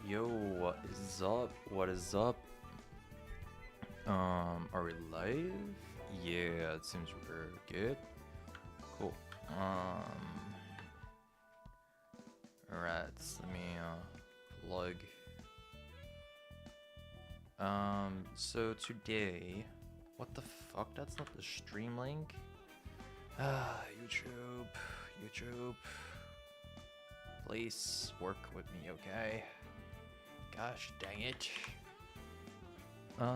Yo, what is up? What is up? Are we live? Yeah, it seems we're good. Cool. Alright, let me plug. So today, what the fuck? That's not the stream link. YouTube. Please work with me, okay? Gosh dang it. Like,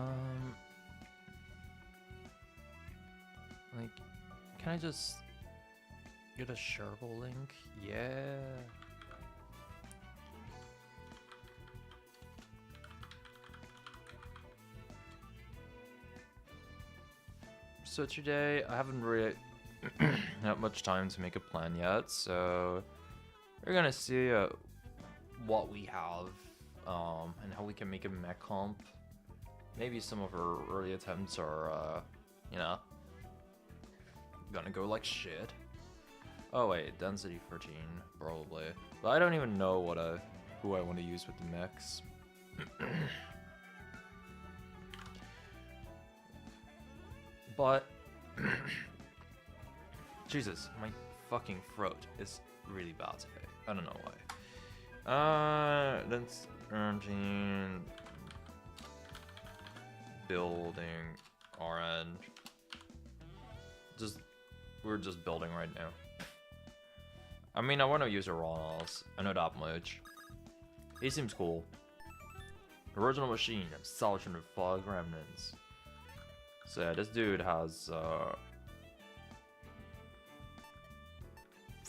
can I just get a shareable link? Yeah. So today, I haven't really had much time to make a plan yet, so we're gonna see what we have and how we can make a mech comp. Maybe some of our early attempts are, you know, gonna go like shit. Oh wait, density 13, probably. But I don't even know what who I want to use with the mechs. But Jesus, my fucking throat is really bad today. I don't know why. That's 13. Building RN. We're just building right now. I mean, I want to use a Ronalds. I know that much. He seems cool. Original machine, Salvation of Fog Remnants. So yeah, this dude has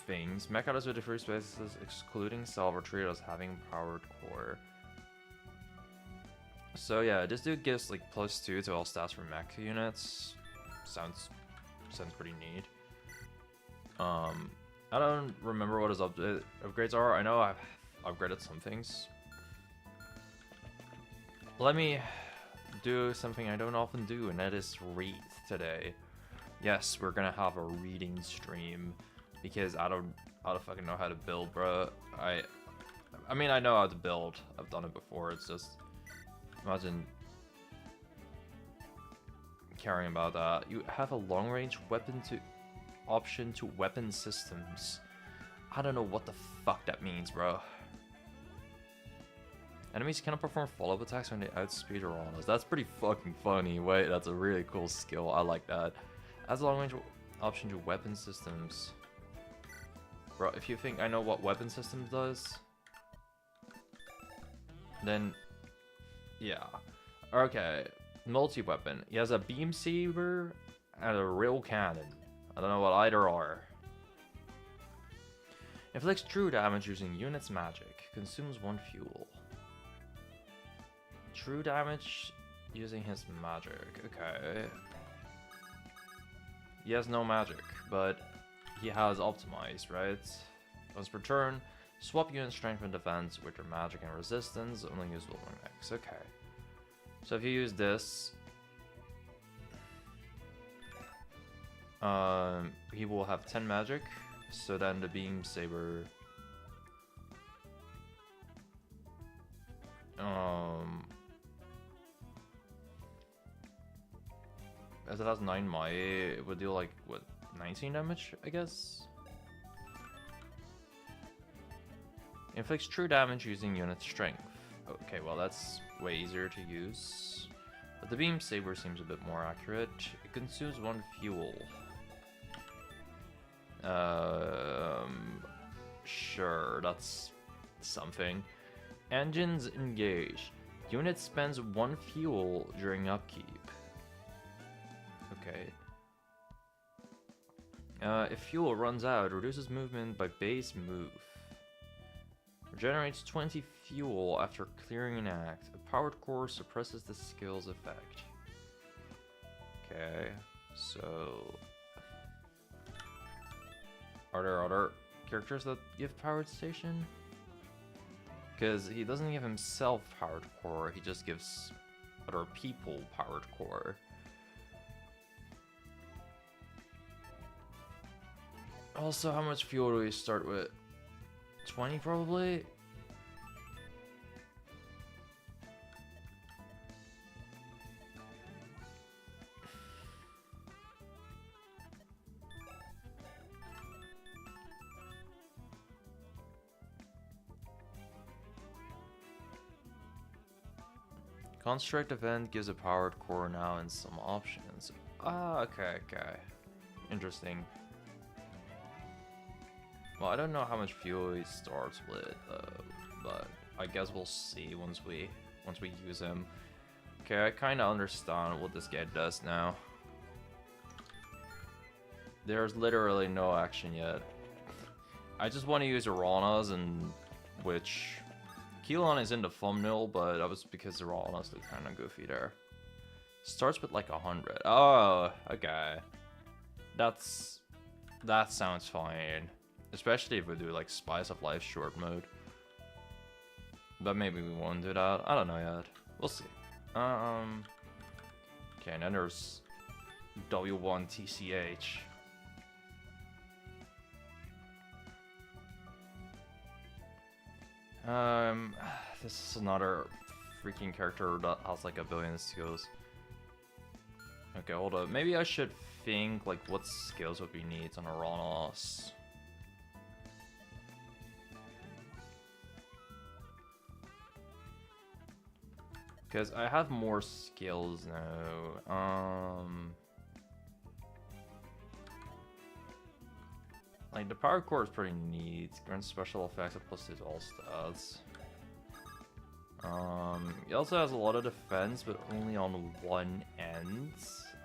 things. Mech others with the free spaces, excluding Salver treated as having powered core. So yeah, this dude gives like +2 to all stats for mech units. Sounds pretty neat. I don't remember what his upgrades are. I know I've upgraded some things. Let me do something I don't often do, and that is read today. Yes, we're gonna have a reading stream because I don't fucking know how to build, bro. I mean, I know how to build. I've done it before. It's just imagine caring about that. You have a long-range weapon option to weapon systems. I don't know what the fuck that means, bro. Enemies cannot perform follow-up attacks when they outspeed or on us. That's pretty fucking funny. Wait, that's a really cool skill. I like that. As a long-range option to weapon systems. Bro, if you think I know what weapon systems does, then yeah. Okay, multi-weapon. He has a beam saber and a rail cannon. I don't know what either are. Inflicts true damage using units magic. Consumes 1 fuel. True damage using his magic. Okay. He has no magic, but he has optimized, right? Once per turn, swap unit strength and defense with your magic and resistance, only usable on mechs. Okay. So if you use this, he will have 10 magic. So then the beam saber, as it has 9 Mai, it would deal like what, 19 damage, I guess. Inflicts true damage using unit strength. Okay, well that's way easier to use. But the beam saber seems a bit more accurate. It consumes 1 fuel. Sure, that's something. Engines engage. Unit spends 1 fuel during upkeep. Okay. If fuel runs out, reduces movement by base move. Regenerates 20 fuel after clearing an act. A powered core suppresses the skill's effect. Okay, so are there other characters that give powered station? Because he doesn't give himself powered core, he just gives other people powered core. Also, how much fuel do we start with? 20 probably? Construct event gives a powered core now and some options. Ah, okay. Interesting. Well, I don't know how much fuel he starts with, but I guess we'll see once we use him. Okay, I kind of understand what this guy does now. There's literally no action yet. I just want to use Iranas, and which Keelan is in the thumbnail, but that was because Iranas look kind of goofy there. Starts with like 100. Oh, okay. That sounds fine, especially if we do like Spice of Life short mode. But maybe we won't do that. I don't know yet. We'll see. Okay, and then there's W1 TCH. This is another freaking character that has like a billion skills. Okay, hold up. Maybe I should think like what skills would we need on Iranos. Because I have more skills now. Like the power core is pretty neat. Grants special effects at +2 to all stats. He also has a lot of defense, but only on one end.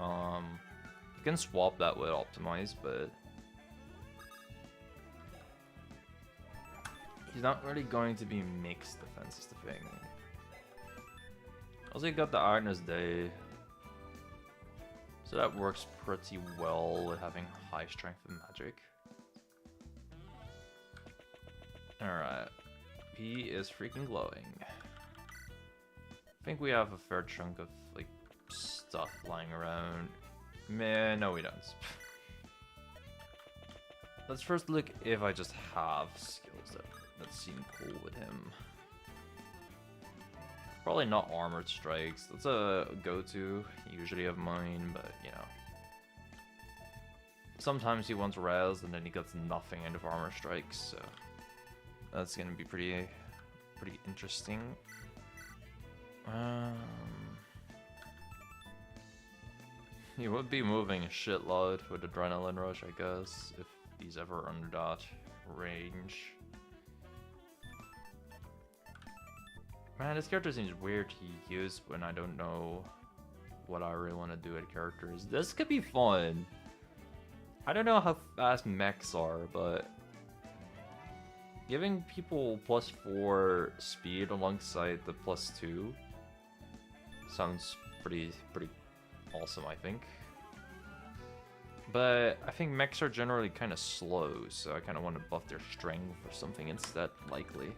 You can swap that with optimize, but he's not really going to be mixed defense is the thing. Also, you got the Agnes Day, so that works pretty well with having high strength and magic. Alright, he is freaking glowing. I think we have a fair chunk of like stuff lying around. Man, no we don't. Let's first look if I just have skills that seem cool with him. Probably not armored strikes. That's a go-to usually of mine, but you know. Sometimes he wants res and then he gets nothing out of armor strikes, so that's gonna be pretty interesting. He would be moving a shitload with Adrenaline Rush, I guess, if he's ever under that range. Man, this character seems weird to use when I don't know what I really want to do with characters. This could be fun. I don't know how fast mechs are, but giving people +4 speed alongside the +2 sounds pretty awesome, I think. But I think mechs are generally kind of slow, so I kind of want to buff their strength or something instead, likely.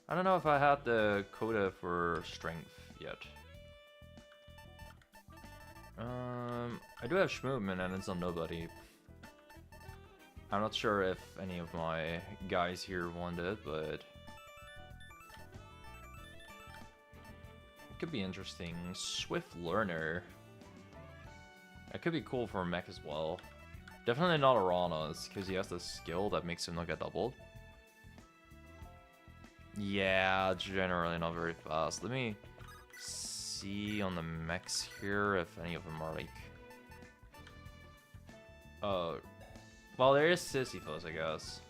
I don't know if I had the quota for strength yet. I do have movement and it's on nobody. I'm not sure if any of my guys here want it, but it could be interesting. Swift Learner. That could be cool for a mech as well. Definitely not Iranas, because he has the skill that makes him not get doubled. Yeah, generally not very fast. Let me see on the mechs here if any of them are like... well, there is Sisyphus, I guess.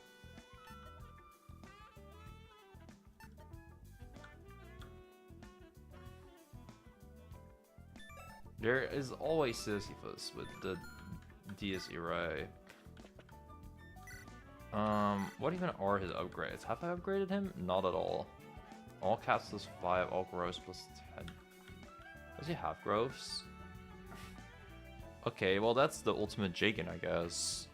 There is always Sisyphus with the DSE Ray. What even are his upgrades? Have I upgraded him? Not at all. All cats +5, all growths +10. Does he have growths? Okay, well that's the ultimate Jaken, I guess.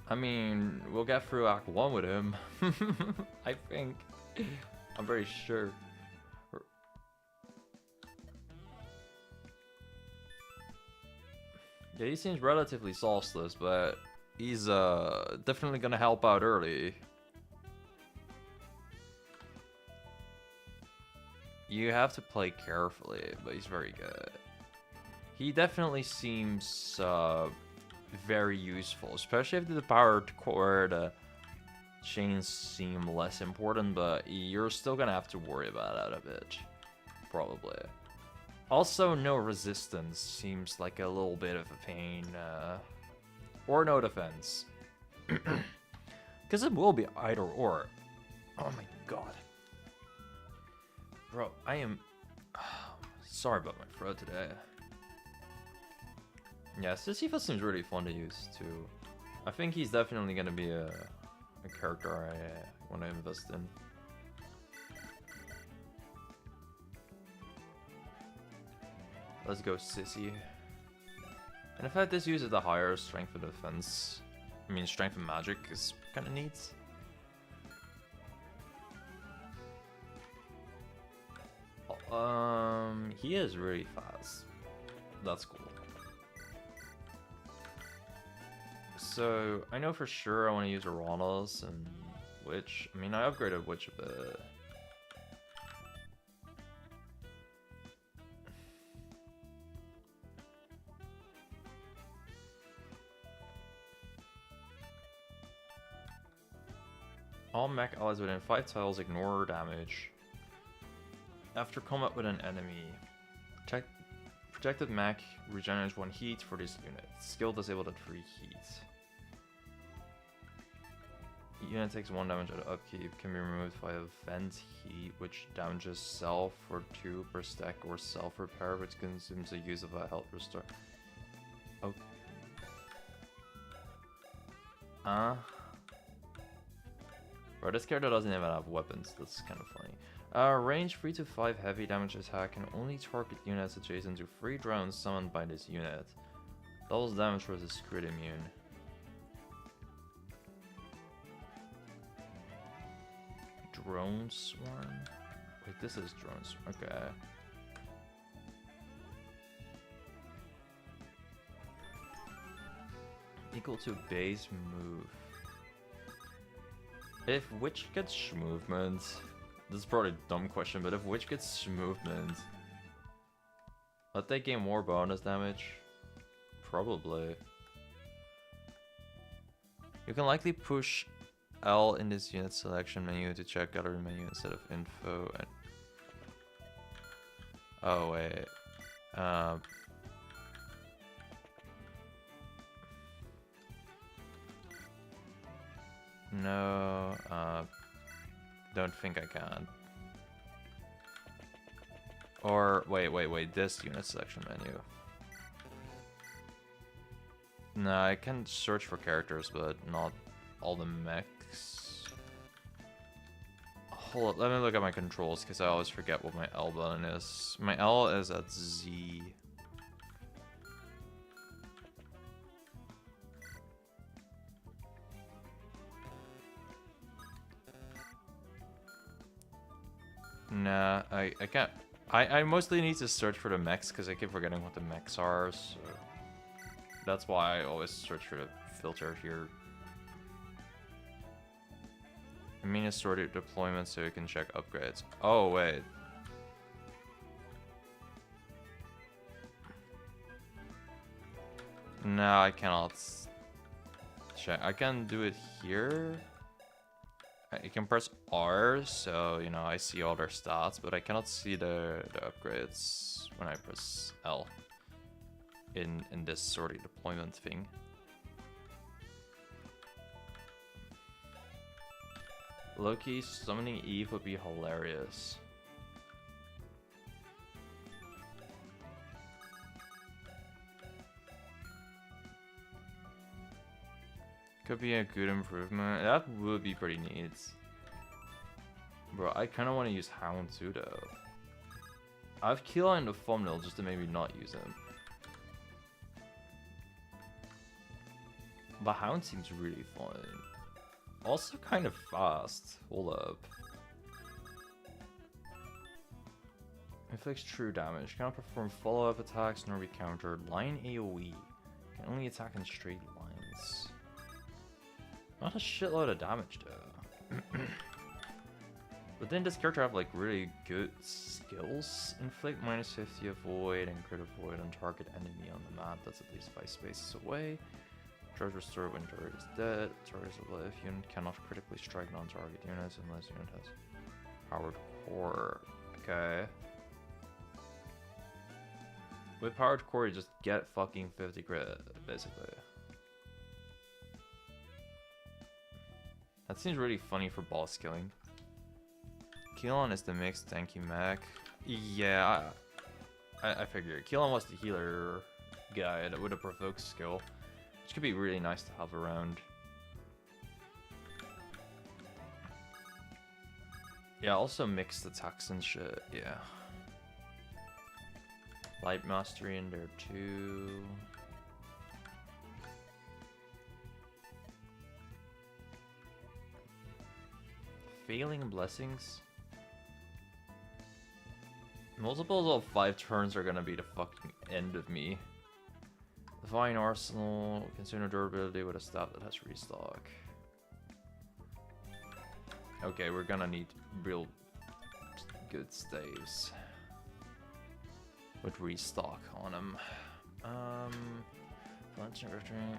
I mean, we'll get through Act 1 with him. I think. I'm very sure. Yeah, he seems relatively sauceless, but he's definitely gonna help out early. You have to play carefully, but he's very good. He definitely seems very useful, especially if the power core, the chains seem less important, but you're still gonna have to worry about that a bit, probably. Also, no resistance seems like a little bit of a pain, or no defense. Because it will be either or. Oh my god. Bro, I am... sorry about my throat today. Yeah, Sisyphus seems really fun to use, too. I think he's definitely going to be a character I want to invest in. Let's go Sissy. And in fact, this uses the higher strength of defense. I mean, strength and magic is kind of neat. He is really fast. That's cool. So, I know for sure I want to use Uranus and Witch. I mean, I upgraded Witch a bit. All mech allies within 5 tiles ignore damage after combat with an enemy. Protected mech regenerates 1 heat for this unit. Skill disabled at 3 heat. Unit takes 1 damage at upkeep. Can be removed via vent heat, which damages self for 2 per stack, or self repair, which consumes the use of a health restore. Oh. Bro, this character doesn't even have weapons. That's kind of funny. Range 3 to 5 heavy damage attack can only target units adjacent to 3 drones summoned by this unit. Doubles damage versus crit immune. Drone swarm? Wait, this is drone swarm. Okay. Equal to base move. If Witch gets movement, this is probably a dumb question, but if Witch gets movement, let they gain more bonus damage? Probably. You can likely push L in this unit selection menu to check gallery menu instead of info. And oh wait. No, don't think I can. Or, wait, this unit selection menu. No, I can search for characters, but not all the mechs. Hold up, let me look at my controls, because I always forget what my L button is. My L is at Z. Nah, I can't. I mostly need to search for the mechs because I keep forgetting what the mechs are, so that's why I always search for the filter here. I mean, it's sorted deployment so you can check upgrades. Oh, wait. No, I cannot check. I can do it here. I can press R, so, you know, I see all their stats, but I cannot see the upgrades when I press L in this sorting deployment thing. Loki summoning Eve would be hilarious. Could be a good improvement. That would be pretty neat. Bro, I kind of want to use Hound too, though. I have Keela in the thumbnail just to maybe not use him. But Hound seems really fun. Also kind of fast. Hold up. Inflicts true damage. Cannot perform follow-up attacks nor be countered. Line AoE. Can only attack in straight lines. Not a shitload of damage though. But then this character have like really good skills. Inflict -50 avoid and crit avoid on target enemy on the map that's at least 5 spaces away. Charge restore when target is dead. Target is alive. Unit cannot critically strike non-target units unless unit has powered core. Okay. With powered core, you just get fucking 50 crit, basically. That seems really funny for boss killing. Keelan is the mixed tanky mech. Yeah, I figured. Keelan was the healer guy that with a provoke skill, which could be really nice to have around. Yeah, also mixed attacks and shit, yeah. Light Mastery in there too. Failing Blessings? Multiples of 5 turns are gonna be the fucking end of me. Divine Arsenal, consumer durability with a staff that has restock. Okay, we're gonna need real good staves with restock on them. Lunch and return.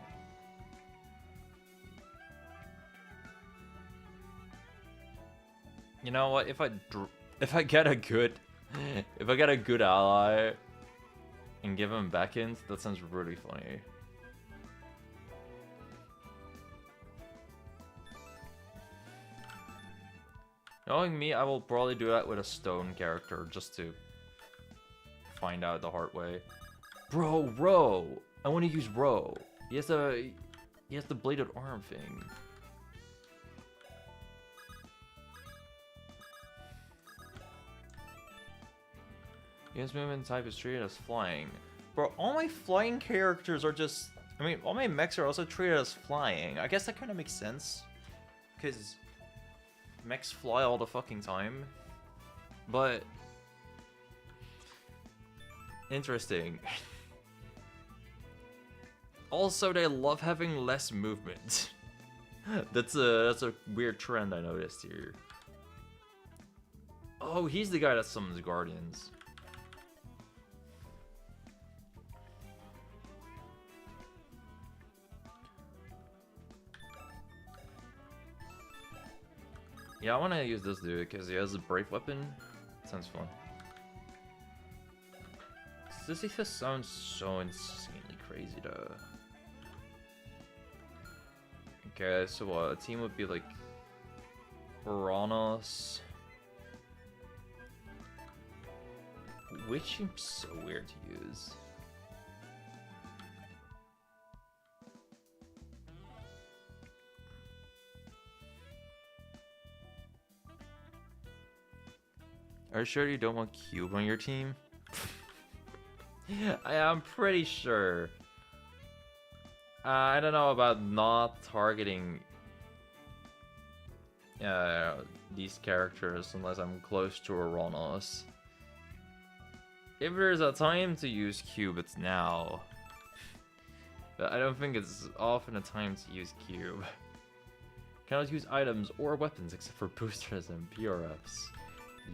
You know what? If I get a good ally and give him back-ins, that sounds really funny. Knowing me, I will probably do that with a stone character just to find out the hard way. Bro, Ro! I want to use Ro. He has the bladed arm thing. His movement type is treated as flying. Bro, all my flying characters are just... I mean, all my mechs are also treated as flying. I guess that kind of makes sense. Because mechs fly all the fucking time. But... interesting. Also, they love having less movement. That's a weird trend I noticed here. Oh, he's the guy that summons guardians. Yeah, I want to use this dude because he has a brave weapon. Sounds fun. Sisyphus sounds so insanely crazy though. Okay, so what? A team would be like Uranus. Which seems so weird to use. Are you sure you don't want Cube on your team? I'm pretty sure. I don't know about not targeting these characters unless I'm close to Uranus. If there's a time to use Cube, it's now. But I don't think it's often a time to use Cube. Cannot use items or weapons except for boosters and PRFs.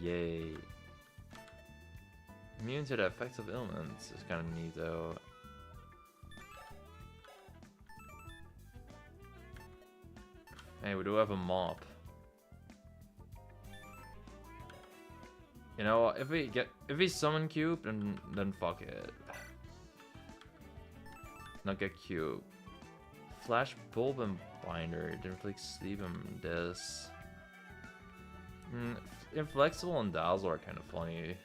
Yay. Immune to the effects of elements is kind of neat though. Hey, we do have a mop. You know, if we summon Cube, then fuck it. Not get Cube. Flash Bulb and Binder. It inflicts sleep and this. Inflexible and Dazzle are kind of funny.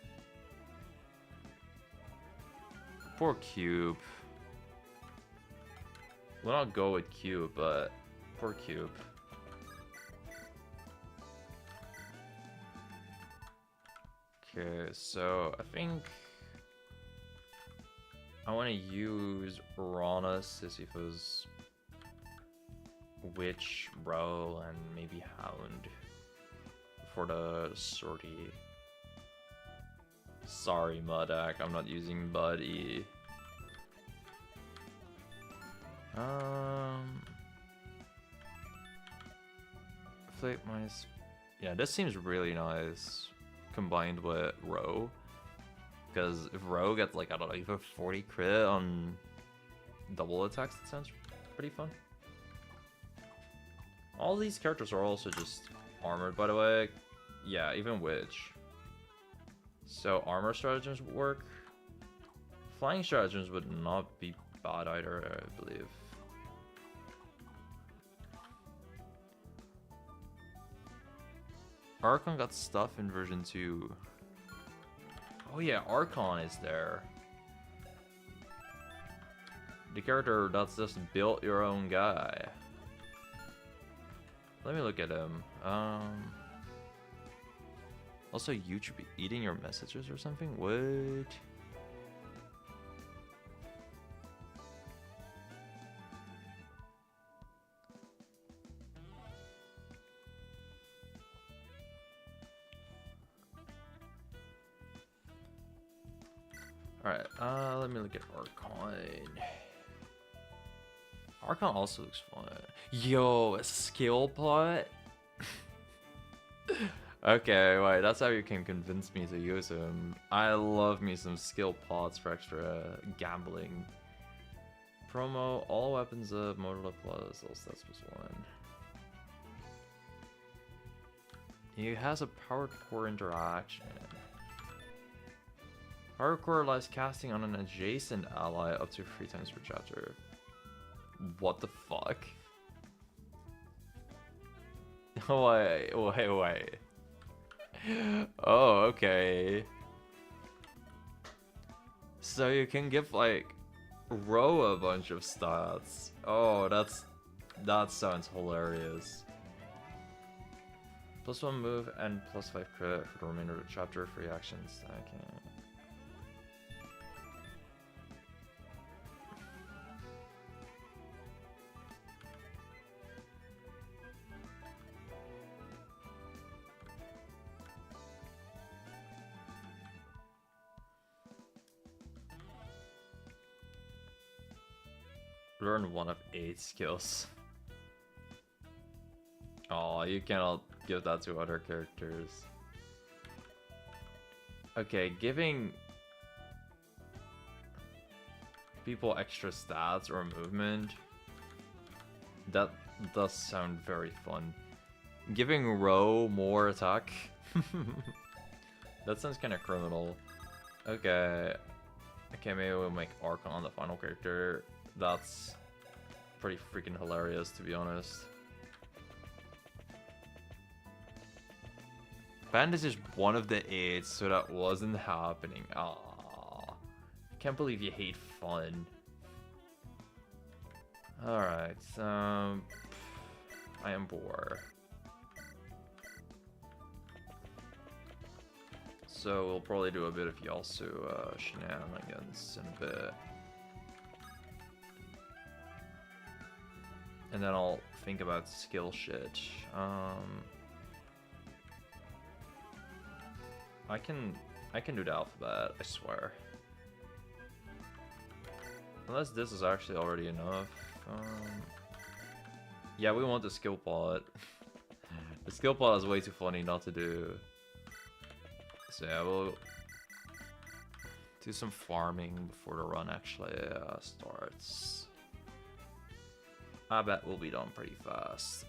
Poor Cube. We'll not go with Cube, but poor Cube. Okay, so I think I want to use Uranus, Sisyphus, Witch, Bro, and maybe Hound for the sortie. Sorry, Mudak, I'm not using Buddy. Flip Mice. Yeah, this seems really nice combined with Ro. Because if Ro gets like, I don't know, even 40 crit on double attacks, that sounds pretty fun. All these characters are also just armored, by the way. Yeah, even Witch. So armor stratagems would work. Flying stratagems would not be bad either, I believe. Archon got stuff in version 2. Oh yeah, Archon is there. The character that's just built your own guy. Let me look at him. Also, you should be eating your messages or something? What? Alright, let me look at Archon. Archon also looks fun. Yo, a skill plot? Okay, wait, that's how you can convince me to use him. I love me some skill plots for extra gambling. Promo, all weapons of modular plus, all stats plus 1. He has a powered core interaction. Power core allows casting on an adjacent ally up to 3 times per chapter. What the fuck? Wait. Oh, okay. So you can give like Row a bunch of stats. Oh, that sounds hilarious. +1 move and +5 crit for the remainder of the chapter. Free actions. Okay. Learn 1 of 8 skills. Oh, you cannot give that to other characters. Okay, giving people extra stats or movement, that does sound very fun. Giving Row more attack, that sounds kind of criminal. Okay, maybe we'll make Archon the final character. That's pretty freaking hilarious, to be honest. Bandage is one of the 8, so that wasn't happening. Aww. Can't believe you hate fun. Alright, I am bored. So we'll probably do a bit of Yasuo shenanigans in a bit. And then I'll think about skill shit. I can do the alphabet, I swear. Unless this is actually already enough. Yeah, we want the skill plot. The skill plot is way too funny not to do. So yeah, we'll do some farming before the run actually starts. I bet we'll be done pretty fast.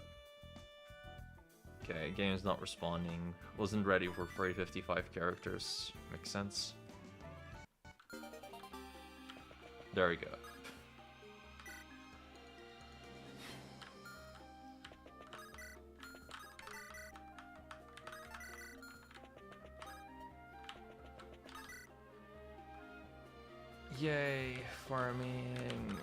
Okay, game's not responding. Wasn't ready for 355 characters. Makes sense. There we go. Yay, farming.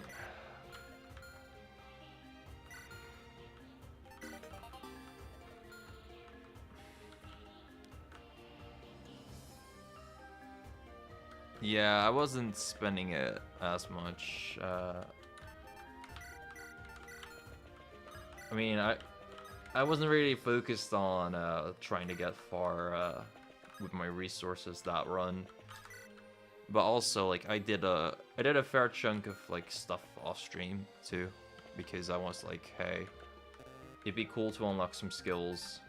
Yeah, I wasn't spending it as much. I mean, I wasn't really focused on trying to get far with my resources that run. But also, like, I did a fair chunk of like stuff off stream too, because I was like, hey, it'd be cool to unlock some skills.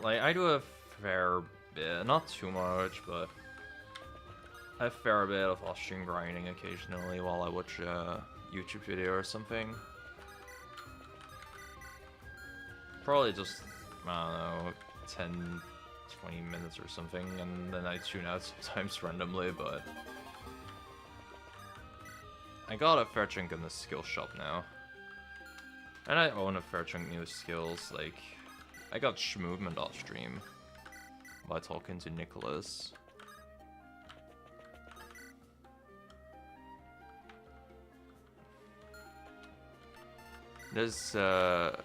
Like, I do a fair bit, not too much, but a fair bit of off-stream grinding occasionally while I watch a YouTube video or something. Probably just, I don't know, 10, 20 minutes or something, and then I tune out sometimes randomly, but I got a fair chunk in the skill shop now. And I own a fair chunk new skills, like, I got movement off stream by talking to Nicholas. There's, the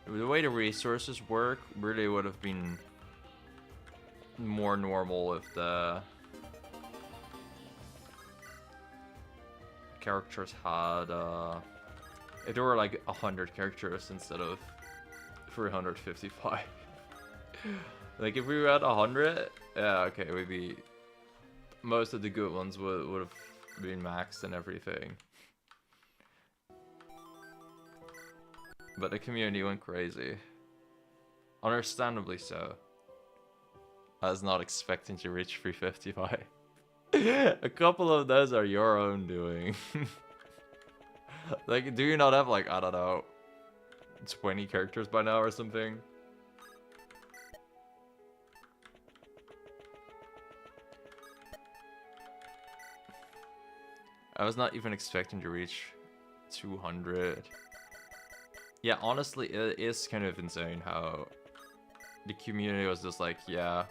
way the resources work really would have been more normal if the characters had, if there were like 100 characters instead of 355. Like if we were at 100, yeah, okay, it would be, most of the good ones would have been maxed and everything. But the community went crazy. Understandably so. I was not expecting to reach 355. A couple of those are your own doing. Like, do you not have, like, I don't know, 20 characters by now or something? I was not even expecting to reach 200. Yeah, honestly, it is kind of insane how the community was just like, yeah,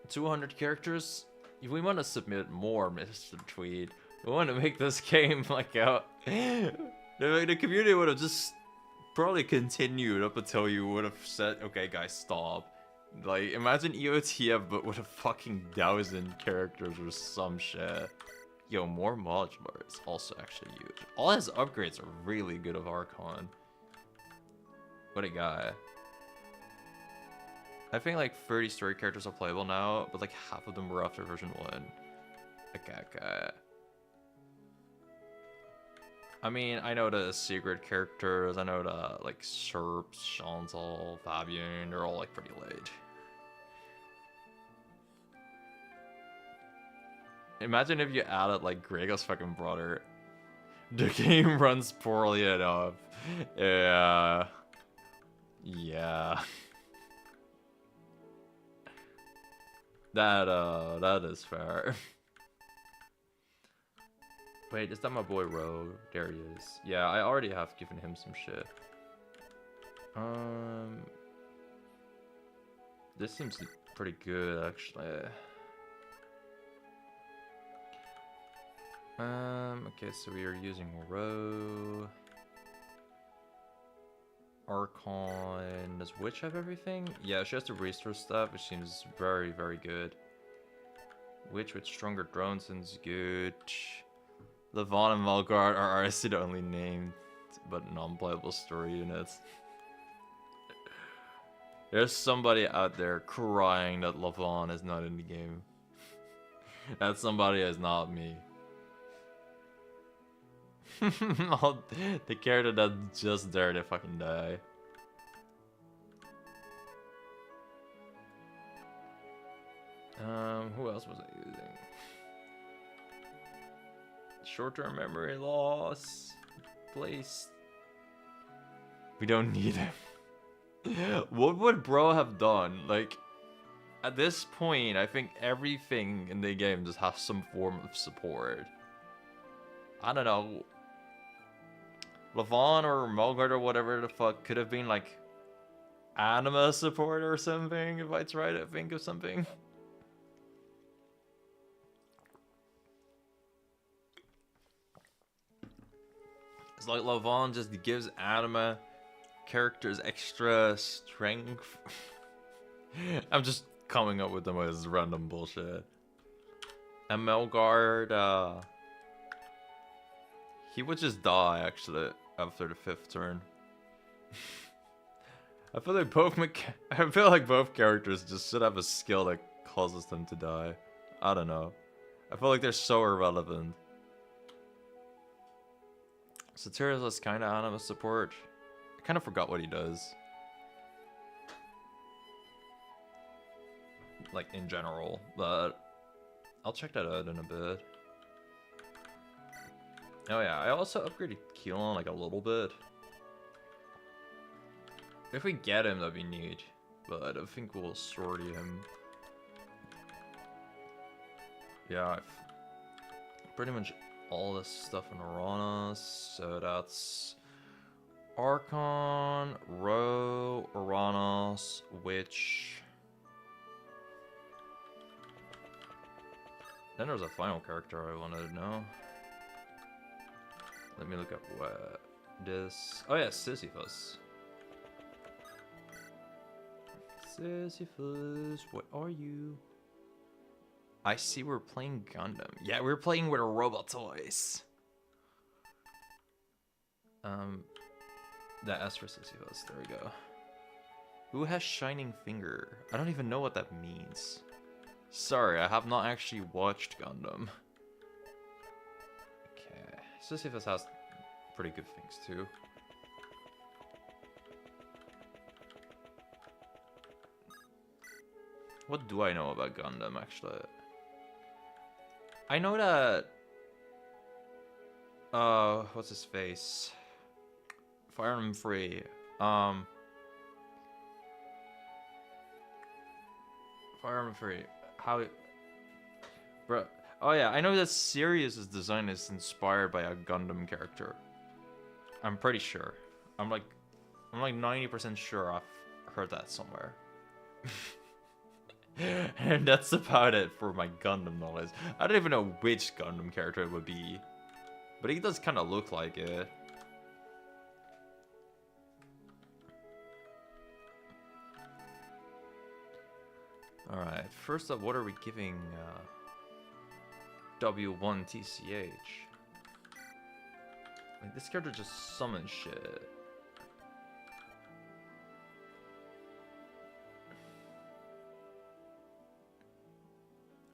200 characters? If we want to submit more, Mr. Tweed, we want to make this game like out. The community would have just probably continued up until you would have said, okay, guys, stop. Like, imagine EOTF, but with a fucking 1,000 characters or some shit. Yo, more modular is also actually huge. All his upgrades are really good of Archon. What a guy. I think like 30 story characters are playable now, but like half of them were after version 1. Okay. I mean, I know the secret characters, I know the like Serps, Chantal, Fabian, they're all like pretty late. Imagine if you added like Gregor's fucking brother. The game runs poorly enough. Yeah. That is fair. Wait, is that my boy Rogue? There he is. Yeah, I already have given him some shit. This seems pretty good actually. Okay, so we are using Roe. Archon. Does Witch have everything? Yeah, she has the resource stuff, which seems very, very good. Witch with stronger drones seems good. Levon and Malgard are honestly the only named but non-playable story units. There's somebody out there crying that Levon is not in the game. That somebody is not me. The character that's just there to fucking die. Who else was I using? Short-term memory loss. Place. We don't need him. What would bro have done? Like, at this point, I think everything in the game just has some form of support. I don't know. Levon or Melgard or whatever the fuck could have been like anima support or something if I try to think of something. It's like Levon just gives anima characters extra strength. I'm just coming up with them as random bullshit. And Melgard, he would just die actually after the 5th turn. I feel like both characters just should have a skill that causes them to die. I don't know. I feel like they're so irrelevant. Satirius is kind of anima support. I kind of forgot what he does. like in general, but I'll check that out in a bit. Oh yeah, I also upgraded Keelan like a little bit. If we get him, that'd be neat, but I don't think we'll sortie him. Yeah, I've pretty much all this stuff in Uranus, so that's Archon, Ro, Uranus, Witch. Then there's a final character I wanted to know. Let me look up what this. Oh yeah, Sisyphus. Sisyphus, what are you? I see we're playing Gundam. Yeah, we're playing with robot toys. That S for Sisyphus. There we go. Who has Shining Finger? I don't even know what that means. Sorry, I have not actually watched Gundam. Okay, Sisyphus has pretty good things too. What do I know about Gundam, actually? I know that... what's his face? Fire Emblem Free. Fire Emblem Free. How... Bro... Oh yeah, I know that Sirius's design is inspired by a Gundam character. I'm pretty sure. I'm like 90% sure I've heard that somewhere. And that's about it for my Gundam knowledge. I don't even know which Gundam character it would be, but he does kind of look like it. Alright, first up, what are we giving W1 TCH? Like, this character just summons shit.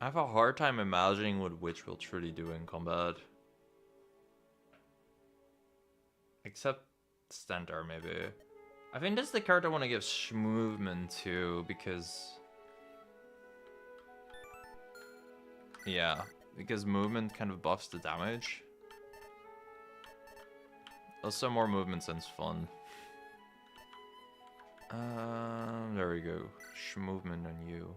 I have a hard time imagining what Witch will truly do in combat. Except Stentor, maybe. I think that's the card I want to give movement to, because... Yeah, because movement kind of buffs the damage. Also, more movement sounds fun. There we go. Movement on you.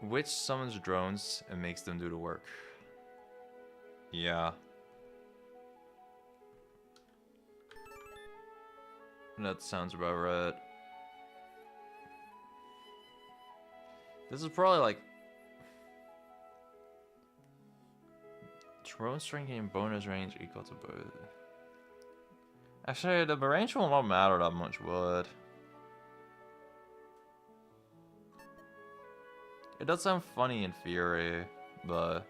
Which summons drones and makes them do the work. Yeah. That sounds about right. This is probably like... Drone strength and bonus range equal to both. Actually, the range will not matter that much, would. It does sound funny in theory, but...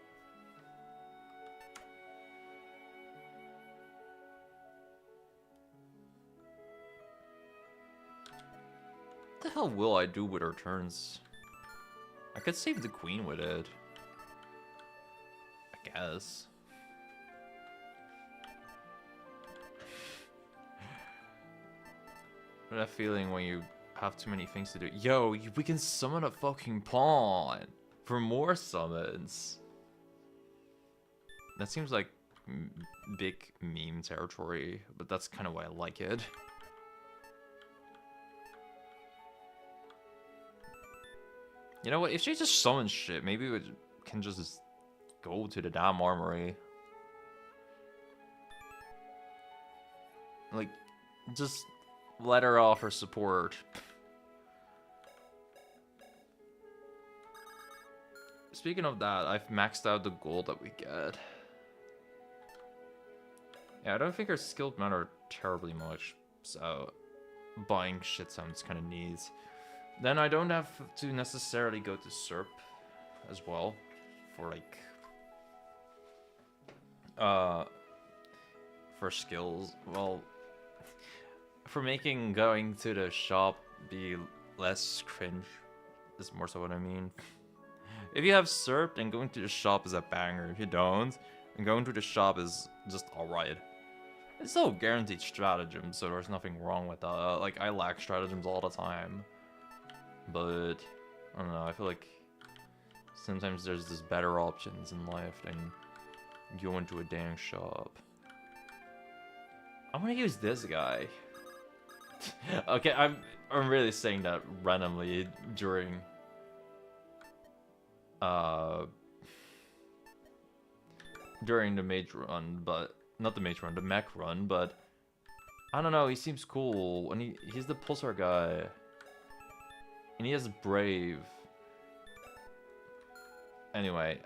What the hell will I do with her turns? I could save the queen with it. I guess. That feeling when you have too many things to do. Yo, we can summon a fucking pawn for more summons. That seems like big meme territory, but that's kind of why I like it. You know what? If she just summons shit, maybe we can just go to the damn armory. Like, just let her off her support. Speaking of that, I've maxed out the gold that we get. Yeah, I don't think our skills matter terribly much, so buying shit sounds kind of neat. Then I don't have to necessarily go to SERP as well for like for skills. Well, for making going to the shop be less cringe is more so what I mean. If you have SERP, then going to the shop is a banger. If you don't, then going to the shop is just alright. It's still guaranteed stratagem, so there's nothing wrong with that. Like, I lack stratagems all the time. but I don't know. I feel like sometimes there's just better options in life than going to a dang shop. I'm gonna use this guy. Okay, I'm really saying that randomly during during the mage run, but not the mage run, the mech run, but I don't know, he seems cool, and he's the pulsar guy. And he has brave. Anyway,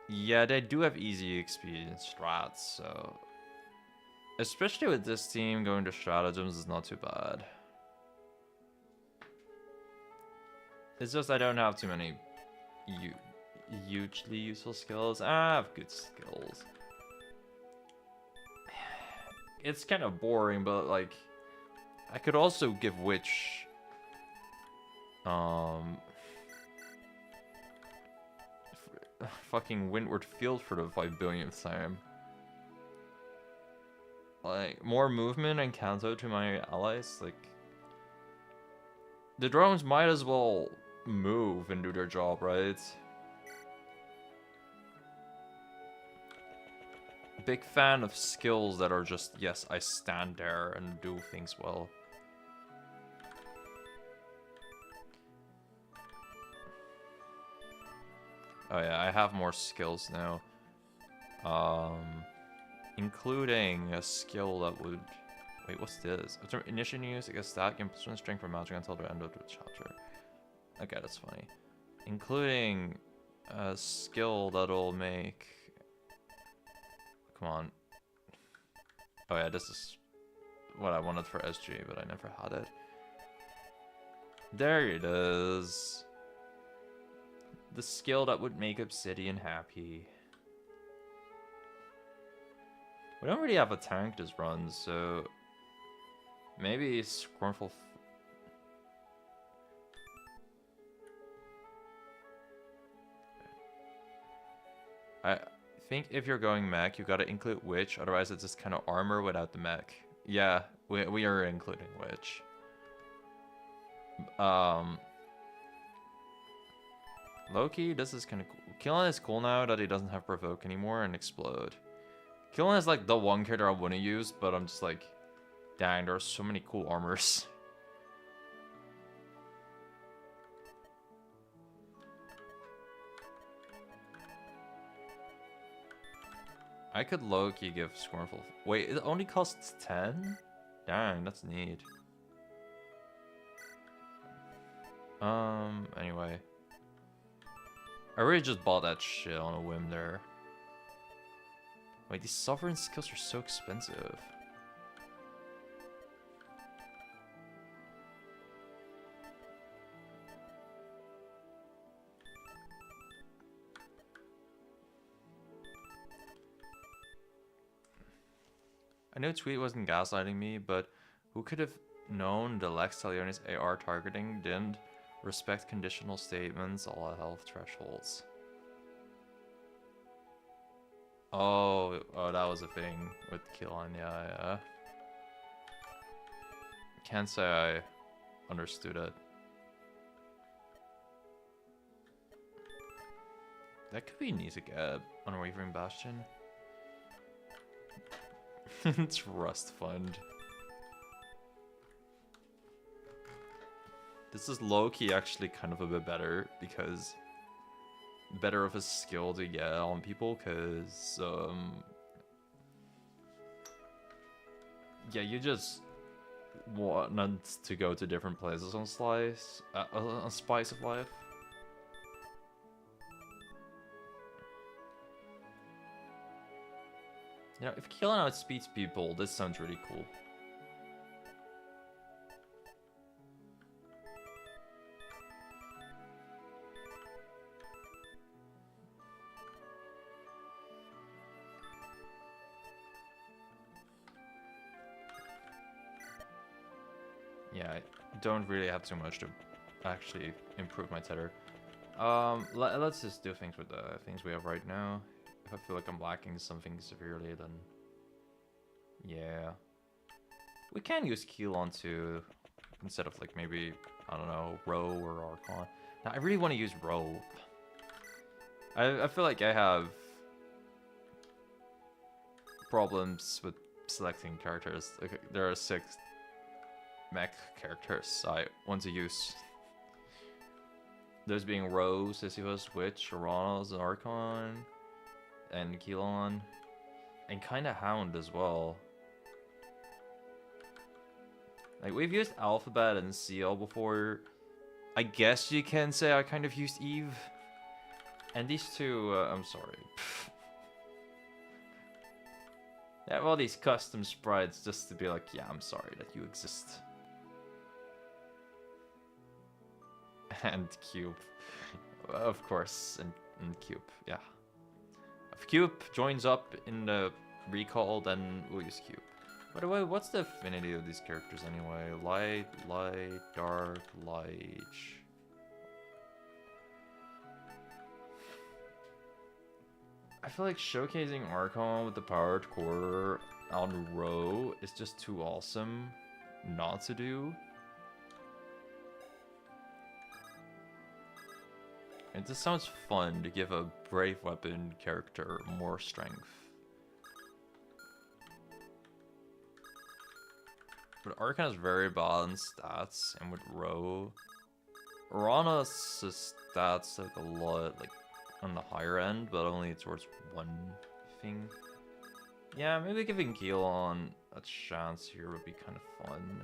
yeah, they do have easy XP and strats, so especially with this team, going to stratagems is not too bad. It's just I don't have too many hugely useful skills. I have good skills. It's kind of boring, but like I could also give Witch fucking Windward Field for the 5 billionth time. Like more movement and counter to my allies. Like the drones might as well move and do their job, right? Big fan of skills that are just, yes, I stand there and do things well. Oh yeah, I have more skills now. Including a skill that would... Wait, what's this? Initially use a stack and plus 1 strength for magic until the end of the chapter. Okay, that's funny. Including a skill that'll make... Come on. Oh yeah, this is what I wanted for SG, but I never had it. There it is. The skill that would make Obsidian happy. We don't really have a tank this run, so maybe Scornful. I think if you're going mech, you gotta include Witch, otherwise it's just kind of armor without the mech. Yeah, we are including Witch. Loki, this is kind of cool. Killen is cool now that he doesn't have Provoke anymore and Explode. Killen is like the one character I want to use, but I'm just like, dang, there are so many cool armors. I could low-key give Scornful... Wait, it only costs 10? Dang, that's neat. Anyway. I really just bought that shit on a whim there. Wait, these sovereign skills are so expensive. I know Tweet wasn't gaslighting me, but who could have known the Lex Talionis AR targeting didn't respect conditional statements, all health thresholds? Oh, that was a thing with Killen, yeah. Can't say I understood it. That could be neat to get. Unwavering Bastion. It's Rust Fund. This is low-key actually kind of a bit better, because better of a skill to get on people, because yeah, you just want to go to different places on on Spice of Life. You know, if Killen outspeeds people, this sounds really cool. Yeah, I don't really have too much to actually improve my tether. Let's just do things with the things we have right now. If I feel like I'm lacking something severely, then yeah. We can use Keelon too, instead of like maybe, I don't know, Roe or Archon. Now, I really want to use Roe. I feel like I have problems with selecting characters. Like, there are 6 mech characters I want to use. Those being Roe, Sisyphus, Witch, Uranus, Archon, and Keelon, and kinda Hound as well. Like, we've used Alphabet and Seal before. I guess you can say I kind of used Eve. And these two, I'm sorry. They have all these custom sprites just to be like, yeah, I'm sorry that you exist. And Cube. Of course, and Cube, yeah. If Cube joins up in the recall, then we'll use Cube. By the way, what's the affinity of these characters anyway? Light, light, dark, light. I feel like showcasing Archon with the powered core on Row is just too awesome not to do. It just sounds fun to give a brave weapon character more strength. But Archon has very balanced stats, and with Row, Uranus' stats like a lot like on the higher end, but only towards one thing. Yeah, maybe giving Keelon a chance here would be kind of fun.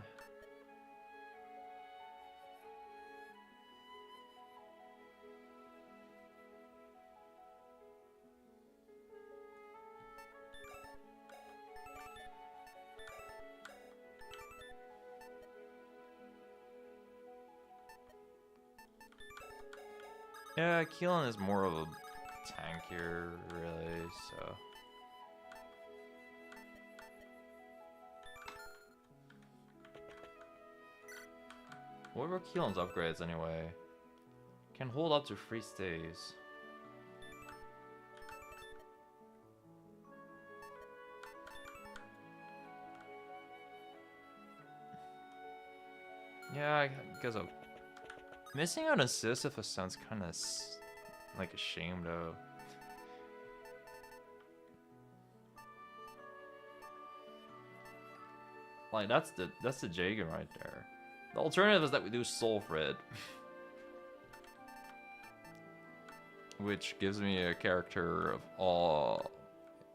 Yeah, Keelon is more of a tank here, really, so... What were Keelon's upgrades, anyway? Can hold up to 3 stays. Yeah, I guess I'll... Missing out on Sisyphus sounds kind of like a shame, though. Like, that's the Jagan right there. The alternative is that we do Soulfred. Which gives me a character of all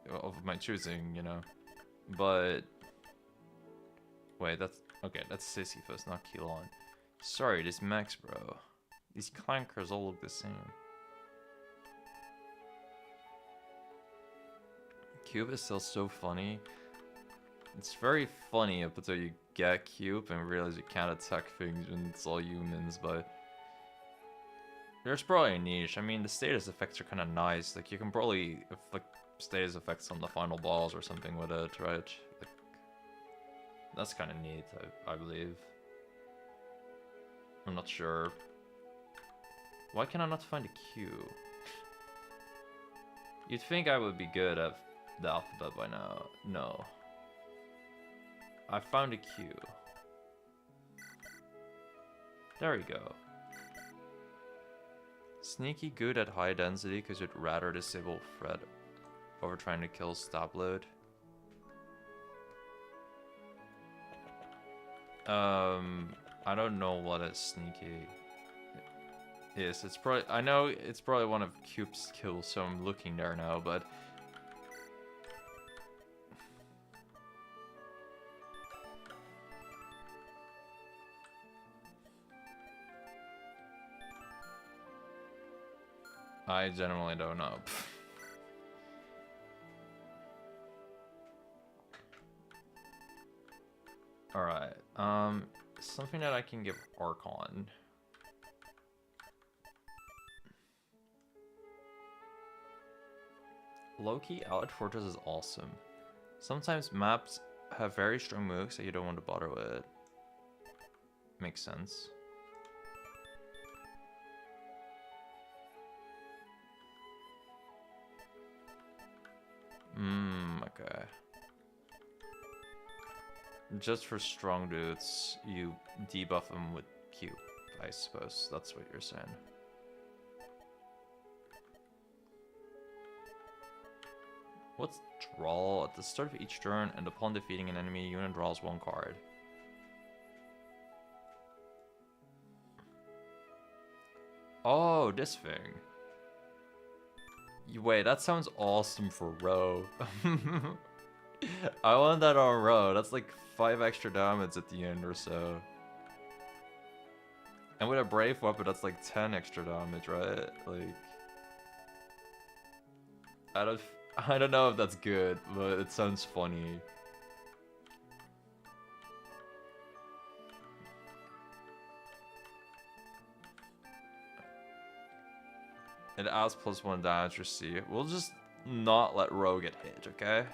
of my choosing, you know. But wait, that's Sisyphus, not Keelon. Sorry, this Mechs, bro. These clankers all look the same. Cube is still so funny. It's very funny up until you get Cube and realize you can't attack things when it's all humans, but... There's probably a niche. I mean, the status effects are kind of nice. Like, you can probably inflict status effects on the final boss or something with it, right? Like, that's kind of neat, I believe. I'm not sure. Why can I not find a Q? You'd think I would be good at the alphabet by now. No. I found a Q. There we go. Sneaky good at high density because you'd rather disable Fred over trying to kill Stabload. I don't know what a sneaky is. It's probably, I know it's probably one of Cube's kills, so I'm looking there now, but I genuinely don't know. Alright, something that I can give Archon. Low-key, Allied Fortress is awesome. Sometimes maps have very strong moves that you don't want to bother with. Makes sense. Okay. Just for strong dudes, you debuff them with Q, I suppose. That's what you're saying. What's draw? At the start of each turn, and upon defeating an enemy, unit draws 1 card. Oh, this thing. Wait, that sounds awesome for Row. I want that on Row. That's like 5 extra damage at the end or so. And with a Brave Weapon, that's like 10 extra damage, right? Like... I don't know if that's good, but it sounds funny. It adds +1 damage received. We'll just not let Row get hit, okay?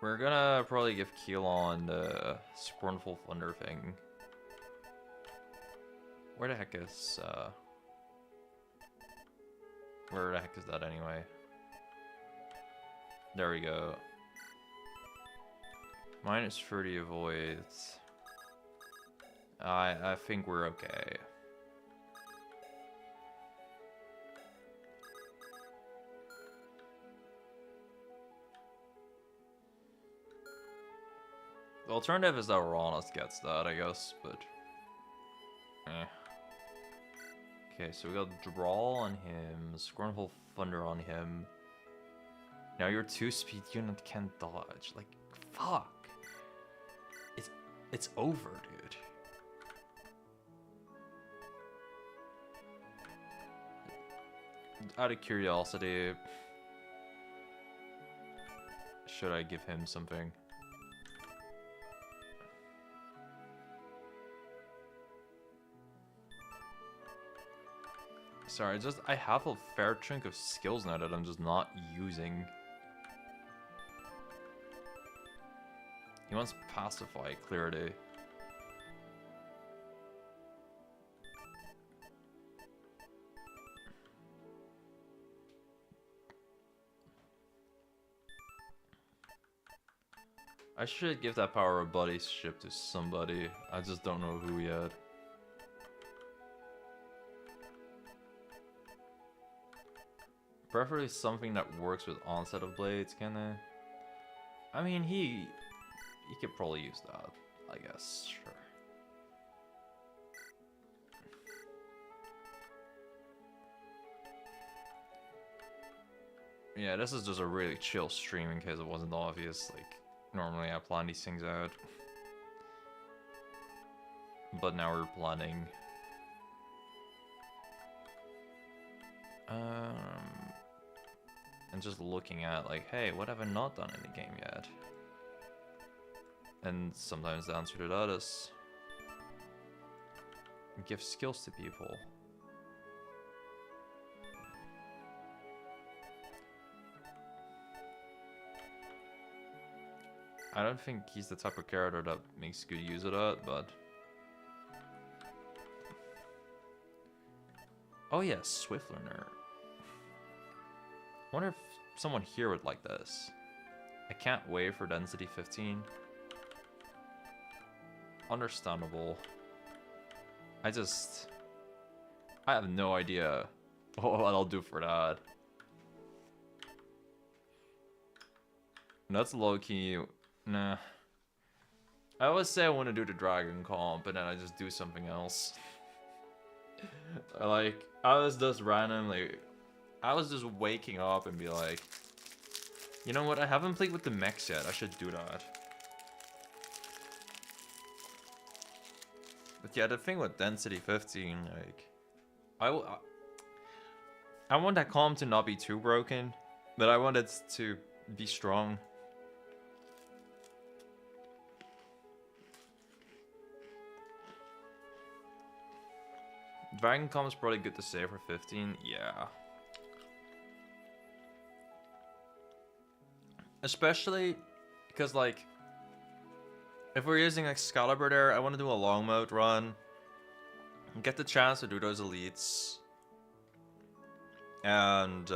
We're gonna probably give Keelon the Scornful Thunder thing. Where the heck is, where the heck is that anyway? There we go. Minus 30 avoids. I think we're okay. The alternative is that Uranus gets that, I guess, but... eh. Okay, so we got Draw on him, Scornful Thunder on him. Now your 2-speed unit can't dodge. Like, fuck! It's over, dude. Out of curiosity... should I give him something? Sorry, I have a fair chunk of skills now that I'm just not using. He wants Pacify, Clarity. I should give that power of buddy ship to somebody. I just don't know who yet. Preferably something that works with onset of blades, kinda. I mean, he could probably use that, I guess, sure. Yeah, this is just a really chill stream in case it wasn't obvious. Like, normally I plan these things out. But now we're planning. And just looking at, like, hey, what have I not done in the game yet? And sometimes the answer to that is... give skills to people. I don't think he's the type of character that makes good use of that, but... oh yeah, Swift Learner. I wonder if someone here would like this. I can't wait for Density 15. Understandable. I have no idea what I'll do for that. And that's low-key... nah. I always say I want to do the Dragon comp, but then I just do something else. Like, I was just randomly... I was just waking up and be like, you know what, I haven't played with the Mechs yet, I should do that. But yeah, the thing with Density 15, like, I want that comp to not be too broken, but I want it to be strong. Dragon comp is probably good to say for 15, yeah. Especially because, like, If we're using Excalibur there, I want to do a long mode run. Get the chance to do those elites. And,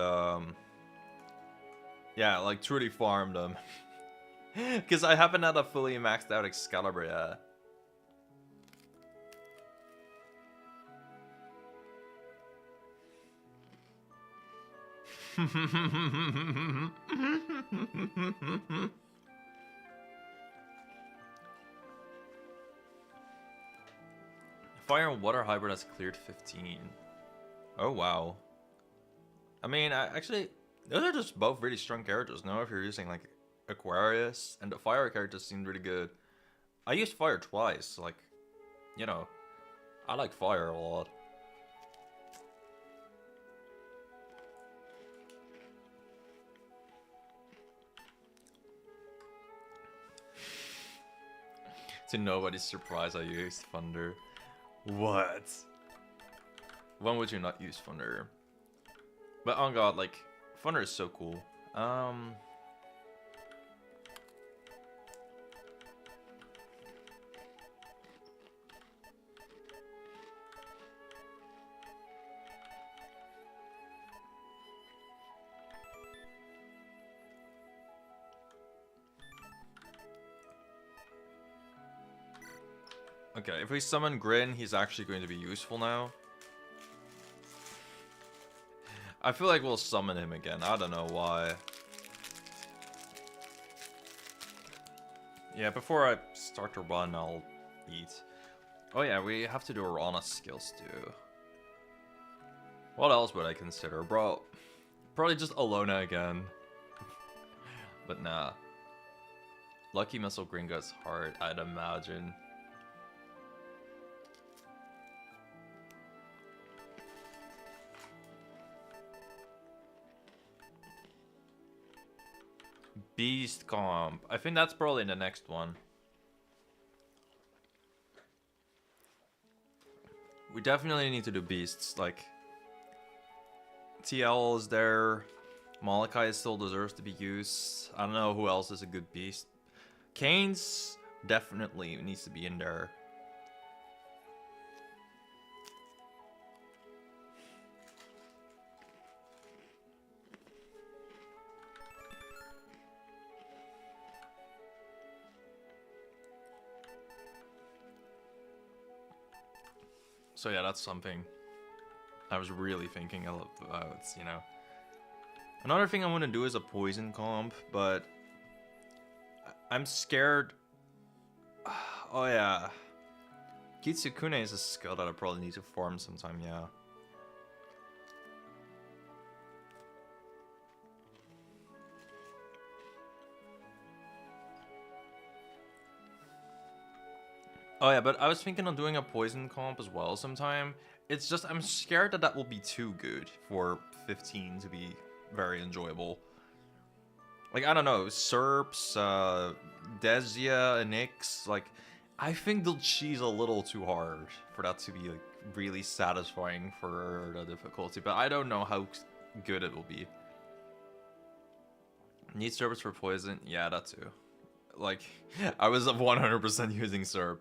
yeah, like, truly farm them. Because I haven't had a fully maxed out Excalibur yet. Fire and Water Hybrid has cleared 15. Oh, wow. I mean, actually, those are just both really strong characters. Now, if you're using, like, Aquarius, and the Fire characters seem really good. I used Fire twice, like, you know, I like Fire a lot. To nobody's surprise, I used Thunder. What? When would you not use Thunder? But oh god, like, Thunder is so cool. Okay, if we summon Grin, he's actually going to be useful now. I feel like we'll summon him again. I don't know why. Yeah, before I start to run, I'll eat. Oh yeah, we have to do Arana skills too. What else would I consider? Bro, probably just Alona again. But nah. Lucky Missile Gringo's hard, I'd imagine. Beast comp. I think that's probably the next one. We definitely need to do beasts. Like, TL is there. Malachi still deserves to be used. I don't know who else is a good beast. Kane's definitely needs to be in there. So yeah, that's something I was really thinking about, you know. Another thing I want to do is a poison comp, but I'm scared. Oh yeah. Kitsukune is a skill that I probably need to farm sometime, yeah. Oh yeah, but I was thinking of doing a poison comp as well sometime. It's just, I'm scared that that will be too good for 15 to be very enjoyable. Like, I don't know, Serps, Desia, and Nyx, like, I think they'll cheese a little too hard for that to be, like, really satisfying for the difficulty, but I don't know how good it will be. Need Serps for poison? Yeah, that too. Like, I was 100% using Serp.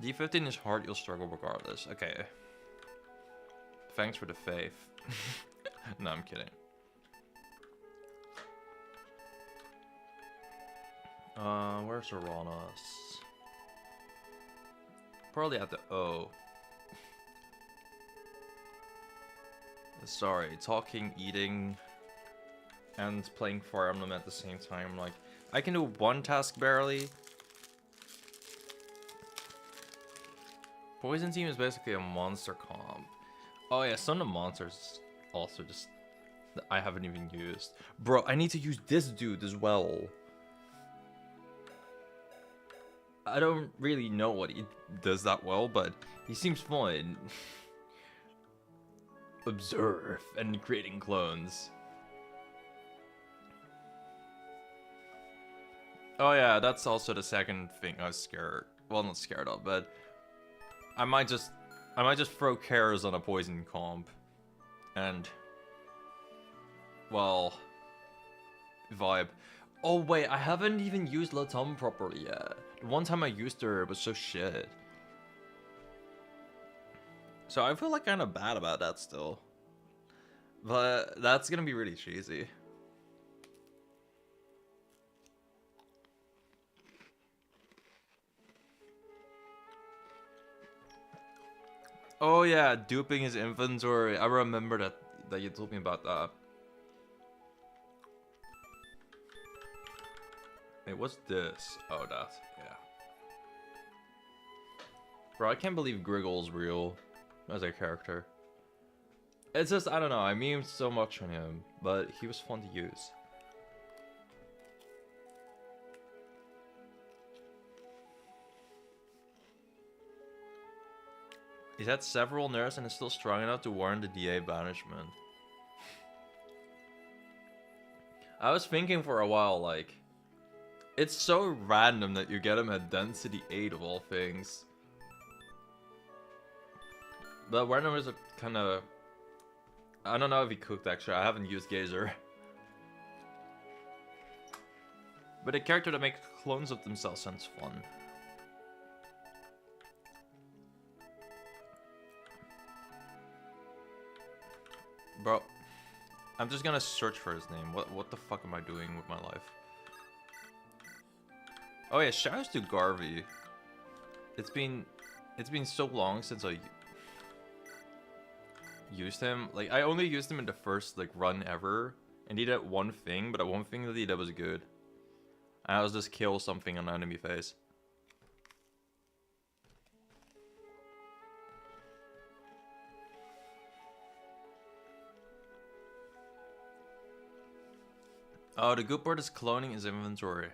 D15 is hard, you'll struggle regardless. Okay. Thanks for the faith. No, I'm kidding. Where's Uranus? Probably at the O. Sorry, talking, eating, and playing Fire Emblem at the same time. Like, I can do one task barely. Poison Team is basically a monster comp. Oh yeah, some of the monsters also just that I haven't even used. Bro, I need to use this dude as well. I don't really know what he does that well, but he seems fun. Observe and creating clones. Oh yeah, that's also the second thing I was scared. Well, not scared of, but I might just throw Cares on a poison comp, and well, vibe. Oh wait, I haven't even used Latum properly yet. The one time I used her, it was so shit. So I feel like kind of bad about that still. But that's gonna be really cheesy. Oh yeah, duping his inventory. I remember that you told me about that. Wait, what's this? Oh, that. Yeah. Bro, I can't believe Griggle's real as a character. It's just, I don't know, I memed so much on him, but he was fun to use. He's had several nerfs and is still strong enough to warrant the DA banishment. I was thinking for a while, like, it's so random that you get him at density 8 of all things. But random is a kind of... I don't know if he cooked actually, I haven't used Gazer. But a character that makes clones of themselves sounds fun. Bro, I'm just gonna search for his name. What the fuck am I doing with my life? Oh yeah, shoutouts to Garvey. It's been so long since I used him. Like, I only used him in the first like run ever, and he did one thing, but that one thing that he did was good. And I was just kill something on the enemy face. Oh, the good part is cloning his inventory.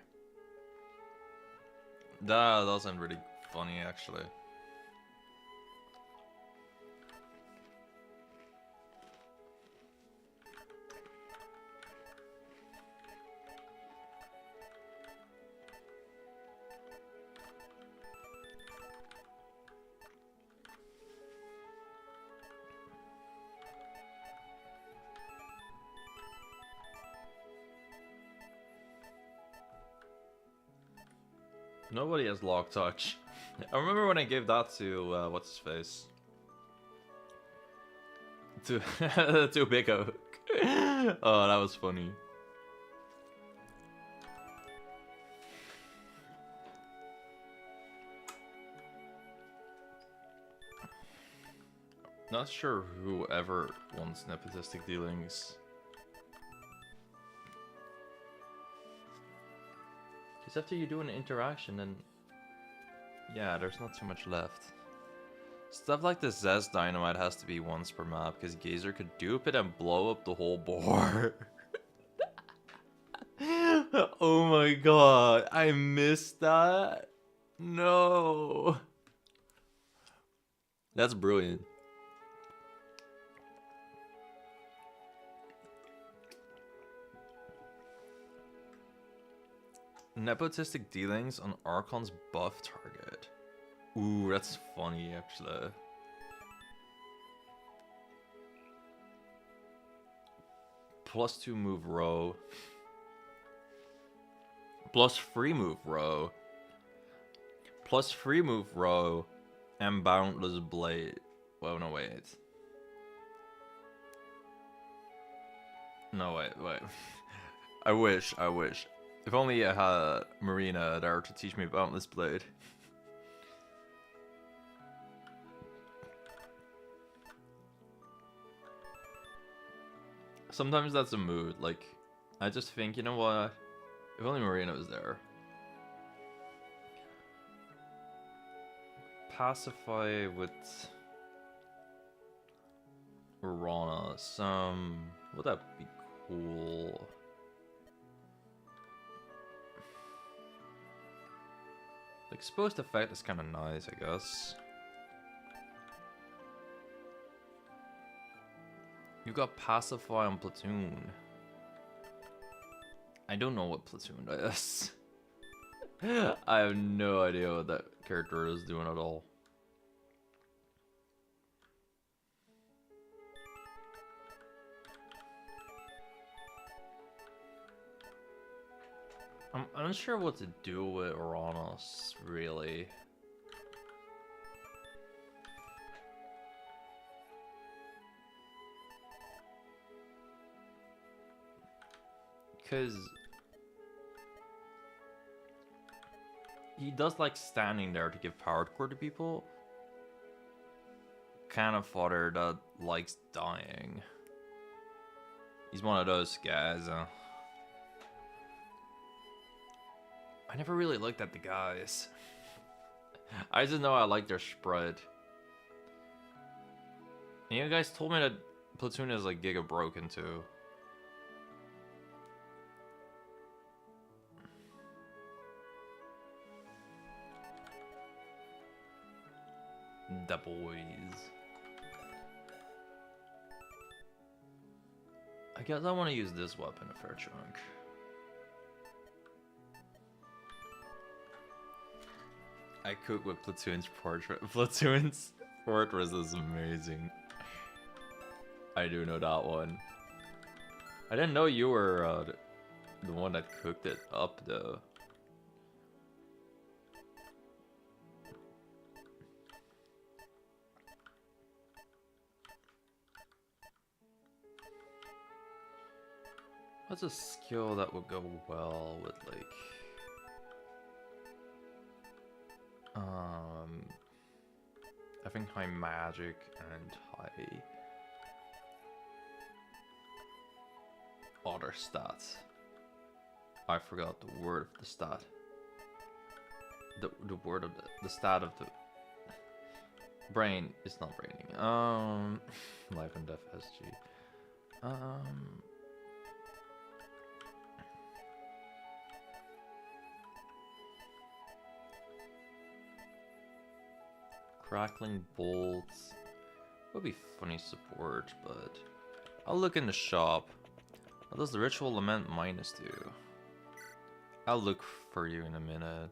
That doesn't really funny actually. Nobody has lock touch. I remember when I gave that to what's his face? To Big Oak. Oh, that was funny. Not sure whoever wants nepotistic dealings. Because after you do an interaction, then yeah, there's not too much left. Stuff like the Zest Dynamite has to be once per map, because Gazer could dupe it and blow up the whole board. Oh my god, I missed that. No. That's brilliant. Nepotistic dealings on Archon's buff target. Ooh, that's funny actually. +2 move row. +3 move row. +3 move row. And boundless blade. Well, no, wait. No, wait. I wish. If only I had Marina there to teach me boundless blade. Sometimes that's a mood, like, I just think, you know what, if only Marina was there. Pacify with Rana, would that be cool? The exposed effect is kind of nice, I guess. You got Pacify on Platoon. I don't know what Platoon is. I have no idea what that character is doing at all. I'm unsure what to do with Uranus, really. Because he does like standing there to give power core to people. Kind of fodder that likes dying. He's one of those guys. I never really looked at the guys. I just know I like their spread. And you guys told me that Platoon is like giga broken too. The boys. I guess I want to use this weapon a fair chunk. I cook with Platoon's portrait. Platoon's fortress is amazing. I do know that one. I didn't know you were the one that cooked it up though. What's a skill that would go well with like I think high magic and high other stats. I forgot the word of the stat. The word of the stat of the brain is not braining. Life and death SG. Crackling bolts would be funny support, but I'll look in the shop. What does the ritual lament minus do? I'll look for you in a minute.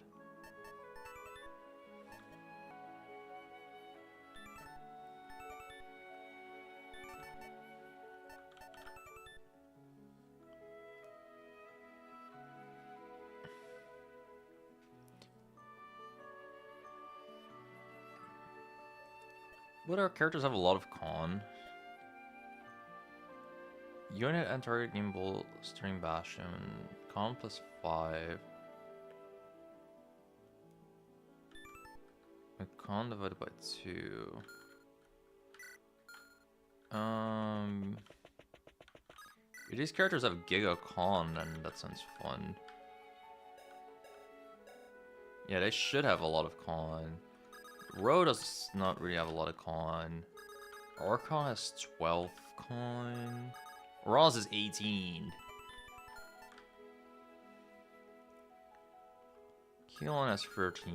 Would our characters have a lot of con? Unit and target game bolt, string bastion, con +5. A con divided by 2. If these characters have giga con, then that sounds fun. Yeah, they should have a lot of con. Ro does not really have a lot of con. Archon has 12 con. Roz is 18. Keelan has 13.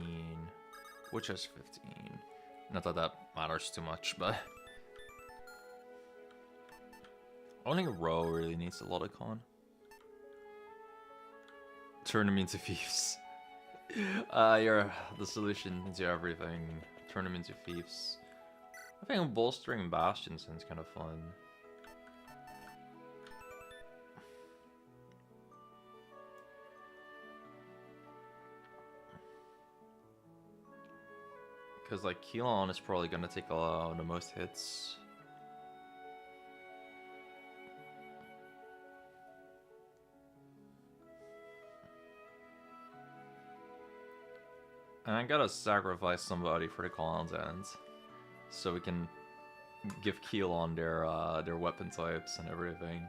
Witch has 15. Not that that matters too much, but only Ro really needs a lot of con. Turn them into thieves. You're the solution to everything. Turn them into thieves. I think bolstering Bastion sounds kind of fun. Because like Keelan is probably gonna take the most hits. And I gotta sacrifice somebody for the Collins ends, so we can give Keelan their weapon types and everything.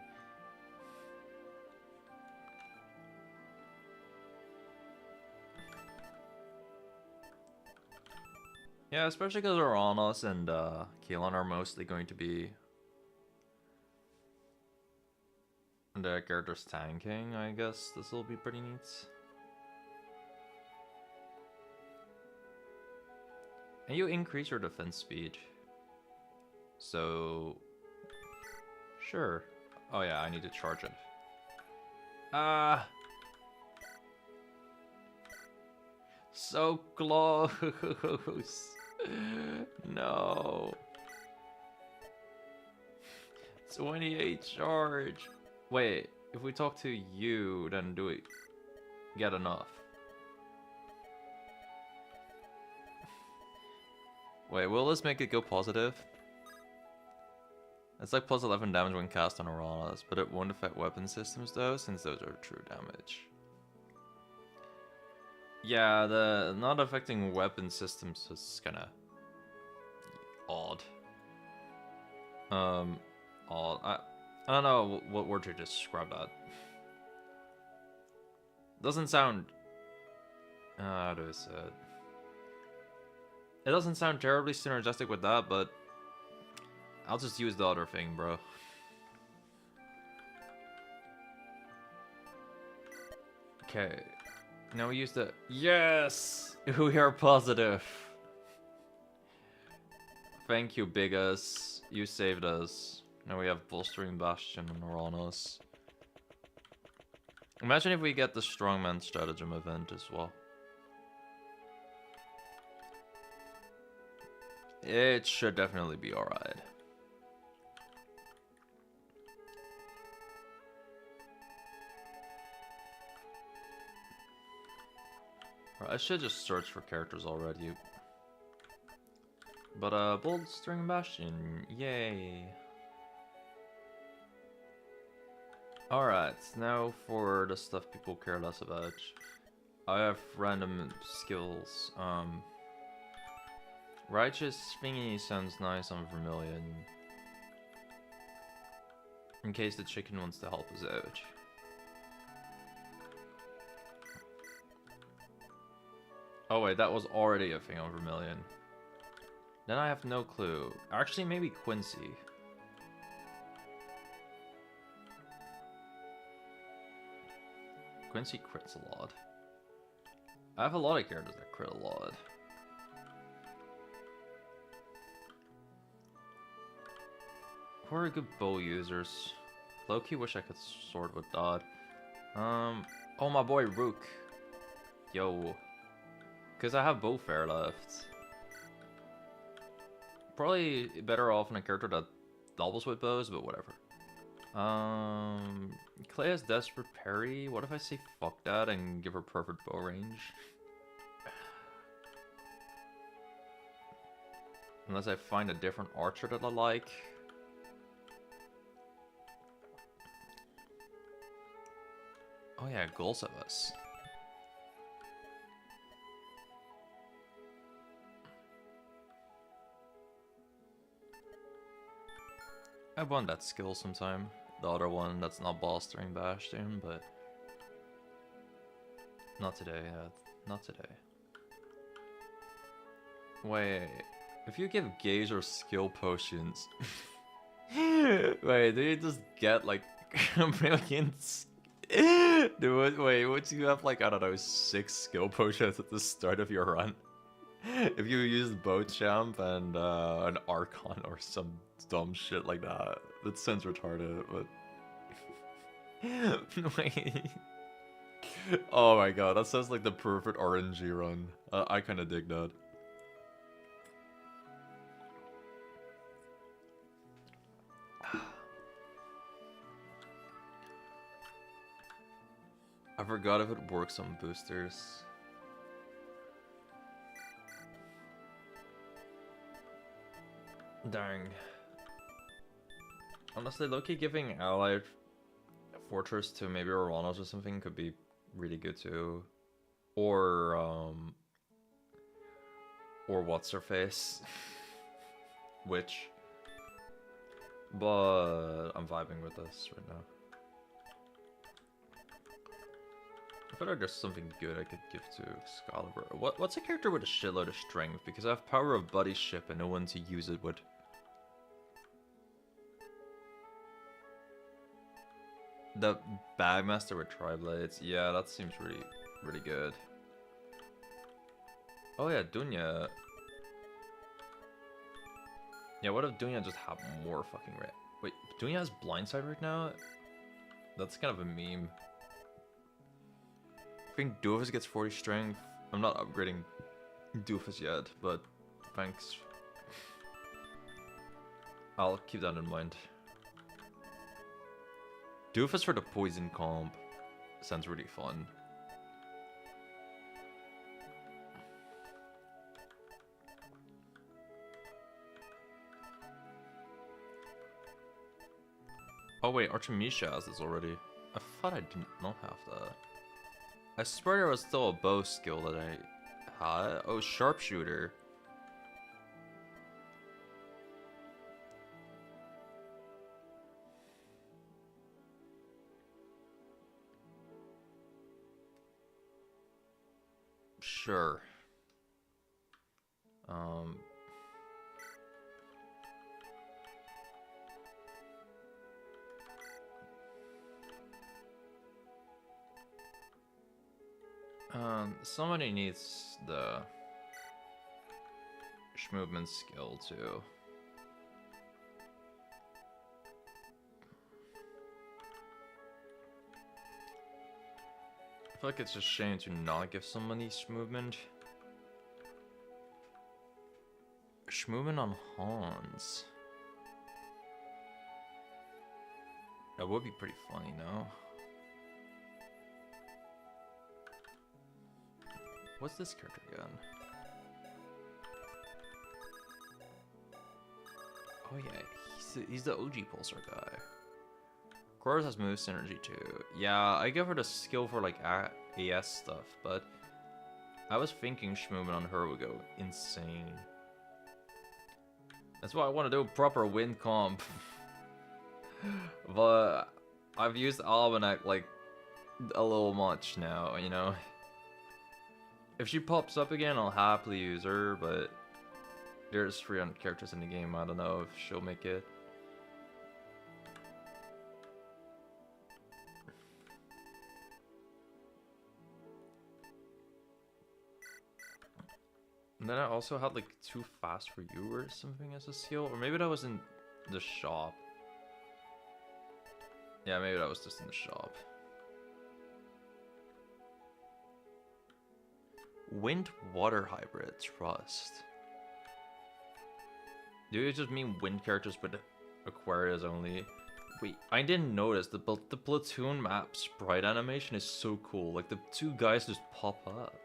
Yeah, especially because Uranus and Keelan are mostly going to be the characters tanking. I guess this will be pretty neat. And you increase your defense speed. So sure. Oh yeah, I need to charge it. So close. No. 28 charge. Wait, if we talk to you, then do it. get enough. Wait, will this make it go positive? It's like plus 11 damage when cast on Uranus, but it won't affect weapon systems though, since those are true damage. Yeah, the not affecting weapon systems is kinda odd. Odd. I don't know what word to describe that. Doesn't sound... how do I say it? It doesn't sound terribly synergistic with that, but I'll just use the other thing, bro. Okay. Now we use the... Yes! We are positive. Thank you, Bigus. You saved us. Now we have Bolstering Bastion and Uranus. Imagine if we get the Strongman Stratagem event as well. It should definitely be alright. I should just search for characters already. But, Bolstering Bastion, yay. Alright, now for the stuff people care less about. I have random skills. Righteous Thingy sounds nice on Vermilion. In case the chicken wants to help us out. Oh wait, that was already a thing on Vermilion. Then I have no clue. Actually, maybe Quincy. Quincy crits a lot. I have a lot of characters that crit a lot. Who are good bow users? Low-key wish I could sword with that. Oh, my boy Rook. Yo. Because I have Bowfair left. Probably better off in a character that doubles with bows, but whatever. Clay has Desperate Parry. What if I say fuck that and give her perfect bow range? Unless I find a different archer that I like. Oh yeah, goals of us. I want that skill sometime. The other one that's not Bolstering Bastion, but not today. Not today. Wait, if you give Gazer skill potions, wait, do you just get like brilliant? Dude, wait, would you have like, I don't know, 6 skill potions at the start of your run? If you use Bowchamp and an Archon or some dumb shit like that. That sounds retarded, but... Wait. Oh my god, that sounds like the perfect RNG run. I kinda dig that. I forgot if it works on boosters. Dang. Honestly, Loki giving allied fortress to maybe Uranus or something could be really good too. Or what's her face? Witch. But I'm vibing with this right now. I feel like there's something good I could give to Excalibur. What's a character with a shitload of strength? Because I have power of buddy ship and no one to use it with. The Bagmaster with Tri-Blades. Yeah, that seems really good. Oh yeah, Dunya. Yeah, what if Dunya just had more fucking red? Wait, Dunya has Blindside right now? That's kind of a meme. I think Doofus gets 40 strength. I'm not upgrading Doofus yet, but thanks. I'll keep that in mind. Doofus for the poison comp sounds really fun. Oh wait, Artemisha has this already. I thought I did not have that. I swear there was still a bow skill that I had. Oh, sharpshooter. Sure. Somebody needs the movement skill too. I feel like it's a shame to not give somebody movement. Movement on Hans. That would be pretty funny, no? What's this character again? Oh yeah, he's the OG Pulsar guy. Chorus has move synergy too. Yeah, I give her the skill for like AS stuff, but I was thinking movement on her would go insane. That's why I want to do a proper win comp. But I've used Almanac like a little much now, you know? If she pops up again, I'll happily use her, but there's 300 characters in the game, I don't know if she'll make it. And then I also had like too fast for you or something as a skill, or maybe that was in the shop. Yeah, maybe that was just in the shop. Wind water hybrid trust. Do you just mean wind characters but Aquarius only? Wait, I didn't notice the platoon map sprite animation is so cool. Like the two guys just pop up.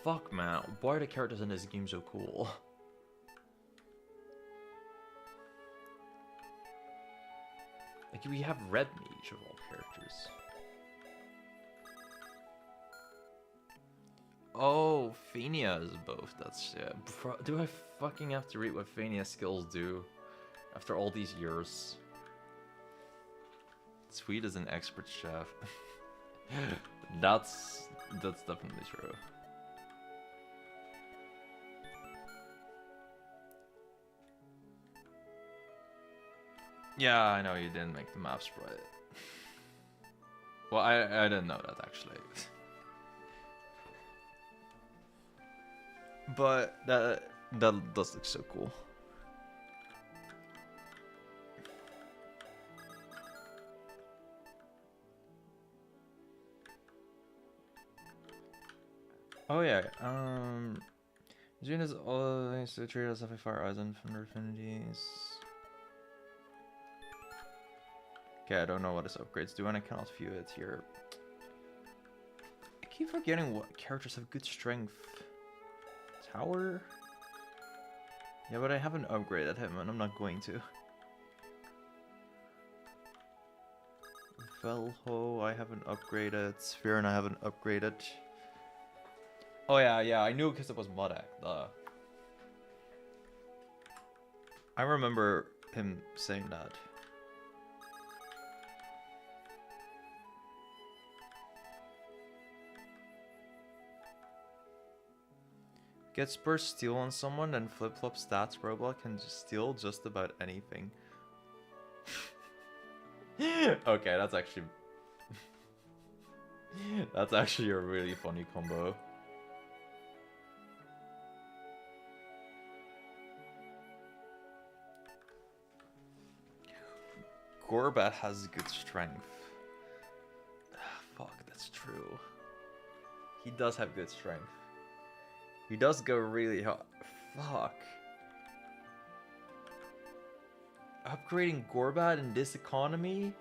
Fuck man, why are the characters in this game so cool? Like we have Red Mage of all characters. Oh, Fania is both. That's yeah. Do I fucking have to read what Fania's skills do after all these years? Sweet is an expert chef. That's definitely true. Yeah, I know you didn't make the map sprite. Well, I didn't know that actually. But that does look so cool. Oh yeah, June is always to treat us as fire eyes and thunder affinities. Okay, I don't know what his upgrades do and I cannot view it here. I keep forgetting what characters have good strength. Tower? Yeah, but I haven't upgraded him and I'm not going to. Velho, I haven't upgraded. Sphere, and I haven't upgraded. Oh yeah, I knew because it was Modak. I remember him saying that. Get Spurs steal on someone and flip-flop stats. Roguelike can steal just about anything. Okay, that's actually... that's actually a really funny combo. Gorbat has good strength. Fuck, that's true. He does have good strength. He does go really hard. Fuck. Upgrading Gorbat in this economy?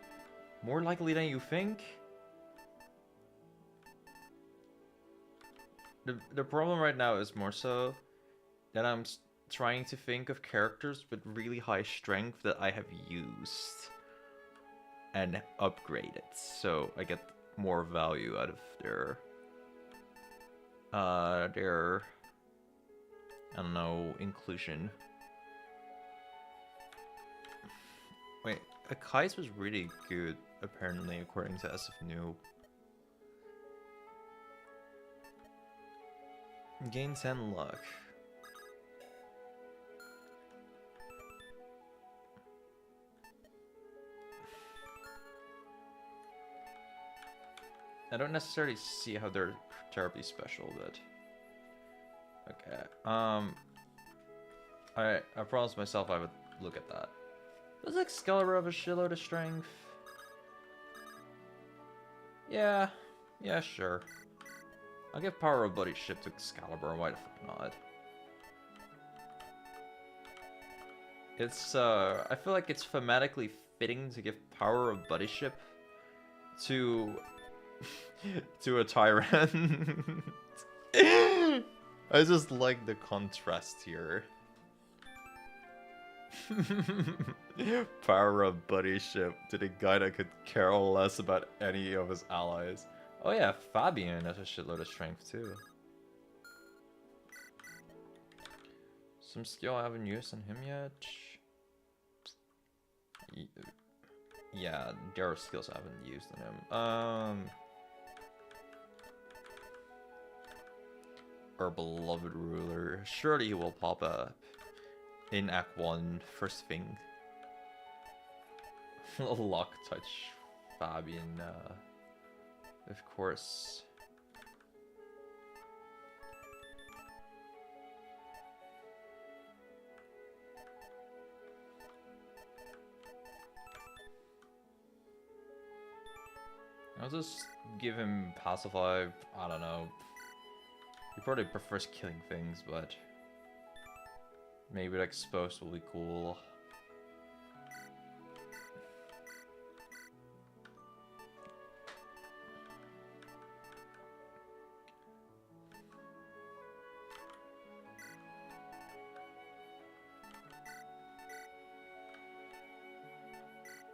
More likely than you think? The problem right now is more so that I'm trying to think of characters with really high strength that I have used and upgraded, so I get more value out of their I don't know, inclusion. Wait, Akai's was really good, apparently, according to SF Noob. Gain 10 luck. I don't necessarily see how they're terribly special, but... Okay, I promised myself I would look at that. Does Excalibur have a shitload of strength? Yeah, sure. I'll give Power of Buddy Ship to Excalibur, why the fuck not? It's, I feel like it's thematically fitting to give Power of Buddy Ship to... to a Tyrant. I just like the contrast here. Power of Buddy Ship to the guy that could care less about any of his allies. Oh yeah, Fabian has a shitload of strength too. Some skill I haven't used on him yet. Yeah, there are skills I haven't used on him. Our beloved ruler. Surely he will pop up in Act 1, first thing. Lock touch Fabian, of course. I'll just give him Pacify, I don't know. He probably prefers killing things, but maybe like Exposed will be cool.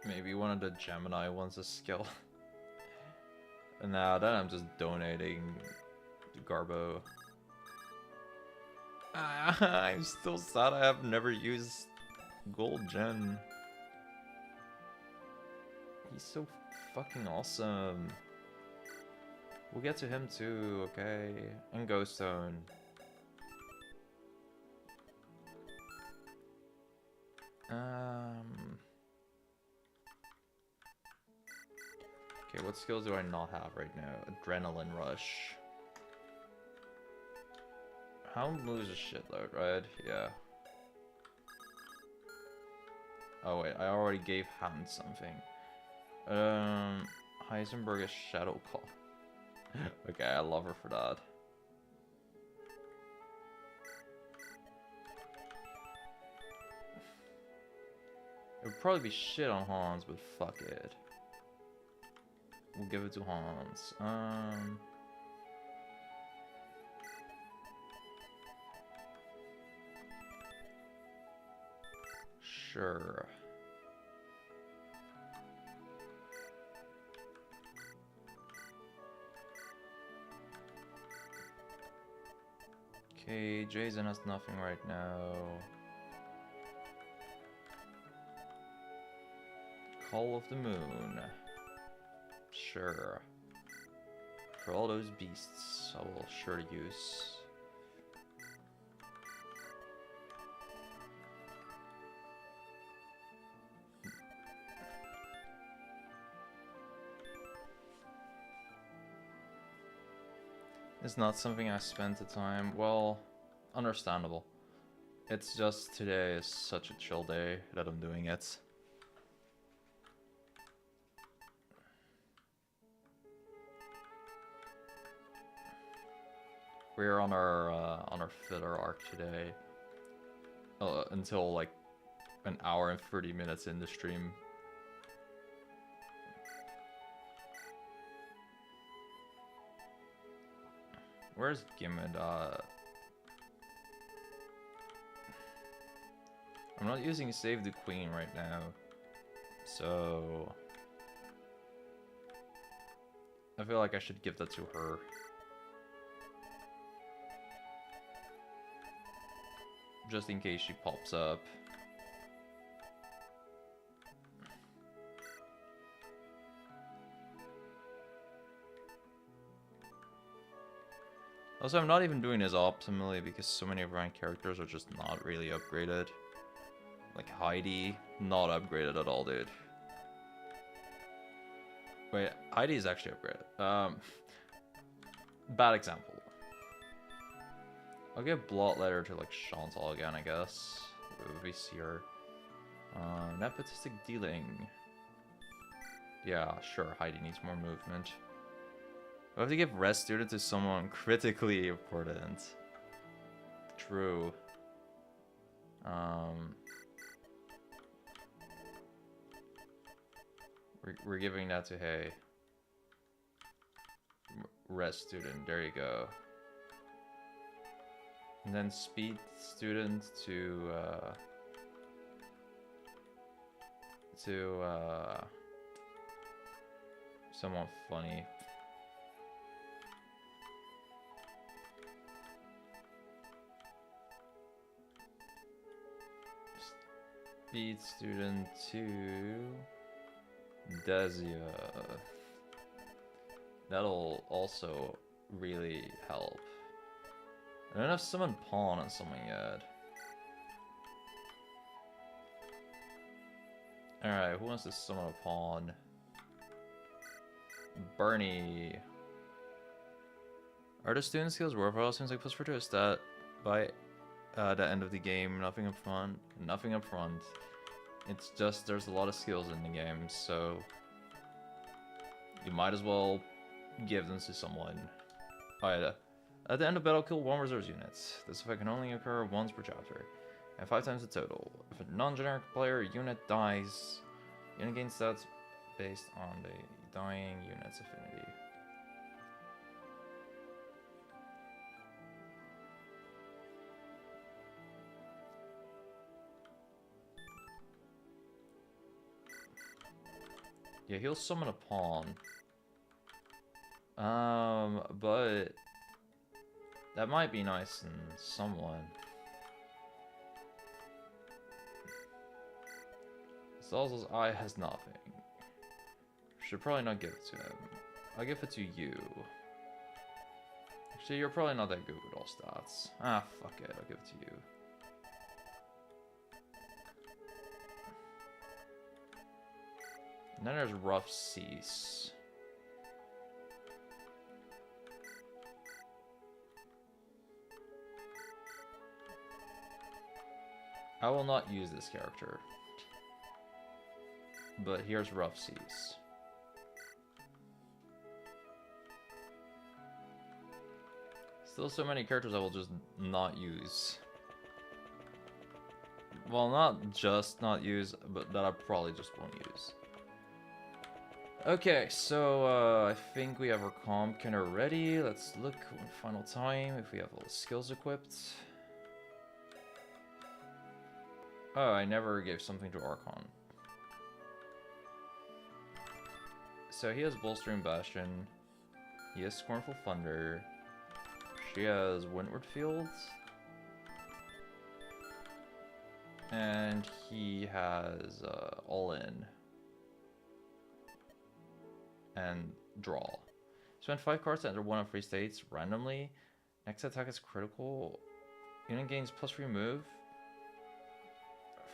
Maybe one of the Gemini wants a skill. And now then I'm just donating to Garbo. I'm still sad I have never used Gold Gen. He's so fucking awesome. We'll get to him too, okay? And Ghost Stone. Okay, what skills do I not have right now? Adrenaline Rush. Hound moves a shitload, right? Yeah. Oh wait, I already gave Hound something. Heisenberg is Shadow Call. Okay, I love her for that. It would probably be shit on Hans, but fuck it. We'll give it to Hans. Sure. Okay, Jason has nothing right now. Call of the Moon. Sure. For all those beasts, I will sure use. It's not something I spent the time. Well, understandable. It's just today is such a chill day that I'm doing it. We're on our filler arc today. Until like an hour and 30 minutes in the stream. Where's Gimmed? I'm not using Save the Queen right now. So I feel like I should give that to her. Just in case she pops up. Also, I'm not even doing this optimally because so many of my characters are just not really upgraded. Like Heidi, not upgraded at all, dude. Wait, Heidi is actually upgraded. Bad example. I'll give Bloodletter to like Chantal again, I guess. If we see her. Nepotistic dealing. Yeah, sure, Heidi needs more movement. I have to give Rest Student to someone critically important. True. We're giving that to Hey. Rest Student, there you go. And then Speed Student to someone funny. Speed Student to Desia. That'll also really help. I don't have summon Pawn on someone yet. Alright, who wants to summon a Pawn? Bernie. Are the student skills worthwhile? Seems like +4 to a stat by the end of the game. Nothing up front. Nothing up front. It's just there's a lot of skills in the game, so you might as well give them to someone. Alright, at the end of battle, kill 1 reserves unit. This effect can only occur once per chapter, and 5 times the total. If a non-generic player unit dies, unit gains stats based on the dying unit's affinity. Yeah, he'll summon a pawn. But that might be nice in someone. Salz's eye has nothing. Should probably not give it to him. I'll give it to you. Actually, you're probably not that good with all stats. Ah, fuck it, I'll give it to you. And then there's Rough Cease. I will not use this character. But here's Rough Cease. Still so many characters I will just not use. Well, not just not use, but that I probably just won't use. Okay, so I think we have our comp kinda ready. Let's look one final time if we have all the skills equipped. Oh, I never gave something to Archon. So he has Bolstering Bastion. He has Scornful Thunder. She has Windward Fields. And he has All In. And Draw. Spend 5 cards to enter one of 3 states randomly. Next attack is critical. Unit gains +3 move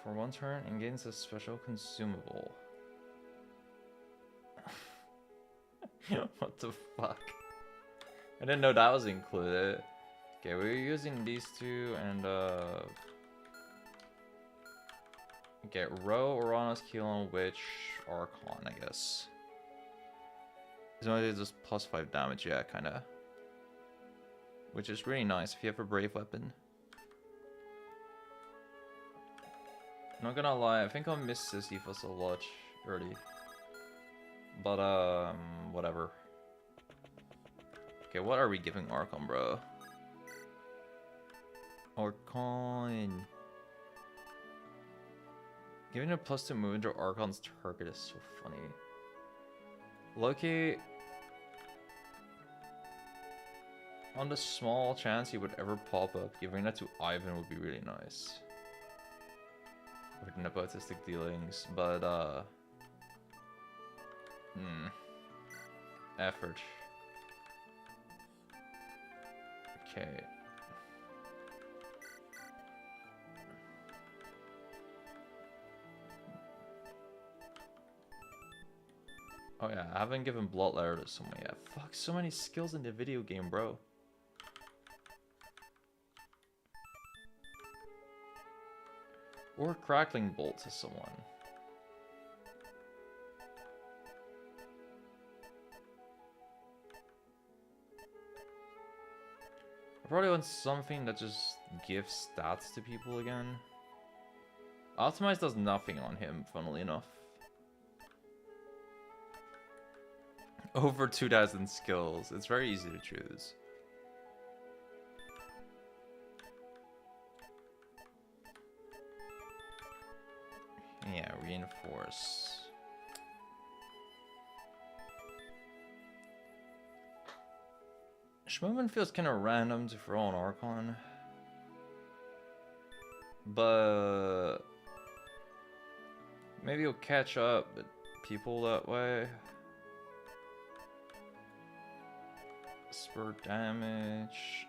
for 1 turn and gains a special consumable. What the fuck? I didn't know that was included. Okay, we're using these two and okay, Ro, Uranus, Keelon, Witch, Archon, I guess. He's only just +5 damage, yeah, kinda. Which is really nice if you have a brave weapon. Not gonna lie, I think I'll miss Sisyphus a lot early. But, whatever. Okay, what are we giving Archon, bro? Archon. Giving a +2 movement to Archon's target is so funny. Loki, on the small chance he would ever pop up, giving that to Ivan would be really nice. With nepotistic dealings, but effort. Okay. Oh yeah, I haven't given Bloodletter to someone yet. Fuck, so many skills in the video game, bro. Or Crackling Bolt to someone. I probably want something that just gives stats to people again. Optimize does nothing on him, funnily enough. Over 2,000 skills. It's very easy to choose. Yeah, reinforce. Schmoman feels kind of random to throw on Archon. But maybe he'll catch up with people that way. Spur damage.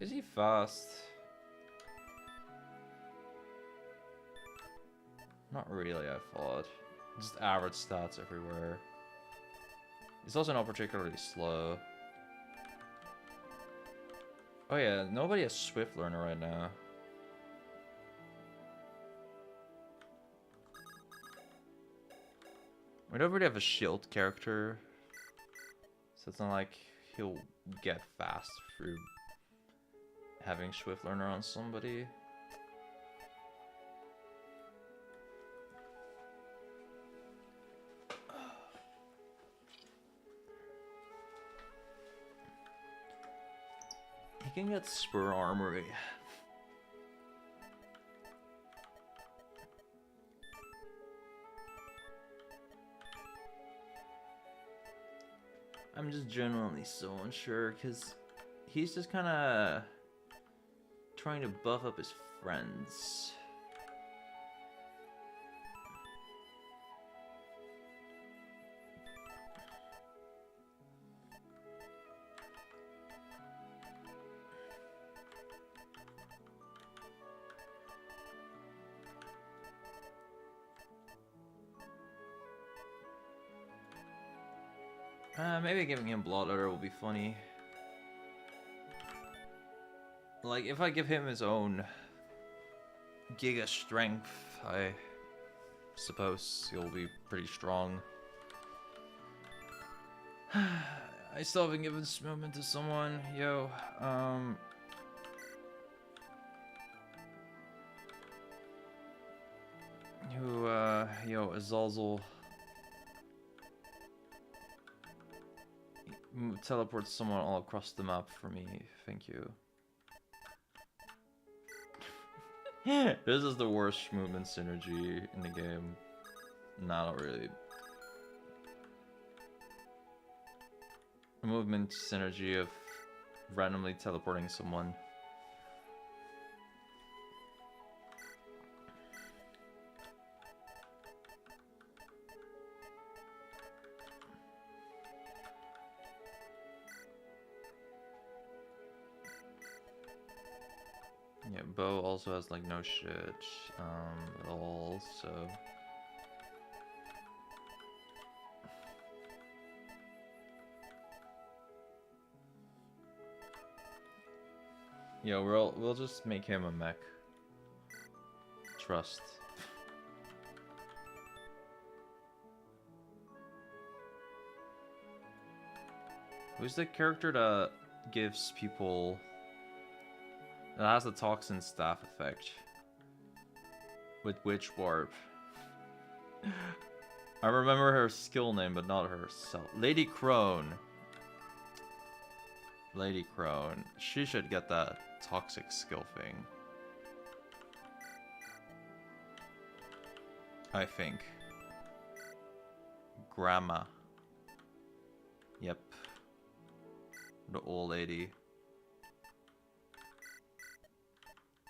Is he fast? Not really, I thought. Just average stats everywhere. He's also not particularly slow. Oh yeah, nobody has Swift Learner right now. We don't really have a shield character, so it's not like he'll get fast through having Swift Learner on somebody. He can get Spur Armory. I'm just genuinely so unsure because he's just kind of trying to buff up his friends. Maybe giving him Bloodletter will be funny. Like, if I give him his own Giga Strength, I suppose he'll be pretty strong. I still haven't given this moment to someone. Yo, yo, Azazel. Teleport someone all across the map for me, thank you. This is the worst movement synergy in the game. Nah, not really. A movement synergy of randomly teleporting someone. Yeah, Bo also has like no shit at all, so yeah, we'll just make him a mech. Trust. Who's the character that gives people that has the toxin staff effect with Witch Warp? I remember her skill name, but not herself. Lady Crone. Lady Crone. She should get that toxic skill thing. I think. Grandma. Yep. The old lady.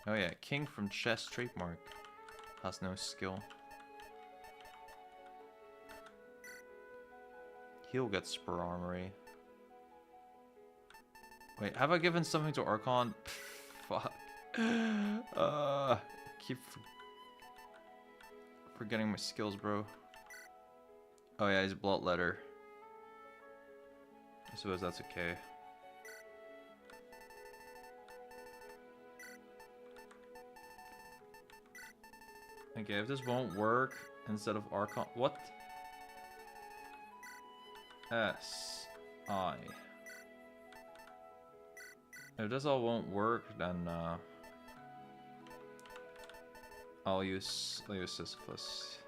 Oh yeah, King from Chess trademark. Has no skill. He'll get Spur Armory. Wait, have I given something to Archon? Fuck. Keep forgetting my skills, bro. Oh yeah, he's a Bloodletter. I suppose that's okay. Okay, if this won't work, instead of Archon... What? S-I... If this all won't work, then I'll use Sisyphus.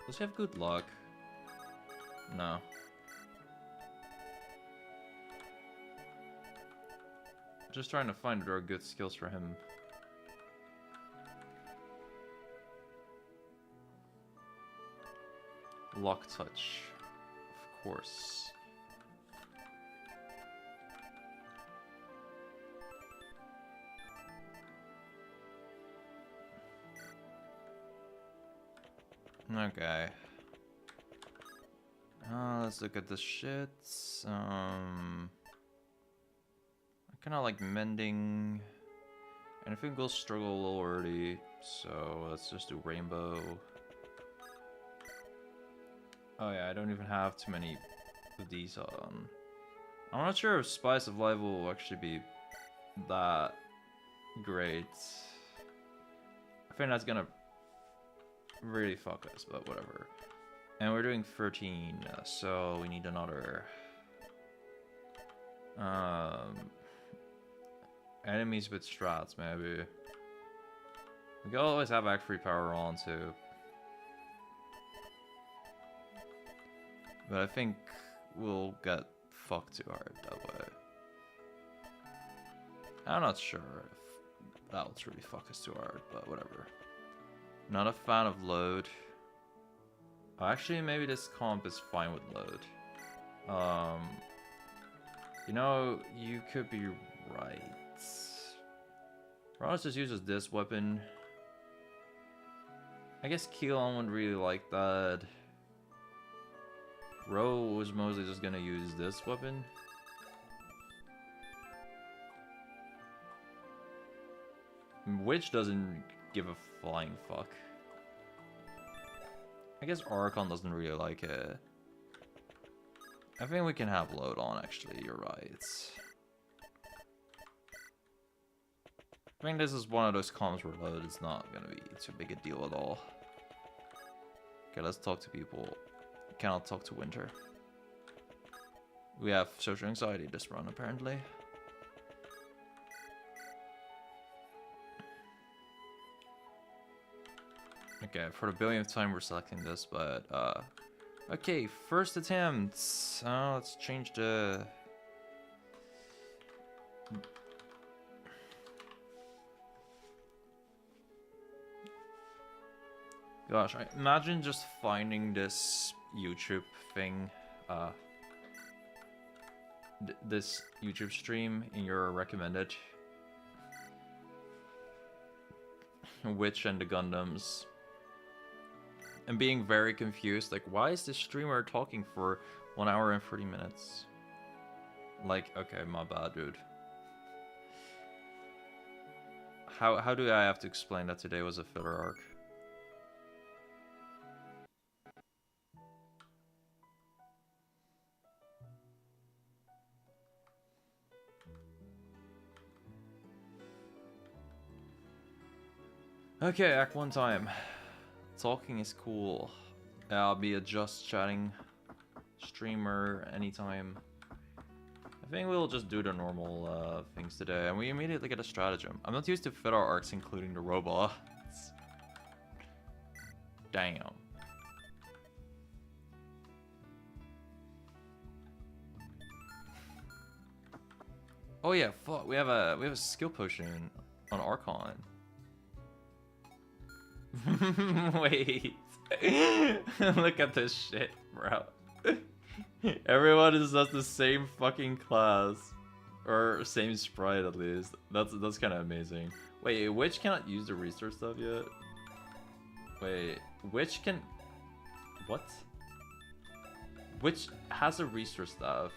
Does he have good luck? No. Just trying to find there are good skills for him. Lock touch. Of course. Okay. Let's look at the shit. I kind of like mending. And I think we'll struggle a little early. So let's just do rainbow. Oh yeah, I don't even have too many of these on. I'm not sure if Spice of Life will actually be that great. I think that's gonna really fuck us, but whatever. And we're doing 13, so we need another. Enemies with strats, maybe. We can always have Act 3 power on too. But I think we'll get fucked too hard that way. I'm not sure if that'll truly fuck us too hard, but whatever. Not a fan of load. Actually, maybe this comp is fine with load. You know, you could be right. Ross just uses this weapon. I guess Keelan would really like that. Ro was mostly just gonna use this weapon. Witch doesn't give a flying fuck. I guess Archon doesn't really like it. I think we can have load on, actually, you're right. I think this is one of those comps where load is not gonna be too big a deal at all. Okay, let's talk to people. Cannot talk to Winter. We have social anxiety this run, apparently. Okay, for the billionth time we're selecting this, but okay, first attempt. Let's change the gosh, I imagine just finding this YouTube thing, this YouTube stream in your recommended. Witch and the Gundams. And being very confused, like, why is this streamer talking for 1 hour and 30 minutes? Like, okay, my bad, dude. How do I have to explain that today was a filler arc? Okay, Act 1 time. Talking is cool. I'll be a just chatting streamer anytime. I think we'll just do the normal things today, and we immediately get a stratagem. I'm not used to filler arcs, including the robots. Damn. Oh yeah, fuck. We have a skill potion. on Archon. Wait. Look at this shit, bro. Everyone is just the same fucking class. Or same sprite at least. That's kind of amazing. Wait, which cannot use the resource stuff yet? Wait, which can... What? Which has a resource stuff?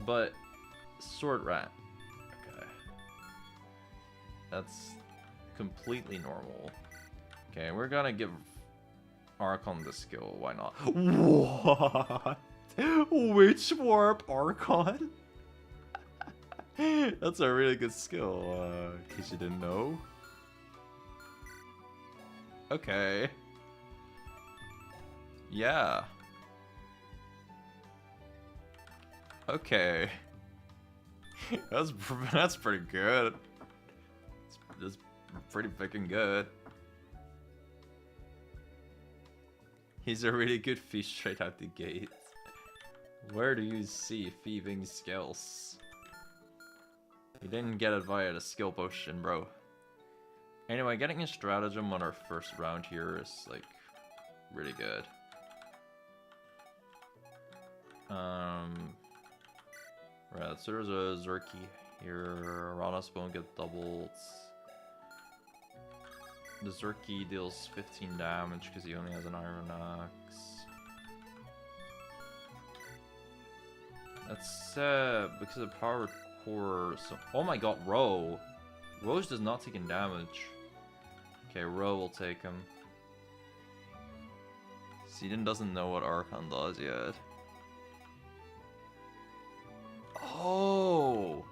But... Sword Rat. Okay. That's completely normal. Okay, we're gonna give Archon the skill, why not? What? Witch Warp Archon? That's a really good skill, in case you didn't know. Okay. Yeah. Okay. That's pretty good. That's pretty fucking good. He's a really good fish straight out the gate. Where do you see thieving skills? You didn't get it via the skill potion, bro. Anyway, getting a stratagem on our first round here is, like, really good. Right, so there's a Zerky here. Ranos won't get doubled. The Zerky deals 15 damage because he only has an Iron Axe. That's because of power core. So, oh my god, Ro! Rose does not take in damage. Okay, Ro will take him. Seedon doesn't know what Archon does yet. Oh!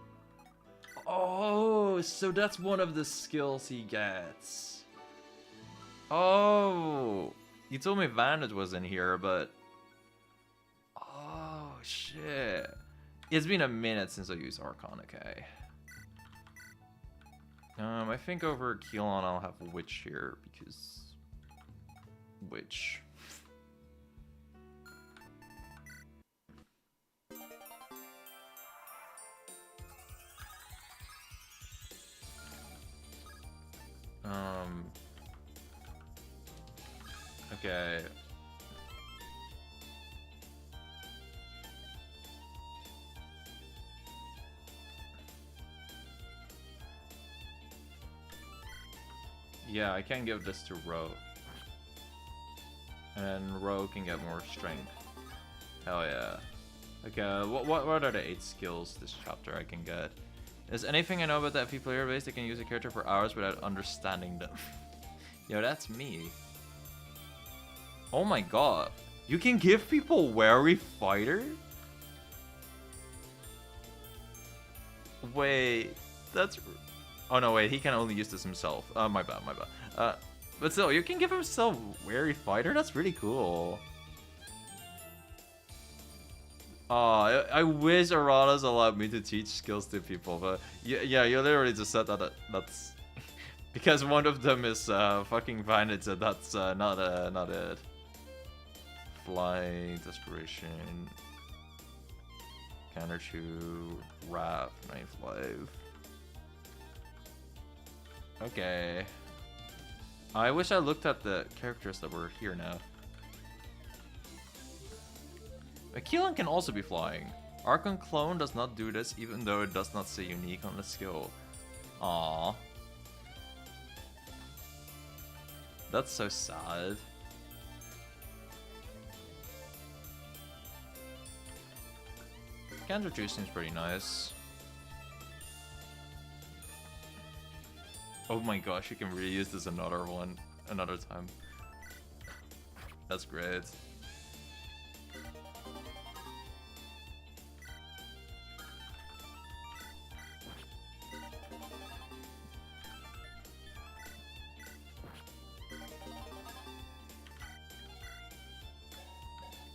Oh, so that's one of the skills he gets. Oh! You told me Vantage was in here, but... Oh, shit. It's been a minute since I used Archon, okay. I think over Keelon I'll have Witch here, because... Witch. Okay. Yeah, I can give this to Ro. And Ro can get more strength. Hell yeah. Okay, what are the 8 skills this chapter I can get? Is anything I know about the FP player base that can use a character for hours without understanding them? Yo, that's me. Oh my god. You can give people Wary Fighter? Wait, that's... Oh no, wait, he can only use this himself. My bad, my bad. But still, you can give himself Wary Fighter? That's really cool. Oh, I wish Arana's allowed me to teach skills to people, but yeah, you literally just said that that's... because one of them is fucking Vantage, so that's not it. Flight, Desperation, Counter 2, Wrath, Ninth Life. Okay. I wish I looked at the characters that were here now. Keelan can also be flying. Archon Clone does not do this, even though it does not say unique on the skill. Aww. That's so sad. Counter 2 seems pretty nice. Oh my gosh, you can reuse this another time. That's great.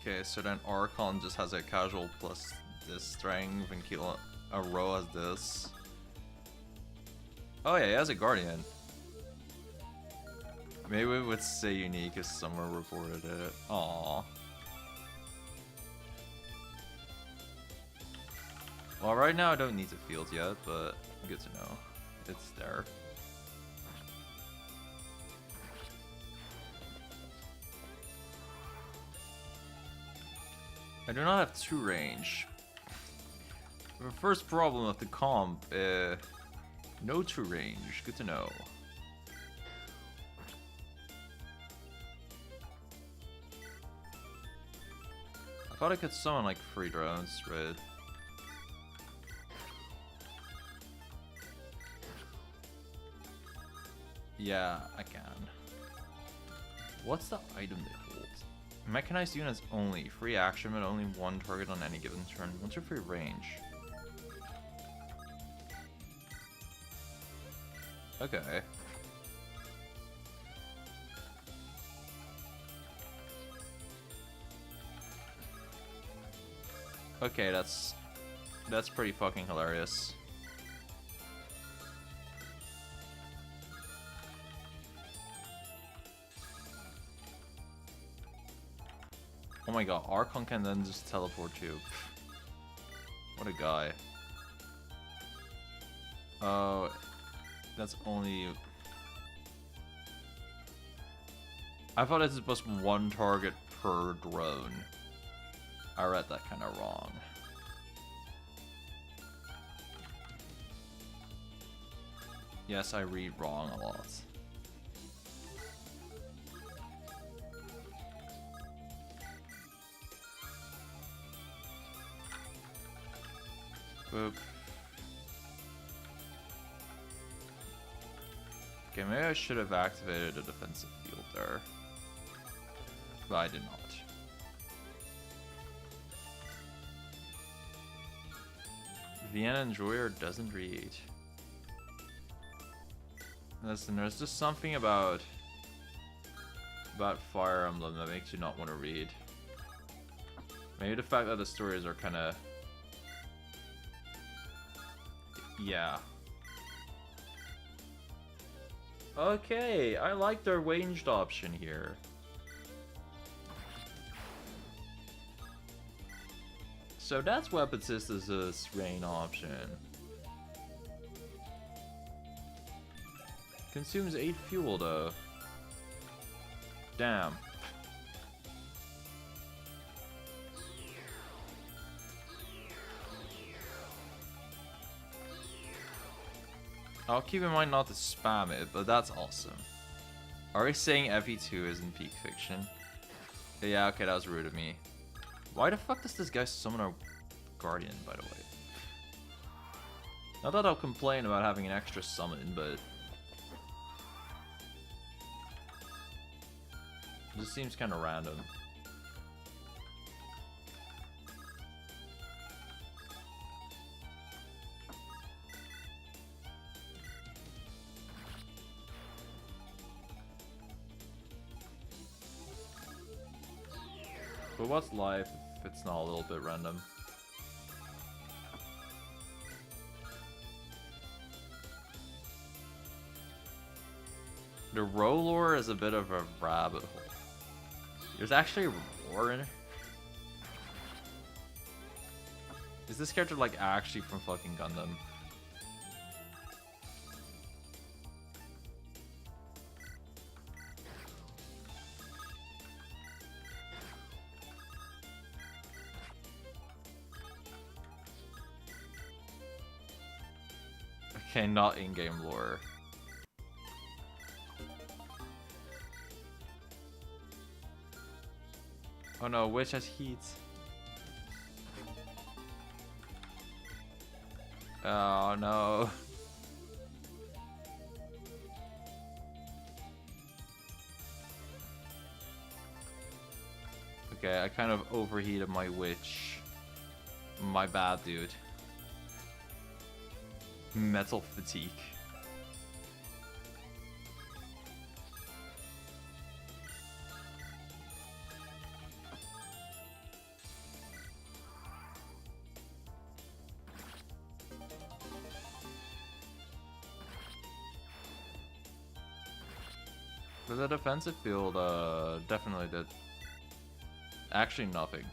Okay, so then Archon just has a casual plus this strength, and a Ro has this. Oh yeah, he has a Guardian. Maybe we would say unique if someone reported it. Aww. Well, right now I don't need the field yet, but good to know. It's there. I do not have 2 range. The first problem of the comp, no 2 range. Good to know. I thought I could summon like 3 drones, right? Yeah, I can. What's the item they hold? Mechanized units only. Free action, but only 1 target on any given turn. What's your free range? Okay. Okay, that's pretty fucking hilarious. Oh my god, Archon can then just teleport you. What a guy. Oh, that's only... I thought it's just 1 target per drone. I read that kind of wrong. Yes, I read wrong a lot. Boop. Okay, maybe I should have activated a defensive field there. But I did not. Vienna Enjoyer doesn't read. Listen, there's just something about Fire Emblem that makes you not want to read. Maybe the fact that the stories are kind of... Yeah. Okay, I like their ranged option here. So that's Weapon Sisters' rain option. Consumes 8 fuel though. Damn. I'll keep in mind not to spam it, but that's awesome. Are we saying FE2 isn't peak fiction? Yeah, okay, that was rude of me. Why the fuck does this guy summon our Guardian, by the way? Not that I'll complain about having an extra summon, but... it just seems kind of random. But what's life if it's not a little bit random? The Row lore is a bit of a rabbit hole. There's actually lore in it. Is this character like actually from fucking Gundam? Okay, not in-game lore. Oh no, Witch has heat. Oh no. Okay, I kind of overheated my Witch. My bad, dude. Metal fatigue. For the defensive field, definitely did. Actually, nothing.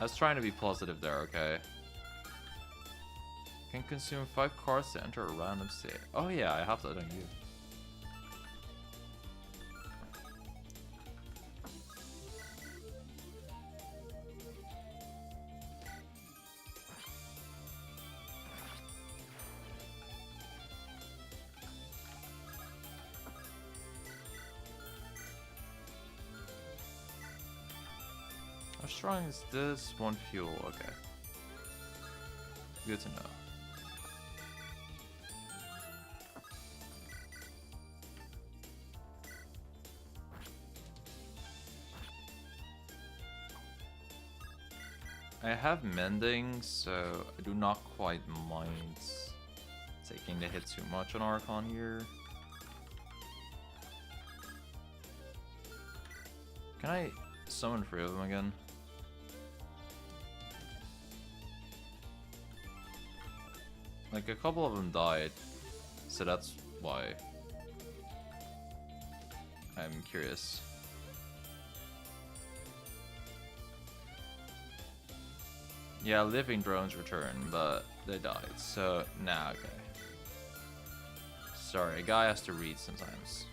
I was trying to be positive there, okay? Can consume 5 cards to enter a random state. Oh yeah, I have that on you. How strong is this? 1 fuel, okay. Good to know. I have mending, so I do not quite mind taking the hit too much on Archon here. Can I summon 3 of them again? Like, a couple of them died, so that's why I'm curious. Yeah, living drones return, but they died, so nah, okay. Sorry, a guy has to read sometimes.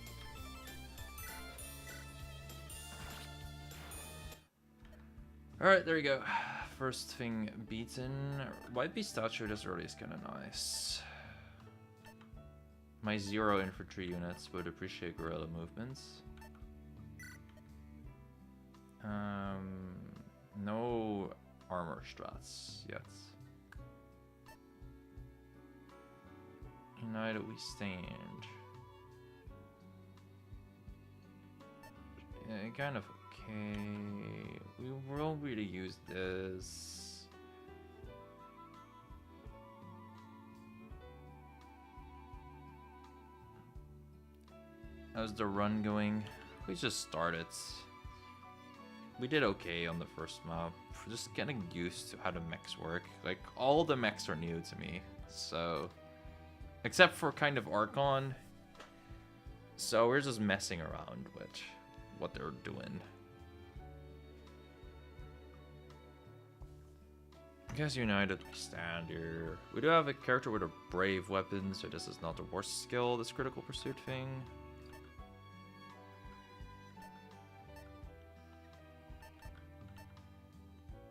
Alright, there you go. First thing beaten. White Beast statue this early is kind of nice. My 0 infantry units would appreciate guerrilla movements. No armor strats yet. United we stand. Yeah, kind of okay. We won't really use this. How's the run going? We just started. We did okay on the first map. We're just getting used to how the mechs work. Like, all the mechs are new to me, so... Except for kind of Archon. So we're just messing around with what they're doing. I guess United we stand here. We do have a character with a brave weapon, so this is not the worst skill, this critical pursuit thing.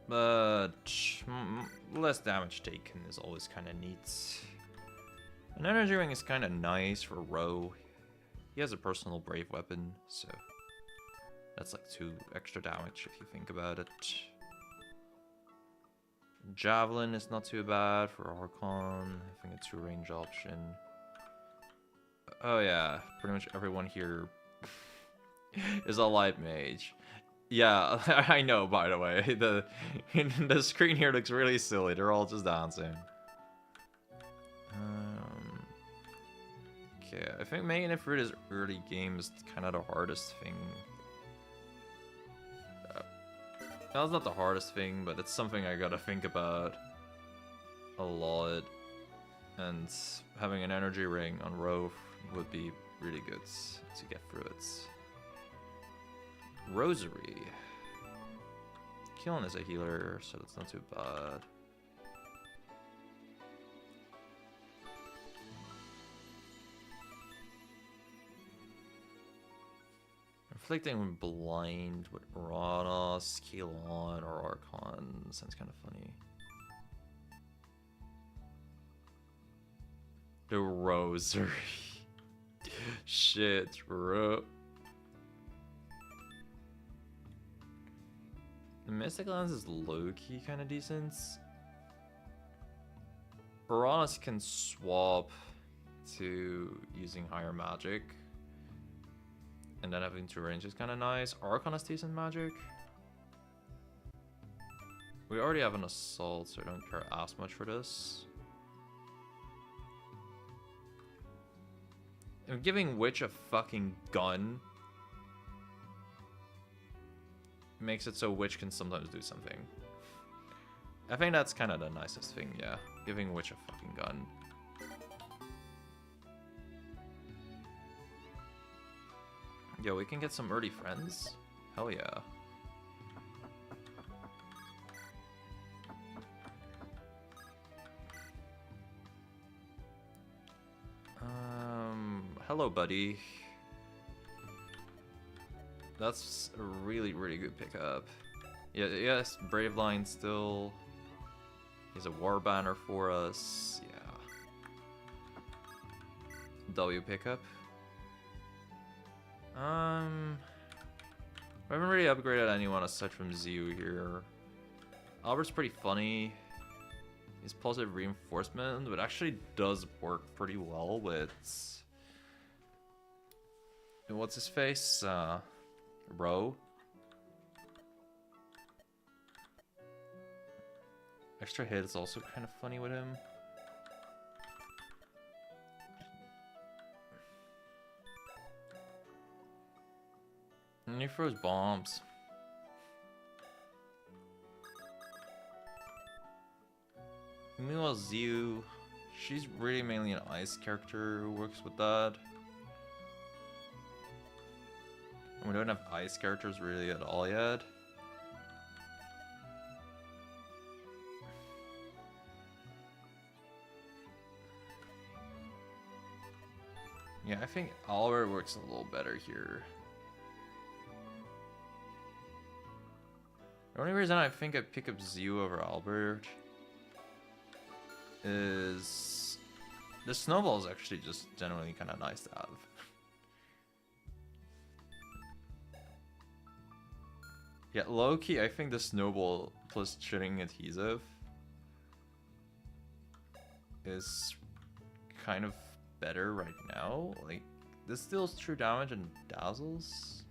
But less damage taken is always kind of neat. An energy ring is kind of nice for Ro. He has a personal brave weapon, so that's like 2 extra damage if you think about it. Javelin is not too bad for Archon. I think a 2 range option. Oh yeah, pretty much everyone here is a light mage. Yeah, I know, by the way. The screen here looks really silly. They're all just dancing. Okay, I think making it through this early game is kind of the hardest thing. No, it's not the hardest thing, but it's something I gotta think about a lot. And having an energy ring on Ro would be really good to get through it. Rosary. Killing is a healer, so that's not too bad. Inflicting blind with Uranus, Kilon, or Archon sounds kind of funny. The Rosary. Shit, bro. The Mystic Lens is low-key kind of decent. Uranus can swap to using higher magic. And then having 2 range is kind of nice. Archon has decent magic. We already have an assault, so I don't care as much for this. I'm giving Witch a fucking gun makes it so Witch can sometimes do something. I think that's kind of the nicest thing, yeah. Giving Witch a fucking gun. Yo, we can get some early friends? Hell yeah. hello, buddy. That's a really, really good pickup. Yeah, yes, Brave Line still. He's a war banner for us. Yeah. W pickup. I haven't really upgraded anyone aside from Ziu here. Albert's pretty funny. His positive reinforcement, but actually does work pretty well with what's his face? Ro. Extra hit is also kind of funny with him. And he throws bombs. Meanwhile, Ziu, she's really mainly an ice character who works with that. And we don't have ice characters really at all yet. Yeah, I think Albert works a little better here. The only reason I think I pick up Ziu over Albert is the snowball is actually just generally kind of nice to have. Yeah, low-key, I think the snowball plus shooting adhesive is kind of better right now. Like, this deals true damage and dazzles.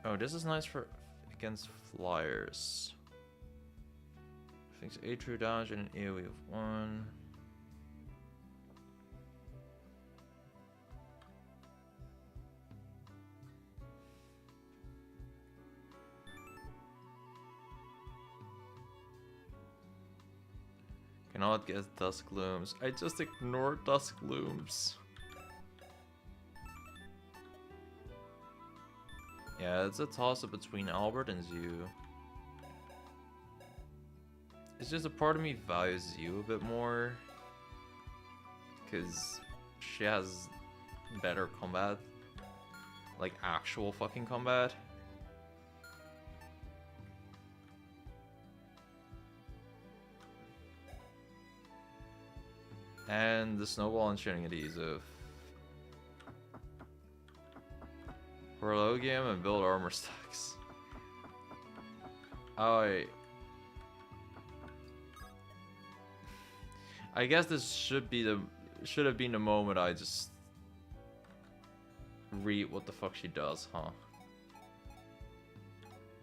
Oh, this is nice for against flyers. Thinks 8 true damage and an AoE of 1. Cannot get Dusk Looms. I just ignored Dusk Looms. Yeah, it's a toss-up between Albert and Ziu. It's just a part of me values Ziu a bit more. Because she has better combat. Like, actual fucking combat. And the snowball and shooting adhesive. Horologium and build armor stacks. Oh, I guess this should have been the moment I just read what the fuck she does, huh?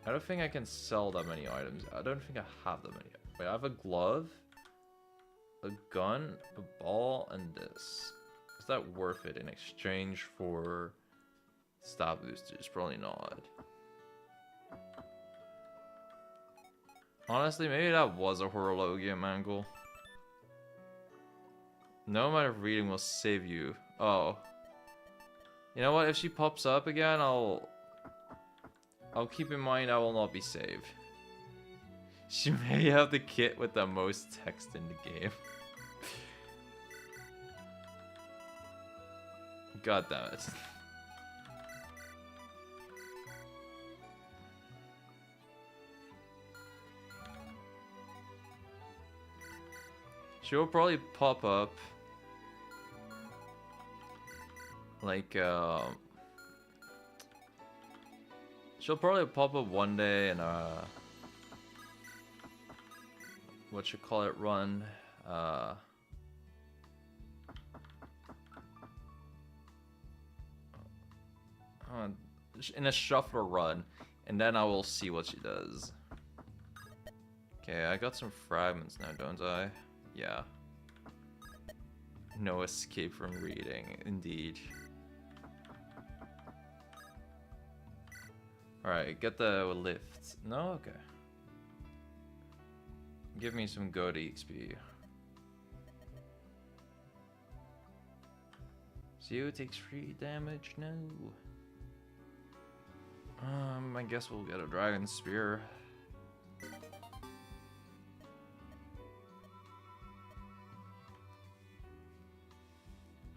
I don't think I can sell that many items. I don't think I have that many. Wait, I have a glove, a gun, a ball, and this. Is that worth it in exchange for stab boosters? Probably not. Honestly, maybe that was a Horologium angle. No amount of reading will save you. Oh. You know what? If she pops up again, I'll keep in mind I will not be saved. She may have the kit with the most text in the game. God damn it. She'll probably pop up like she'll probably pop up one day and what you call it run in a shuffler run, and then I will see what she does. Okay, I got some fragments now, don't I? Yeah. No escape from reading, indeed. Alright, get the lift. No? Okay. Give me some good XP. Ziu takes 3 damage? No. I guess we'll get a dragon spear.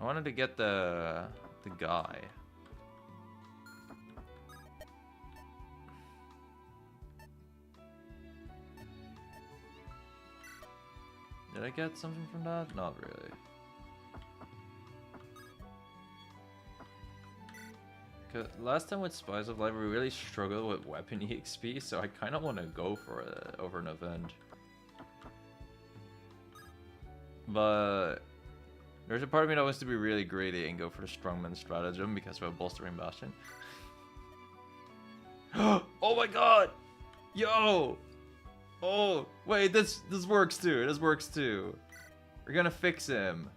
I wanted to get the guy. Did I get something from that? Not really. Cause last time with Spice of Life, we really struggled with weapon EXP, so I kind of want to go for it over an event. But there's a part of me that wants to be really greedy and go for the Strongman stratagem because of a bolstering bastion. Oh my god! Yo! Oh, wait, this works too. This works too. We're gonna fix him.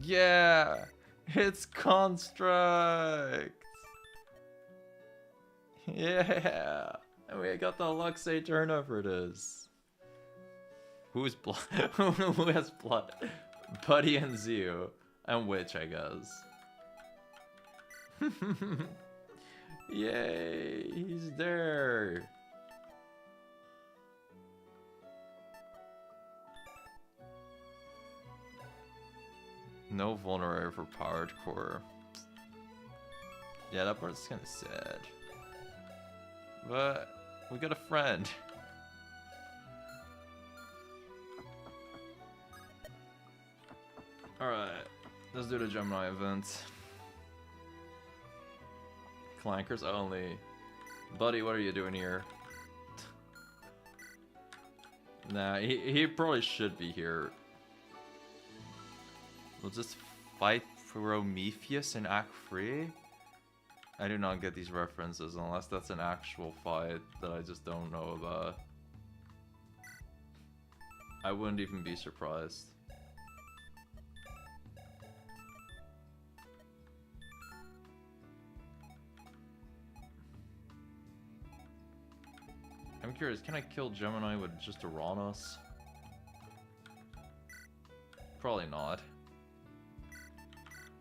Yeah! It's Construct! Yeah! And we got the Lux Eterna for this. Who's blood? Who has blood? Buddy and Zio. And Witch, I guess. Yay! He's there! No vulnerable for powered core. Yeah, that part's kinda sad. But we got a friend. Alright, let's do the Gemini event. Clankers only. Buddy, what are you doing here? Nah, he probably should be here. We'll just fight Prometheus in Act 3? I do not get these references unless that's an actual fight that I just don't know about. I wouldn't even be surprised. I'm curious, can I kill Gemini with just Uranus? Probably not.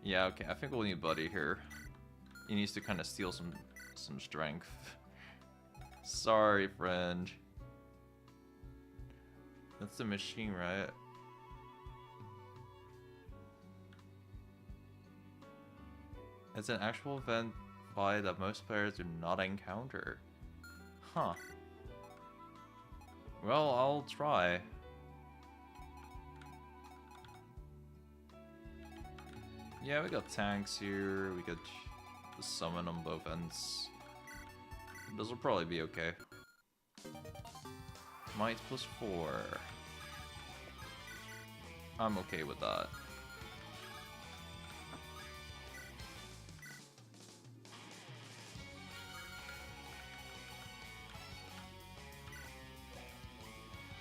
Yeah, okay, I think we'll need Buddy here. He needs to kind of steal some strength. Sorry, friend. That's the machine, right? It's an actual event fight that most players do not encounter. Huh. Well, I'll try. Yeah, we got tanks here. We got the summon on both ends. This will probably be okay. Might +4. I'm okay with that.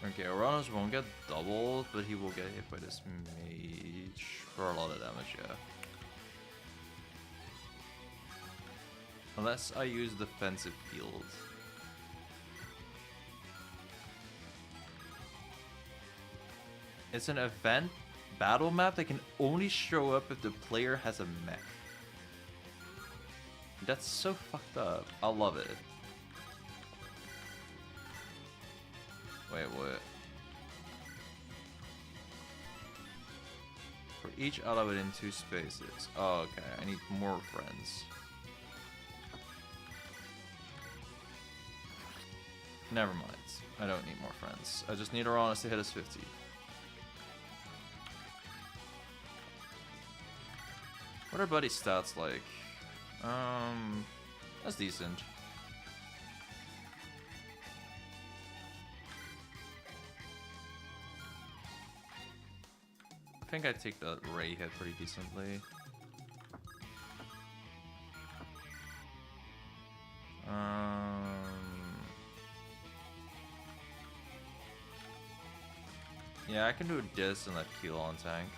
Okay, Uranus won't get doubled, but he will get hit by this mage for a lot of damage, yeah. Unless I use defensive field. It's an event battle map that can only show up if the player has a mech. That's so fucked up. I love it. Wait, what? For each ally within 2 spaces. Oh, okay. I need more friends. Never mind. I don't need more friends. I just need Uranus to hit us 50. What are Buddy's stats like? That's decent. I think I take the Ray hit pretty decently. Yeah, I can do this and let Keel on tank.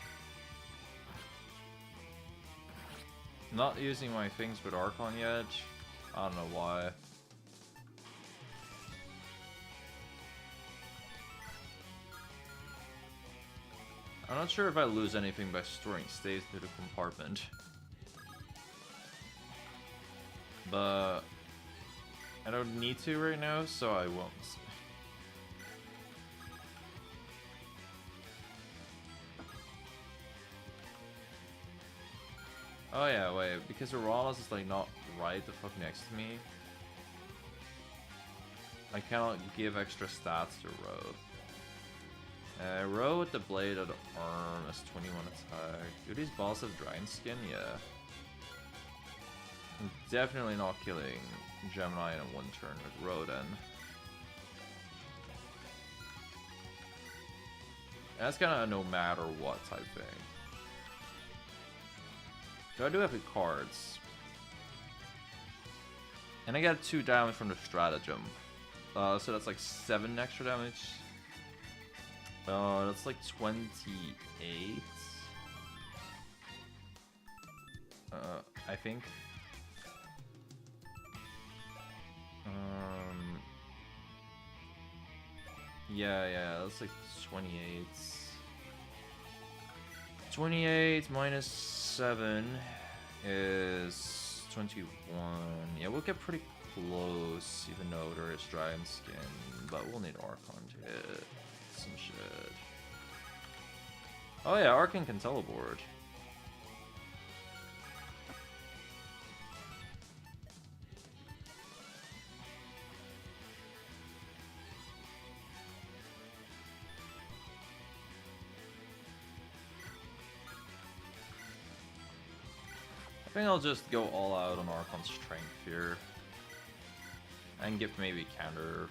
Not using my things with Archon yet. I don't know why. I'm not sure if I lose anything by storing stays to the compartment. But I don't need to right now, so I won't. Oh yeah, wait, because Uranus is like not right the fuck next to me. I cannot give extra stats to Rogue. Rogue with the blade of the arm is 21 attack. Do these balls have dragon skin? Yeah. I'm definitely not killing Gemini in one turn with Rogue then. That's kind of no matter what type thing. So I do have the cards. And I got 2 damage from the stratagem. So that's like 7 extra damage. That's like 28. I think. Yeah, that's like 28. 28 minus 7 is 21. Yeah, we'll get pretty close, even though there is dragon skin, but we'll need Archon to hit some shit. Oh yeah, Archon can teleport. I think I'll just go all out on Archon strength here. And give maybe counter.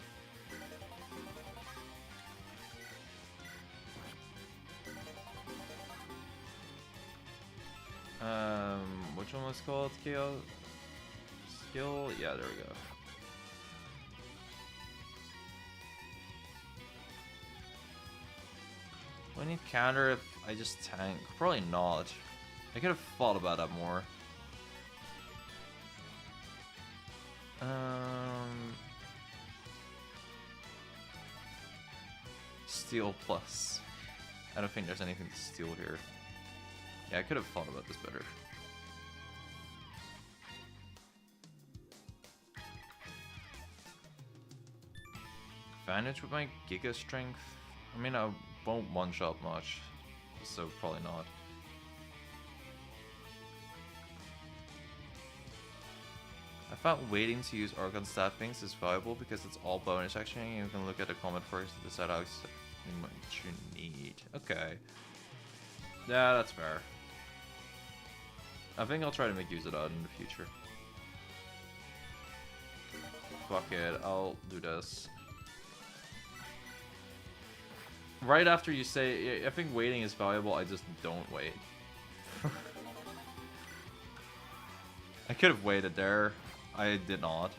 Which one was called? Skill? Yeah, there we go. Do I need counter if I just tank? Probably not. I could have thought about that more. Steal plus. I don't think there's anything to steal here. Yeah, I could have thought about this better. Advantage with my Giga Strength? I mean, I won't one-shot much, so probably not. I found waiting to use Archon staffings is valuable because it's all bonus action and you can look at the comment first to decide how much you need. Okay. Yeah, that's fair. I think I'll try to make use of that in the future. Fuck it, I'll do this. Right after you say, I think waiting is valuable, I just don't wait. I could have waited there. I did not.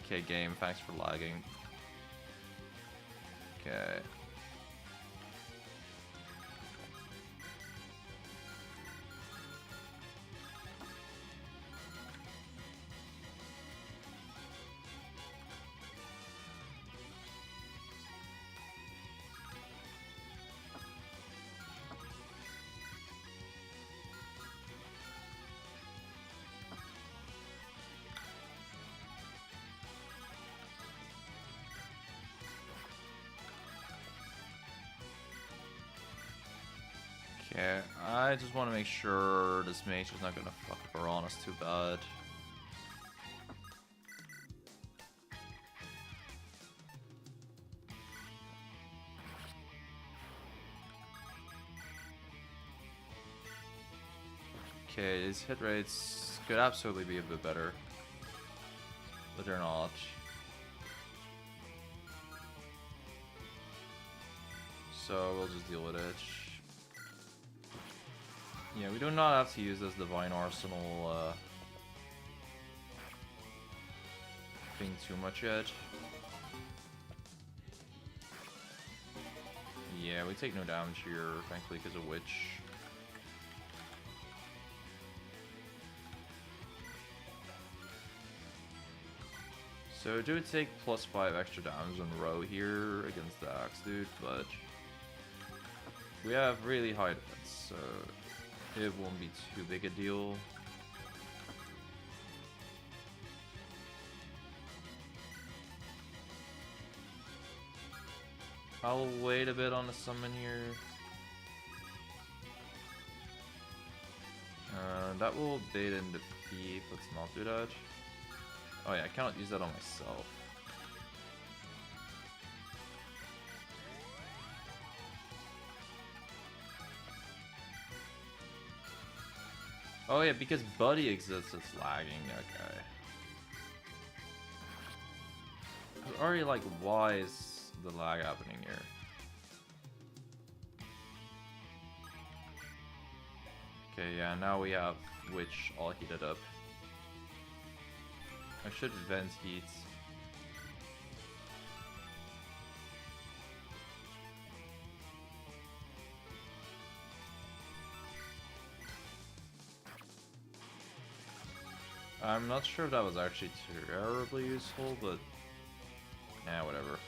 Okay, game, thanks for lagging. Okay. Okay, I just want to make sure this mage is not gonna fuck up Uranus too bad. Okay, these hit rates could absolutely be a bit better, but they're not. So we'll just deal with it. Yeah, we do not have to use this Divine Arsenal thing too much yet. Yeah, we take no damage here, thankfully, because of Witch. So do take +5 extra damage on row here against the Axe dude, but we have really high defense, so it won't be too big a deal. I'll wait a bit on the summon here. that will bait in the thief. Let's not do that. Oh yeah, I cannot use that on myself. Oh yeah, because Buddy exists, it's lagging. Okay. I was already like, why is the lag happening here? Okay, yeah, now we have Witch all heated up. I should vent heat. I'm not sure if that was actually terribly useful, but nah, whatever.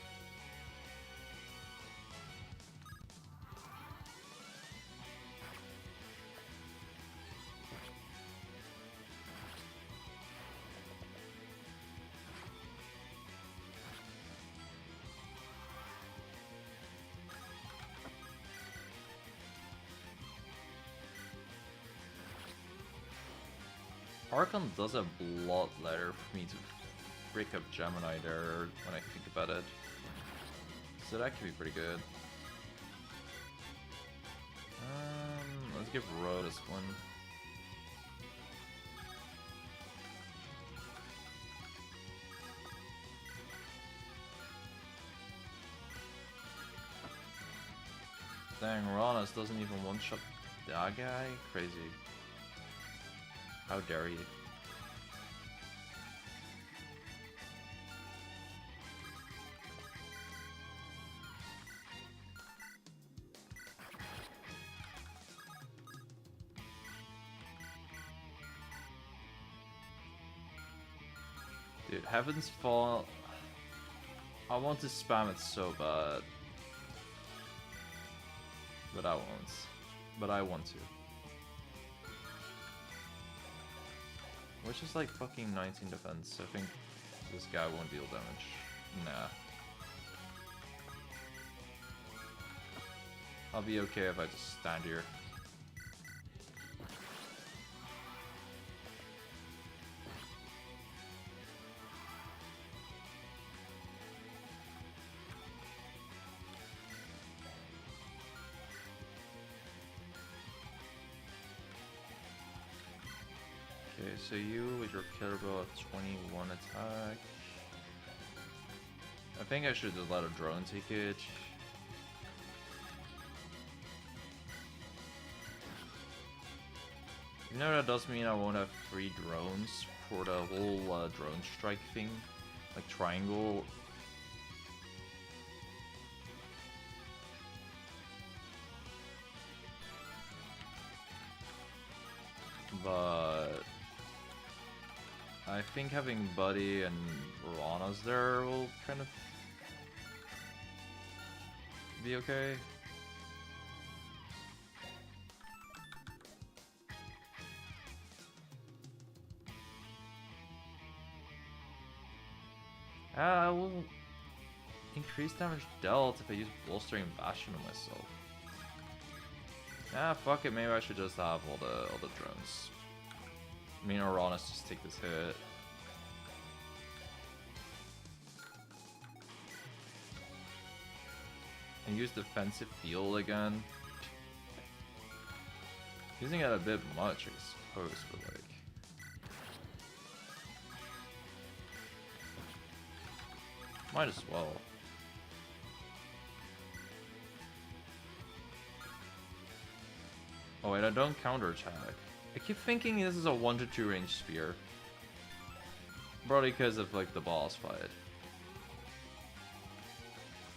Archon does a lot letter for me to break up Gemini there when I think about it. So that could be pretty good. Let's give Ro this one. Dang, Ranas doesn't even one-shot that guy? Crazy. How dare you? Dude, Heaven's Fall... I want to spam it so bad. But I won't. But I want to. Which is like fucking 19 defense. I think this guy won't deal damage. Nah. I'll be okay if I just stand here. Okay, so you with your killer bow at 21 attack. I think I should just let a drone take it. You know that does mean I won't have 3 drones for the whole drone strike thing, like triangle. But I think having Buddy and Rana's there will kind of be okay. I will increase damage dealt if I use Bolstering Bastion on myself. Ah, fuck it, maybe I should just have all the drones. Me and Uranus just take this hit. And use defensive field again. Using it a bit much, I suppose, but like... might as well. Oh wait, I don't counterattack. I keep thinking this is a 1 to 2 range spear. Probably because of like the boss fight.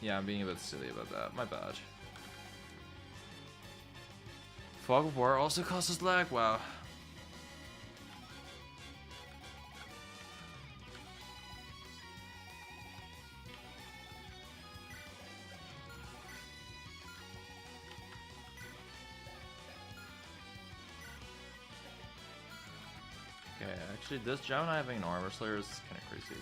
Yeah, I'm being a bit silly about that. My bad. Fog of War also causes lag. Wow. Okay, actually, this Gemini having an Armor Slayer is kind of crazy.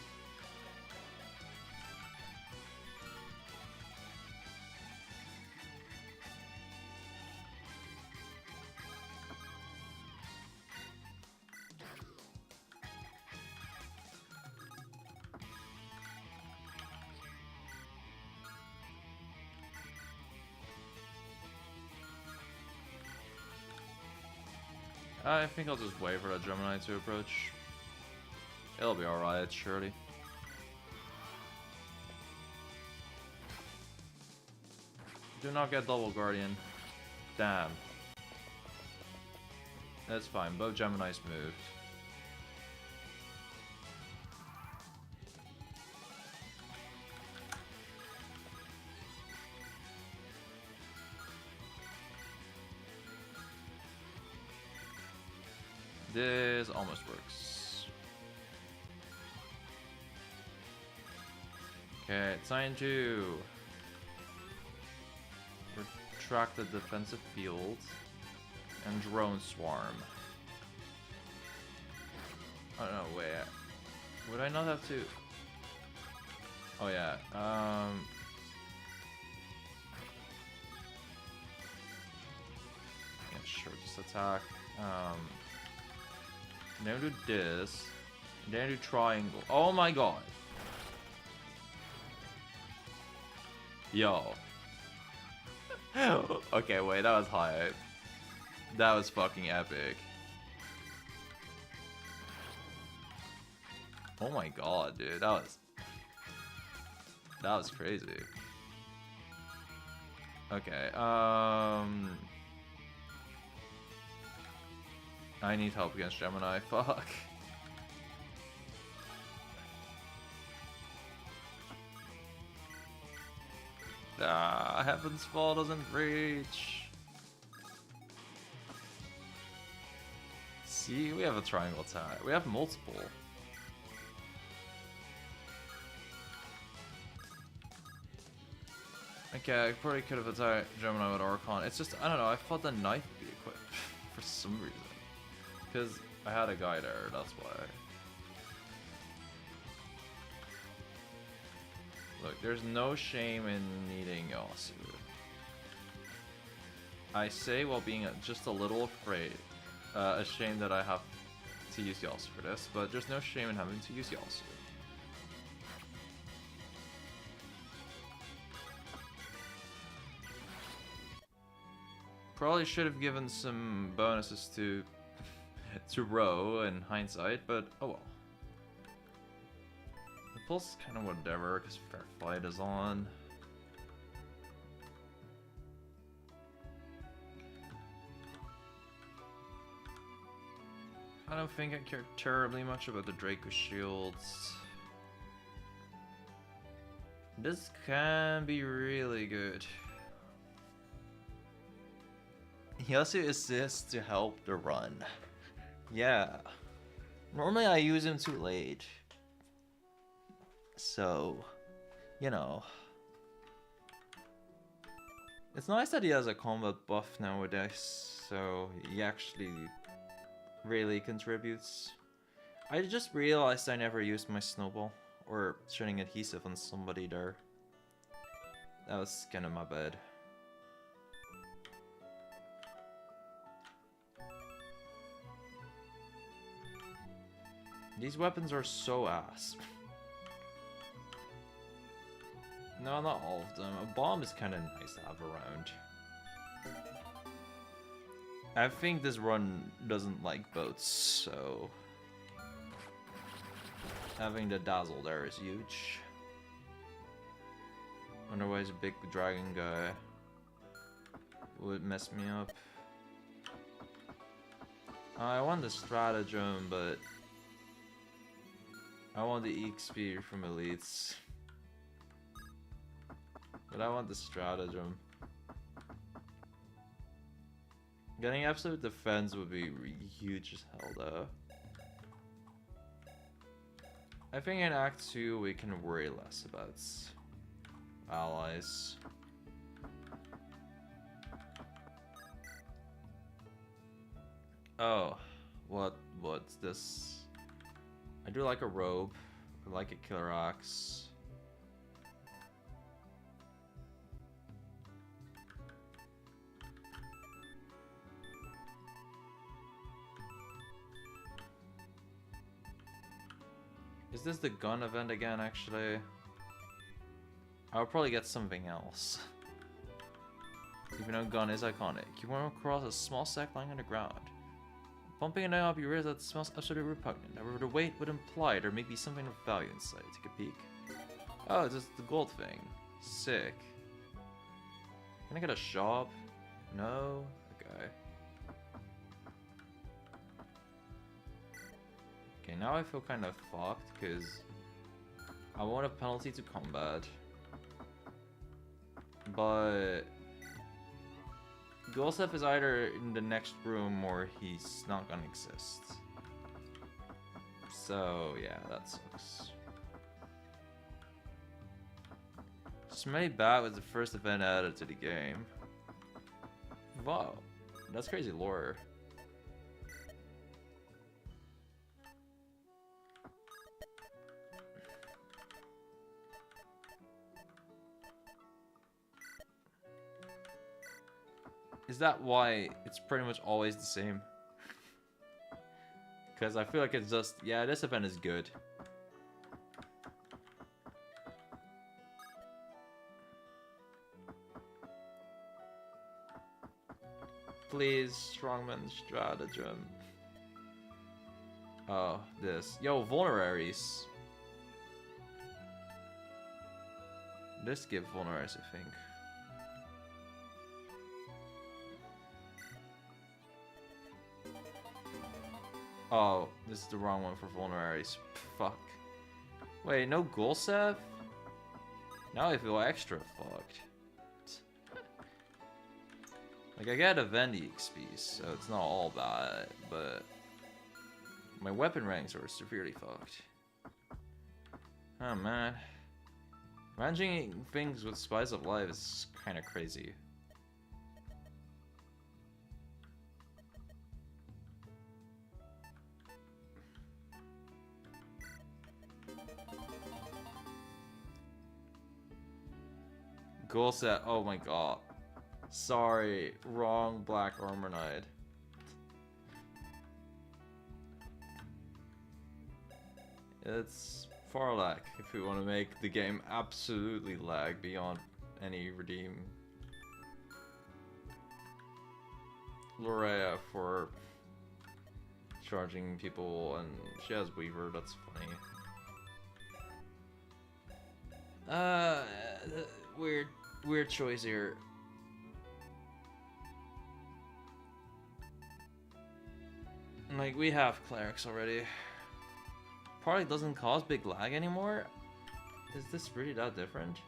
I think I'll just wait for that Gemini to approach. It'll be alright, surely. Do not get double Guardian. Damn. That's fine, both Geminis moved. This almost works. Okay, sign 2. Retract the defensive field and drone swarm. Oh no, wait. Would I not have to? Oh yeah. Yeah, sure. Just attack. Then do this. Then do triangle. Oh my god. Yo. Okay, wait, that was hype. That was fucking epic. Oh my god, dude, that was crazy. Okay, I need help against Gemini, fuck. Ah, Heaven's Fall doesn't reach. See, we have a triangle attack. We have multiple. Okay, I probably could have attacked Gemini with Archon. It's just, I don't know, I thought the knife would be equipped for some reason. Because I had a guy there, that's why. Look, there's no shame in needing Yasu. I say while being just a little afraid. Ashamed that I have to use Yasu for this, but there's no shame in having to use Yasu. Probably should have given some bonuses to Row in hindsight, but oh well. The pulse is kind of whatever, because Fair Fight is on. I don't think I care terribly much about the Draco shields. This can be really good. Yasu assists to help the run. Yeah. Normally I use him too late. So, you know. It's nice that he has a combat buff nowadays, so he actually really contributes. I just realized I never used my snowball or shooting adhesive on somebody there. That was kind of my bad. These weapons are so ass. No, not all of them. A bomb is kind of nice to have around. I think this run doesn't like boats, so having the dazzle there is huge. Otherwise, a big dragon guy would mess me up. I want the stratagem, but I want the XP from elites. But I want the stratagem. Getting absolute defense would be huge as hell though. I think in Act 2 we can worry less about allies. Oh, what's this? I do like a robe. I like a killer axe. Is this the gun event again, actually? I'll probably get something else. Even though gun is iconic. You run across a small sack lying on the ground. Pumping it up, you realize that it smells absolutely repugnant. However, the weight would imply there may be something of value inside. Take a peek. Oh, it's just the gold thing. Sick. Can I get a shop? No? Okay. Okay, now I feel kind of fucked, because I want a penalty to combat. But Gulsef is either in the next room or he's not gonna exist. So yeah, that sucks. Smelly Bat was the first event added to the game. Wow, that's crazy lore. Is that why it's pretty much always the same? Because I feel like it's just, yeah, this event is good. Please, Strongman Stratagem. Oh, this. Yo, Vulneraries. This give Vulneraries, I think. Oh, this is the wrong one for Vulneraries. Fuck. Wait, no Gulsef? Now I feel extra fucked. Like, I get event EXP, so it's not all bad, but my weapon ranks are severely fucked. Oh man. Managing things with Spice of Life is kind of crazy. Goal set, oh my god. Sorry, wrong Black Armor Knight. It's far lag if we want to make the game absolutely lag beyond any redeem. Lorea for charging people, and she has Weaver, that's funny. Weird choice here. Like, we have clerics already. Probably doesn't cause big lag anymore. Is this really that different?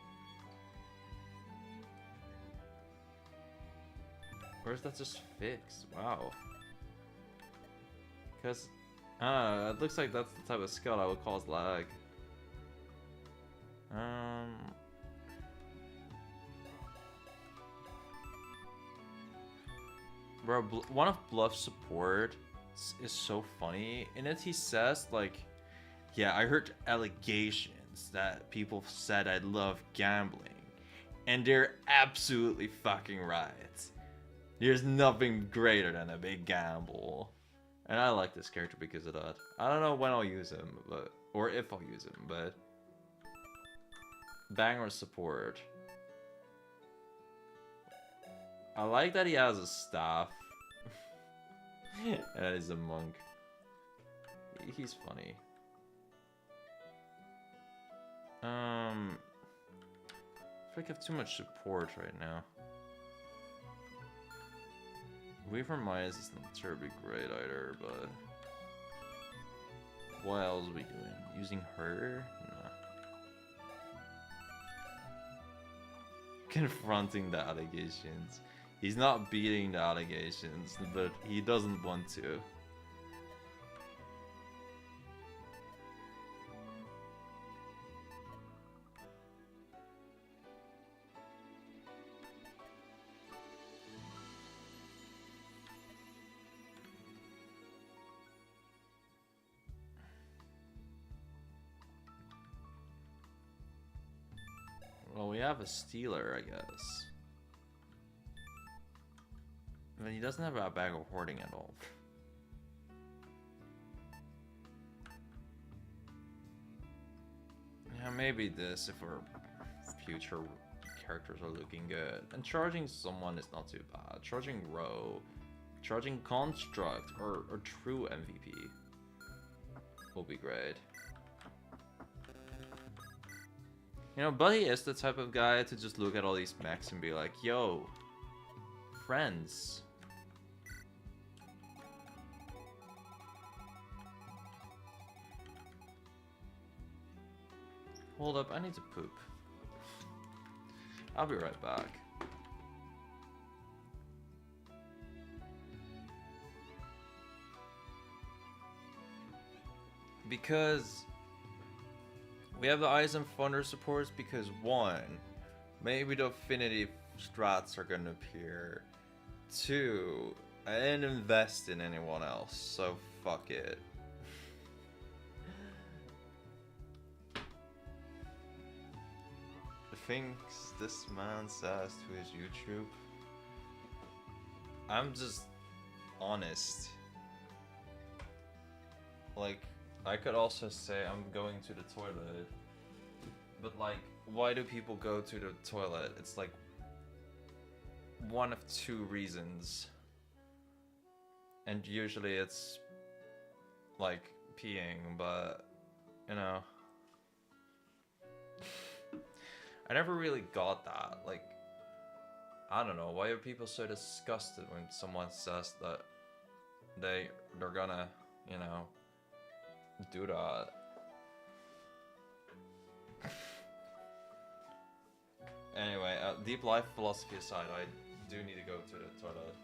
Or is that just fixed? Wow. Because, it looks like that's the type of skill that would cause lag. Bro, one of Bluff's support is so funny. In it, he says, like, yeah, I heard allegations that people said I love gambling. And they're absolutely fucking right. There's nothing greater than a big gamble. And I like this character because of that. I don't know when I'll use him, but or if I'll use him, but banger support. I like that he has a staff. And that he's a monk. He's funny. I feel like I have too much support right now. Weaver Myers is not terribly great either, but what else are we doing? Using her? Nah. Confronting the allegations. He's not beating the allegations, but he doesn't want to. Well, we have a Stealer, I guess. But he doesn't have a bag of hoarding at all. Yeah, maybe this if our future characters are looking good. And charging someone is not too bad. Charging Row Charging Construct or True MVP will be great. You know, Buddy is the type of guy to just look at all these mechs and be like, yo, friends. Hold up, I need to poop. I'll be right back. Because we have the Ice and Thunder supports because one, maybe the Affinity strats are gonna appear. Two, I didn't invest in anyone else, so fuck it. The things this man says to his YouTube, I'm just honest. Like, I could also say I'm going to the toilet, but like, why do people go to the toilet? It's like one of two reasons, and usually it's like peeing, but you know, I never really got that. Like, I don't know, why are people so disgusted when someone says that they're gonna, you know, do that? Anyway, deep life philosophy aside, I do need to go to the toilet.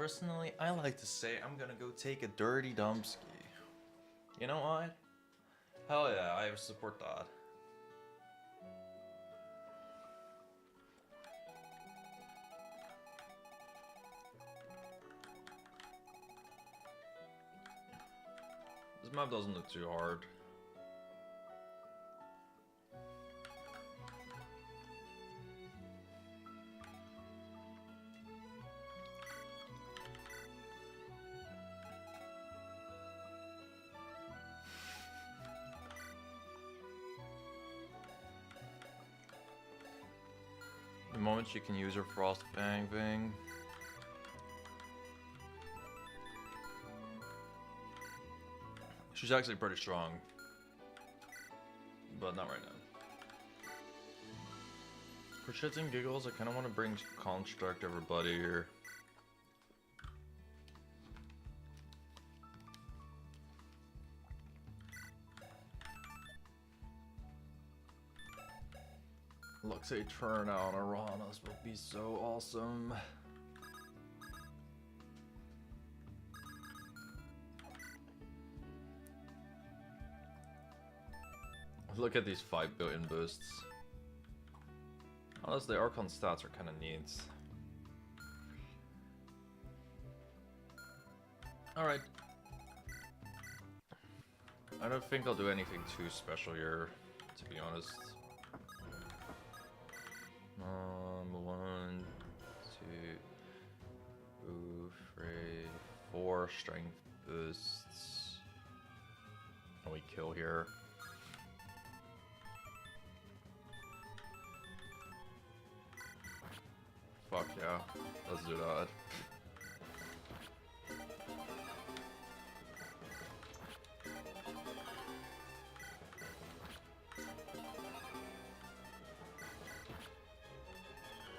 Personally, I like to say I'm gonna go take a dirty dumpski. You know what? Hell yeah, I support that. This map doesn't look too hard. The moment she can use her frost bang thing. She's actually pretty strong. But not right now. For shits and giggles, I kind of want to bring Construct everybody here. Looks a turn out on Aranas will be so awesome. Look at these 5 billion boosts. Honestly, Archon stats are kind of neat. Alright. I don't think I'll do anything too special here, to be honest. 1, 2, 3, 4 strength boosts. And we kill here. Fuck yeah, let's do that.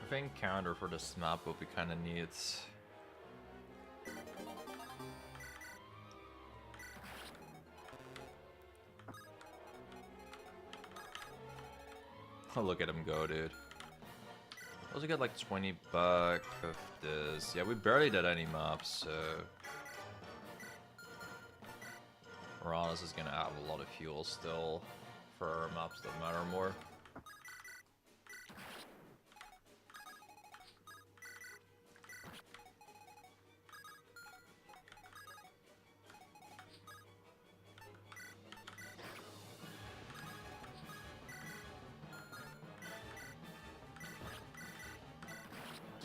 I think counter for this map would be kind of neat. Oh, look at him go, dude. Also get like 20 back of this. Yeah, we barely did any maps, so Uranus is gonna have a lot of fuel still for maps that matter more.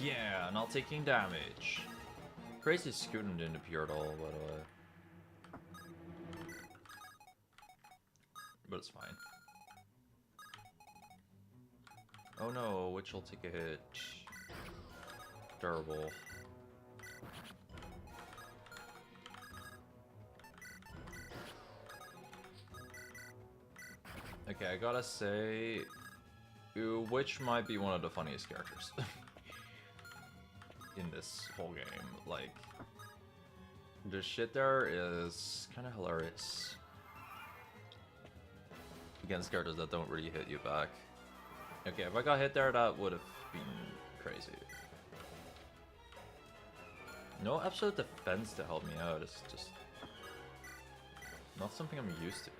Yeah, not taking damage. Crazy Scootin' didn't appear at all, by the way. But it's fine. Oh no, Witch will take a hit. Terrible. Okay, I gotta say, Witch might be one of the funniest characters. In this whole game, like, the shit there is kind of hilarious against characters that don't really hit you back. Okay, if I got hit there, that would have been crazy. No absolute defense to help me out. It's just not something I'm used to.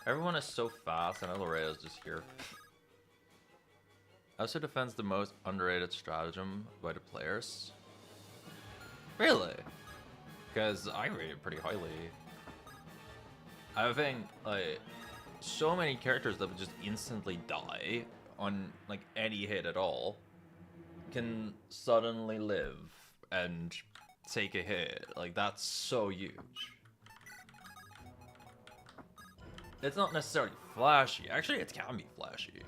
Everyone is so fast, and Lorea's just here. Also defends the most underrated stratagem by the players. Really? Because I rate it pretty highly. I think, like, so many characters that would just instantly die on, like, any hit at all can suddenly live and take a hit. Like, that's so huge. It's not necessarily flashy. Actually, it can be flashy.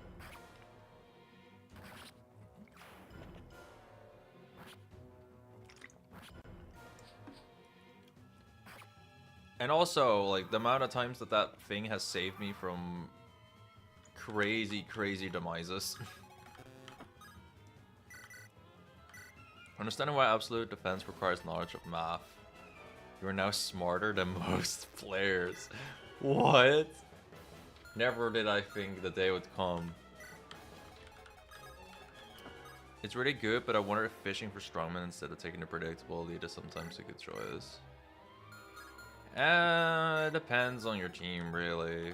And also, like, the amount of times that that thing has saved me from crazy demises. Understanding why absolute defense requires knowledge of math. You are now smarter than most players. What? Never did I think the day would come. It's really good, but I wonder if fishing for strongmen instead of taking the predictability is sometimes a good choice. It depends on your team, really.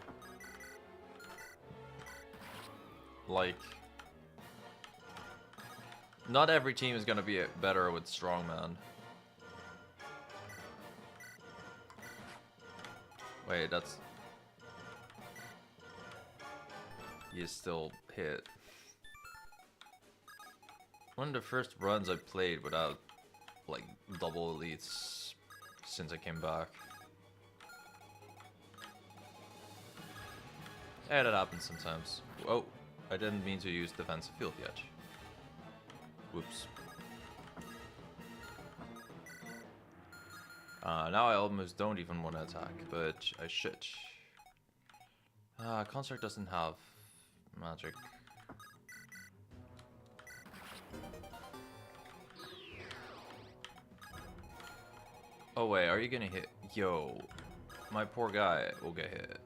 Like, not every team is gonna be better with strongman. Wait, that's... You still hit. One of the first runs I played without, like, double elites since I came back. Yeah, that happens sometimes. Oh, I didn't mean to use defensive field yet. Whoops. Now I almost don't even want to attack, but I should. Construct doesn't have magic. Oh wait, are you gonna hit? Yo, my poor guy will get hit.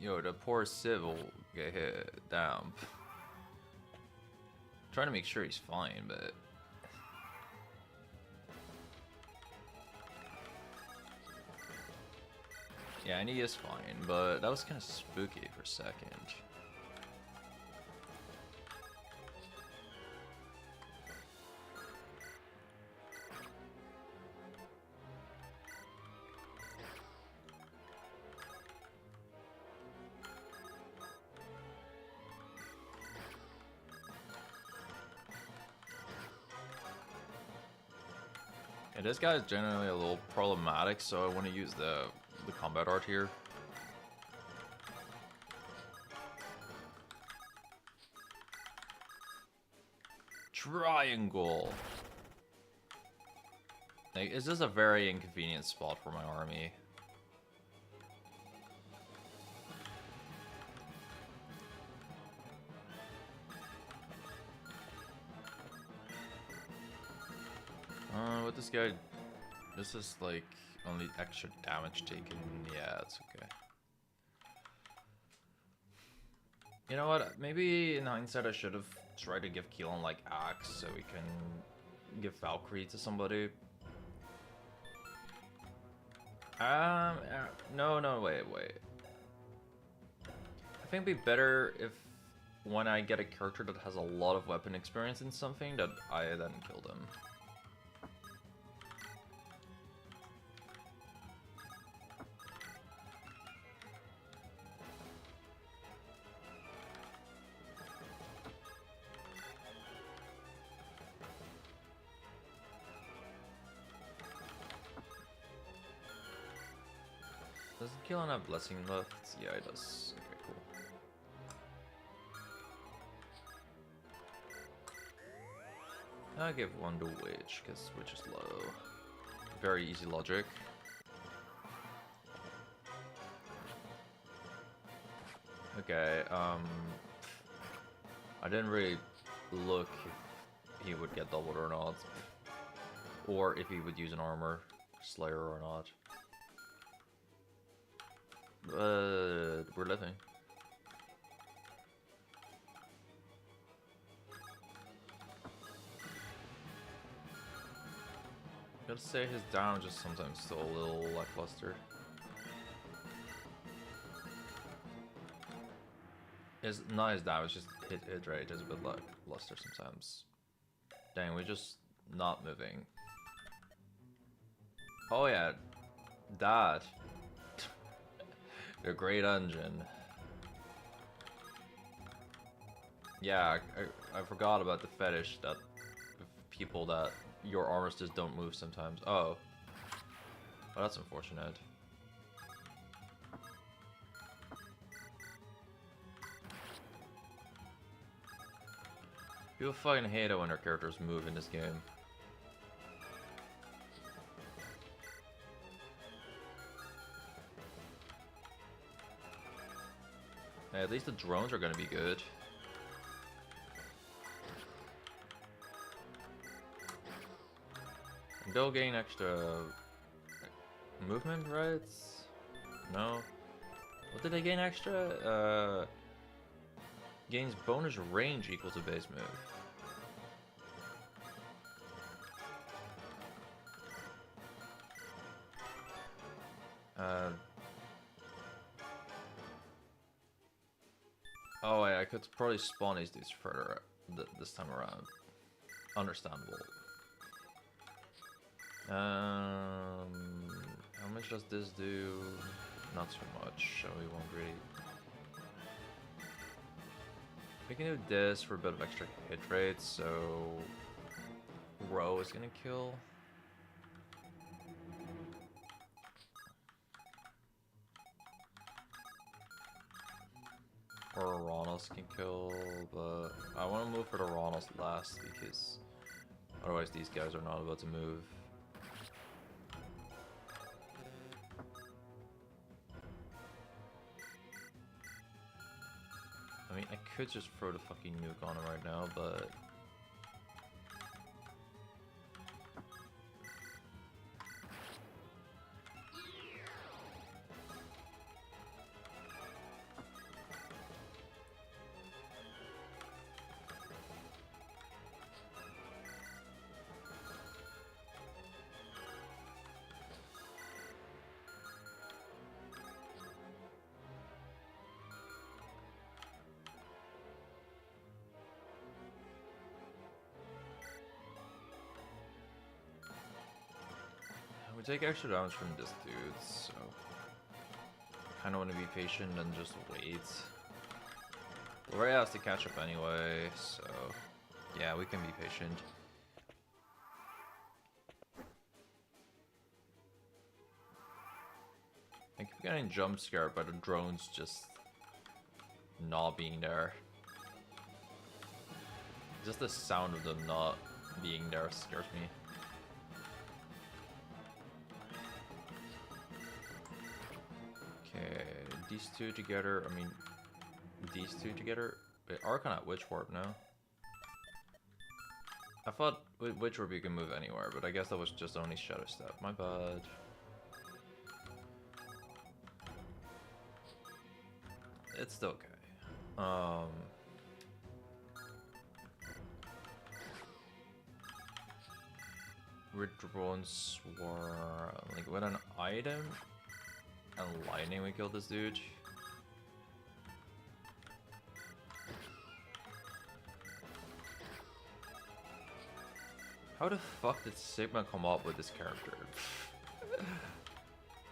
Yo, the poor Civ will get hit. Damn. Trying to make sure he's fine, but... Yeah, and he is fine, but that was kind of spooky for a second. Yeah, this guy is generally a little problematic, so I want to use the combat art here. Triangle! Like, it's just a very inconvenient spot for my army. What this guy... This is like only extra damage taken. Yeah, it's okay. You know what? Maybe in hindsight I should have tried to give Keelan like Axe so we can give Valkyrie to somebody. No, wait. I think it'd be better if when I get a character that has a lot of weapon experience in something that I then kill them. Does Keelan have blessing left? Yeah, it does. Okay, cool. I'll give one to Witch, because Witch is low. Very easy logic. Okay, I didn't really look if he would get doubled or not. Or if he would use an armor slayer or not. We're living. Gotta say his damage is sometimes still a little lackluster. His not his damage, just hit rate is a bit lackluster sometimes. Dang, we're just not moving. Oh yeah, that. The great engine. Yeah, I forgot about the fetish that people that your armors just don't move sometimes. Oh. Well, that's unfortunate. People fucking hate it when their characters move in this game. Hey, at least the drones are gonna be good. And they'll gain extra movement, right? No. What did they gain extra? Gains bonus range equal to base move. Oh wait, I could probably spawn these dudes further this time around. Understandable. How much does this do? Not so much, so we won't really. We can do this for a bit of extra hit rate, so Row is gonna kill. Or Oronos can kill, but I want to move for the Oronos last because otherwise these guys are not about to move. I mean, I could just throw the fucking nuke on him right now, but we take extra damage from this dude, so kind of want to be patient and just wait. Loraya has to catch up anyway, so yeah, we can be patient. I keep getting jump scared by the drones just not being there. Just the sound of them not being there scares me. Okay, these two together, I mean, these two together. Wait, Archon at Witch Warp now. I thought with Witch Warp you can move anywhere, but I guess that was just only Shadow Step. My bad. It's still okay. Drone Swarm, like with an item and lightning we killed this dude. How the fuck did Sigma come up with this character?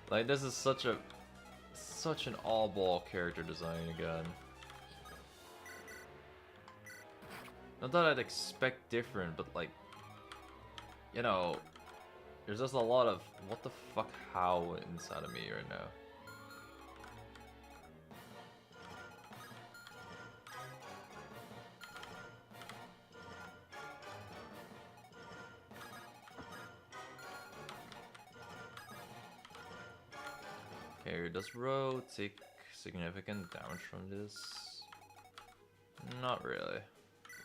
Like, this is such an all-ball character design again. Not that I'd expect different, but like, you know, there's just a lot of what the fuck how inside of me right now. Okay, does Ro take significant damage from this? Not really.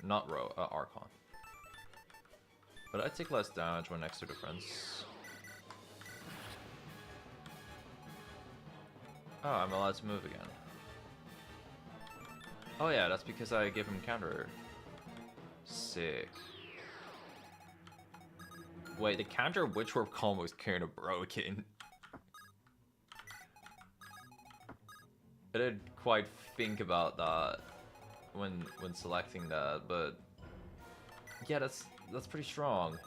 Not Ro, Archon. But I take less damage when next to the friends. Oh, I'm allowed to move again. Oh yeah, that's because I give him counter. Sick. Wait, the counter Witch Warp combo is kind of broken. I didn't quite think about that when selecting that, but yeah, that's pretty strong.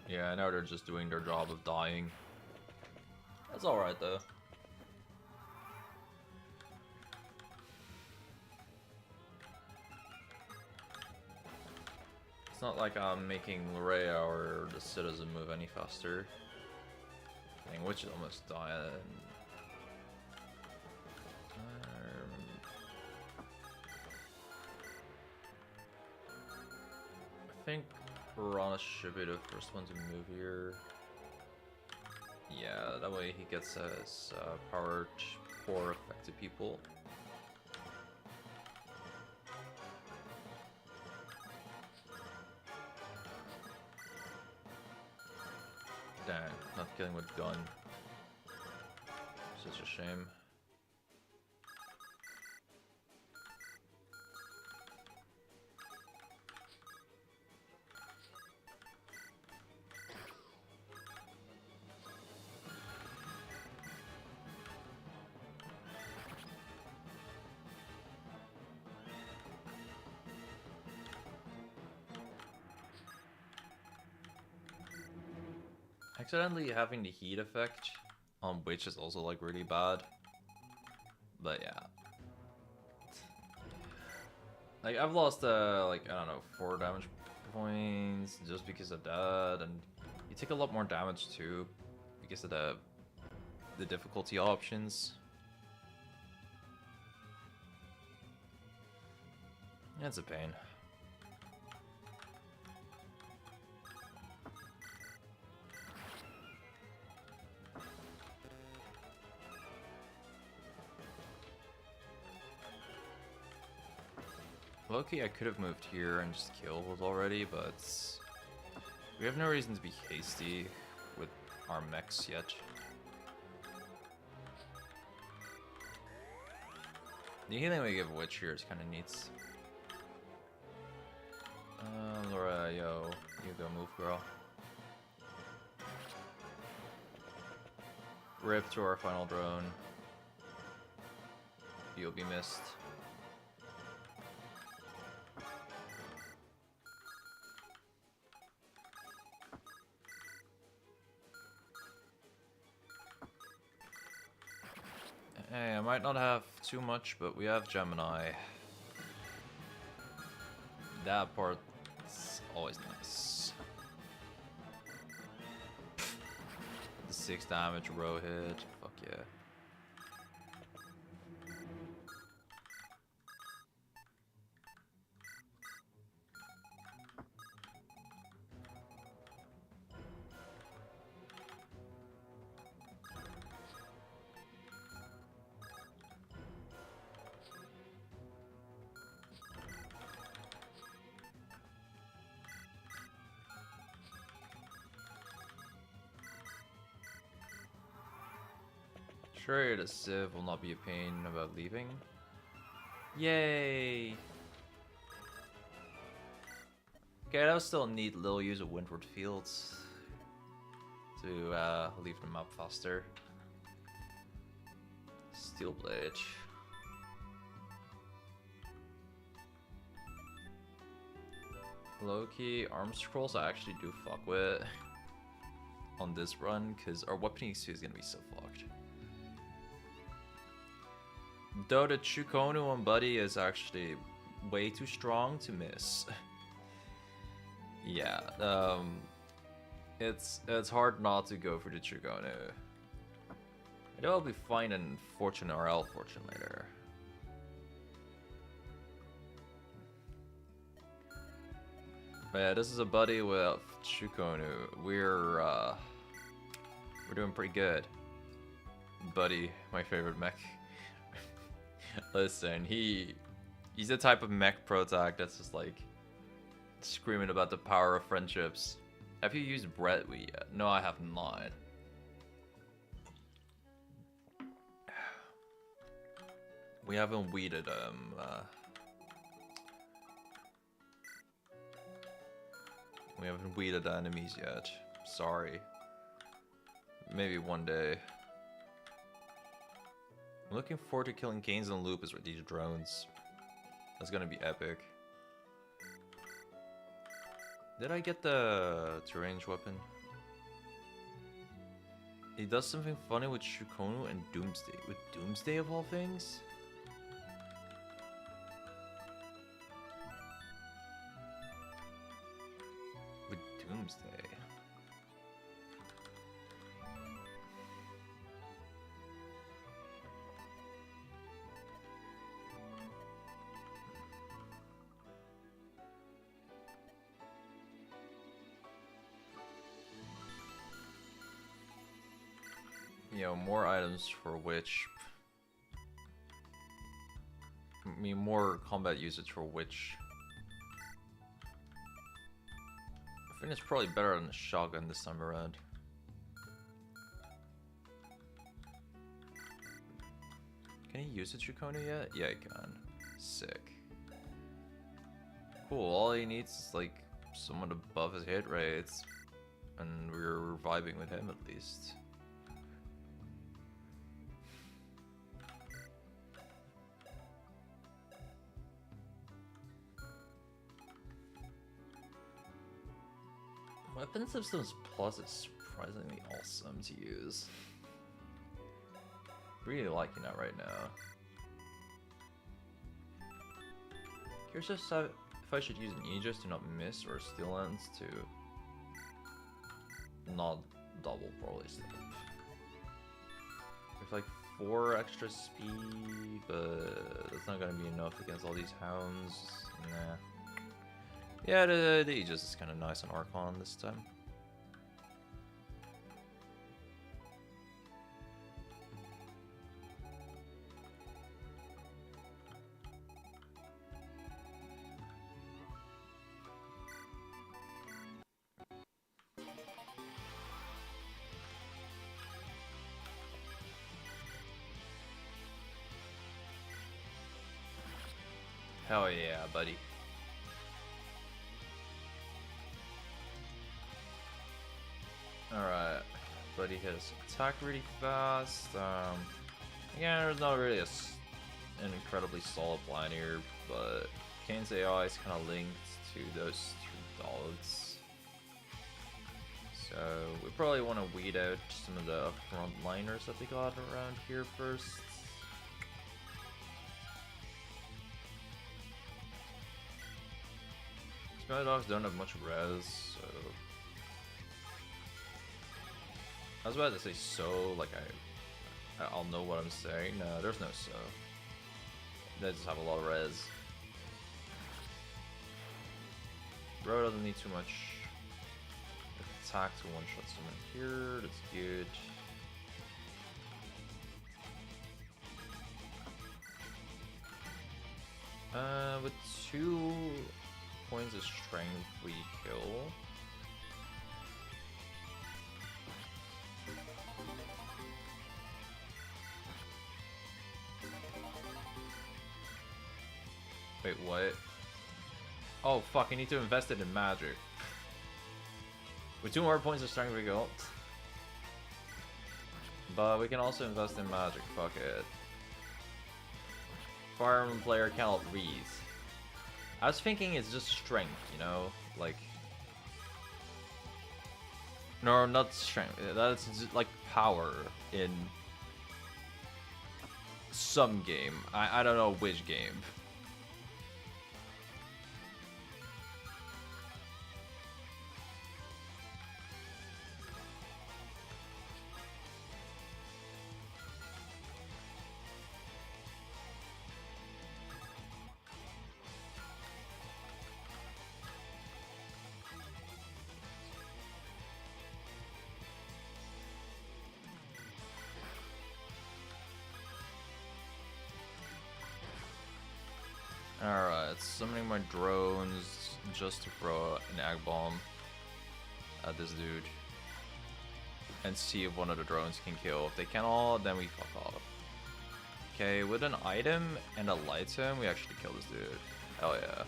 Yeah, I know they're just doing their job of dying. That's alright though. It's not like I'm making Loraya or the Citizen move any faster. Dang, Witch almost died. I think Piranha should be the first one to move here. Yeah, that way he gets his power for affected people. Dang, not killing with gun. Such a shame. Accidentally having the heat effect on Witch is also like really bad. But yeah. Like I've lost like I don't know 4 damage points just because of that, and you take a lot more damage too because of the difficulty options. It's a pain. Low-key, I could have moved here and just killed already, but we have no reason to be hasty with our mechs yet. The healing we give Witch here is kind of neat. Laura, yo, you go move, girl. Rip to our final drone. You'll be missed. Hey, I might not have too much, but we have Gemini. That part's always nice. The 6 damage row hit, fuck yeah. Sure, the Civ will not be a pain about leaving. Yay! Okay, that was still a neat little use of Windward Fields to leave the map faster. Steel Blade. Low-key, arm scrolls I actually do fuck with on this run, because our weapon EQ is gonna be so fucked. Though the Chukonu on Buddy is actually way too strong to miss. Yeah, it's hard not to go for the Chukonu. I know I'll be fine in Fortune or L Fortune later. But yeah, this is a Buddy with Chukonu. We're doing pretty good. Buddy, my favorite mech. Listen, he's the type of mech protag that's just like screaming about the power of friendships. Have you used Brett yet? No, I have not. We haven't weeded we haven't weeded enemies yet. Sorry. Maybe one day. I'm looking forward to killing Canes and Lupus with these drones. That's gonna be epic. Did I get the range weapon? He does something funny with Shukonu and Doomsday. With Doomsday of all things? With Doomsday. you know, more items for which. I mean, more combat usage for which. I think it's probably better than the shotgun this time around. Can he use the Dracona yet? Yeah, he can. Sick. Cool, all he needs is like someone to buff his hit rates. And we're vibing with him at least. Weapon Systems Plus is surprisingly awesome to use. Really liking that right now. Here's just if I should use an Aegis to not miss or Steel Lens to not double probably still. There's like 4 extra speed, but that's not gonna be enough against all these hounds. Nah. Yeah, the Aegis is kind of nice on Archon this time. Hell yeah, buddy. Alright, buddy hits attack really fast. Again, there's not really an incredibly solid plan here, but Kane's AI is kind of linked to those 2 dogs. So we probably want to weed out some of the frontliners that they got around here first. Smelly dogs don't have much res, so I was about to say so, like I'll know what I'm saying. No, there's no so. They just have a lot of res. Bro doesn't need too much attack to one-shot someone here. That's good. With 2 points of strength, we kill. Wait, what? Oh fuck, I need to invest it in magic. With 2 more points of strength we go. But we can also invest in magic, fuck it. Fire Emblem player cannot read. I was thinking it's just strength, you know? Like... No, not strength. That's just like power in... some game. I don't know which game. Alright, summoning my drones just to throw an ag bomb at this dude. And see if one of the drones can kill. If they cannot, then we fuck off. Okay, with an item and a light him, we actually kill this dude. Hell yeah.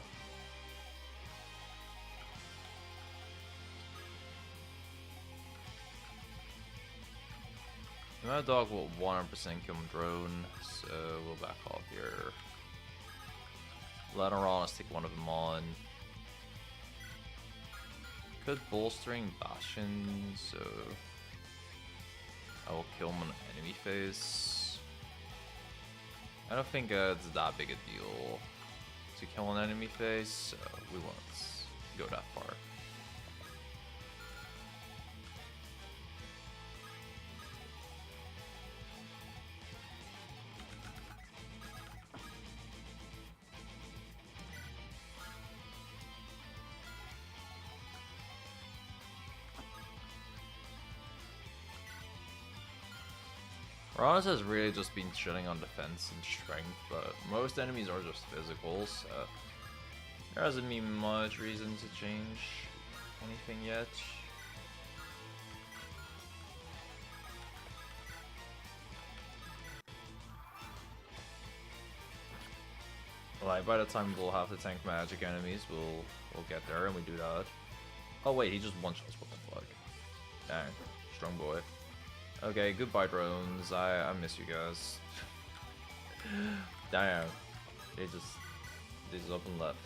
My dog will 100% kill my drone, so we'll back off here. Later on, let's take one of them on. Could bolstering Bastion, so I will kill him on enemy phase. I don't think it's that big a deal to kill an enemy phase, so we won't go that far. Uranus has really just been shitting on defense and strength, but most enemies are just physical, so there hasn't been much reason to change anything yet. Like, by the time we'll have to tank magic enemies, we'll get there, and we do that. Oh wait, he just one-shots, what the fuck? Dang, strong boy. Okay, goodbye drones, I miss you guys. Damn, they just up and left.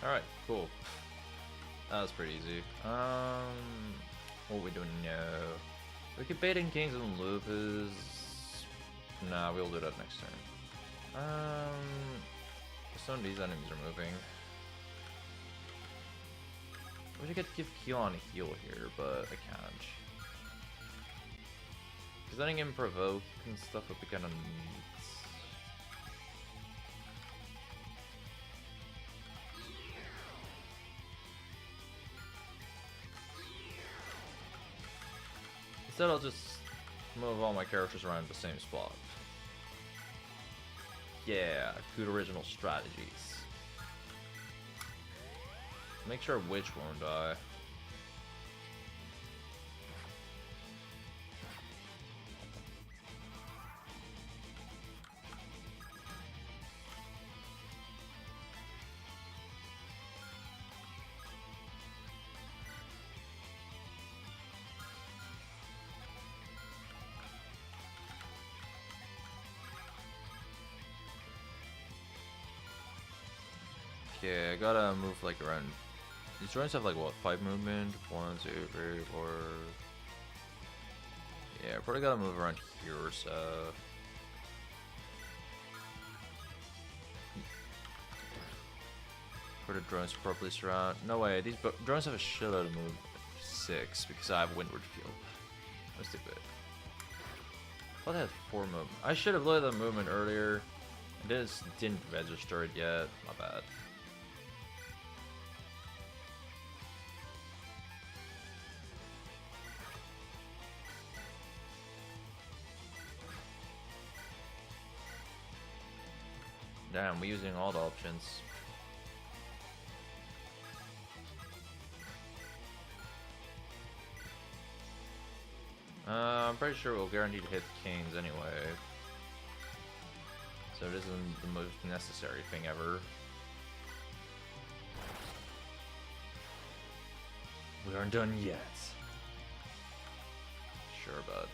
Alright, cool. That was pretty easy. What are we doing now? We could bait in Kings and Lupus. Nah, we'll do that next turn. Some of these enemies are moving. I wish I could give Keon a heal here, but I can't. Because letting him provoke and stuff would be kind of neat. Instead, I'll just move all my characters around the same spot. Yeah, good original strategies. Make sure Witch won't die. Okay, I gotta move like around. These drones have like what, 5 movement? 1, 2, 3, 4. Yeah, probably gotta move around here or so. For the drones to properly surround. No way, these drones have a shitload of move 6 because I have Windward Field. That's stupid. I thought I had 4 movement. I should have looked at the movement earlier. I just didn't register it yet. My bad. Damn, we're using all the options. I'm pretty sure we'll guarantee to hit Kings anyway. So it isn't the most necessary thing ever. We aren't done yet. Sure, bud.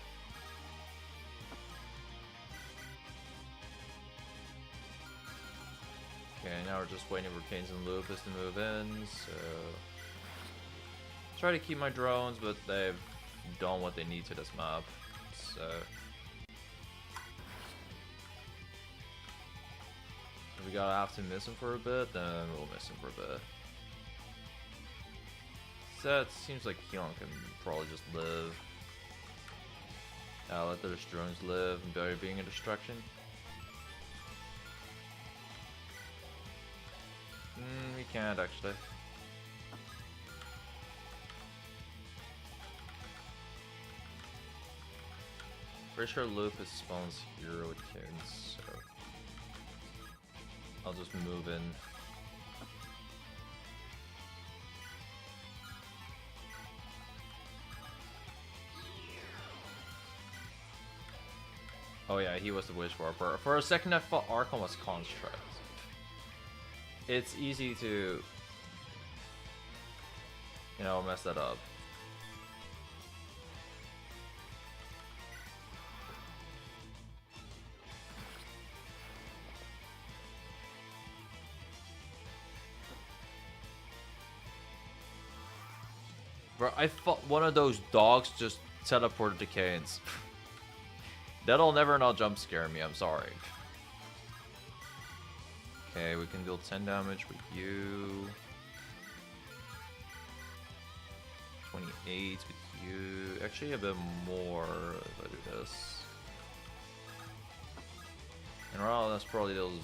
Okay, now we're just waiting for Kings and Lupus to move in, so... Try to keep my drones, but they've done what they need to this map, so... If we gotta have to miss him for a bit, then we'll miss him for a bit. So it seems like Keon can probably just live. Let those drones live and by being a distraction. We can't actually. Pretty sure Lupus spawns here with Kings, so I'll just move in. Oh yeah, he was the Wish Warper. For a second I thought Archon was Construct. It's easy to, you know, mess that up. Bro, I thought one of those dogs just teleported to Canes. That'll never not jump scare me, I'm sorry. Okay, we can deal 10 damage with you. 28 with you. Actually, a bit more if I do this. And well, that's probably deals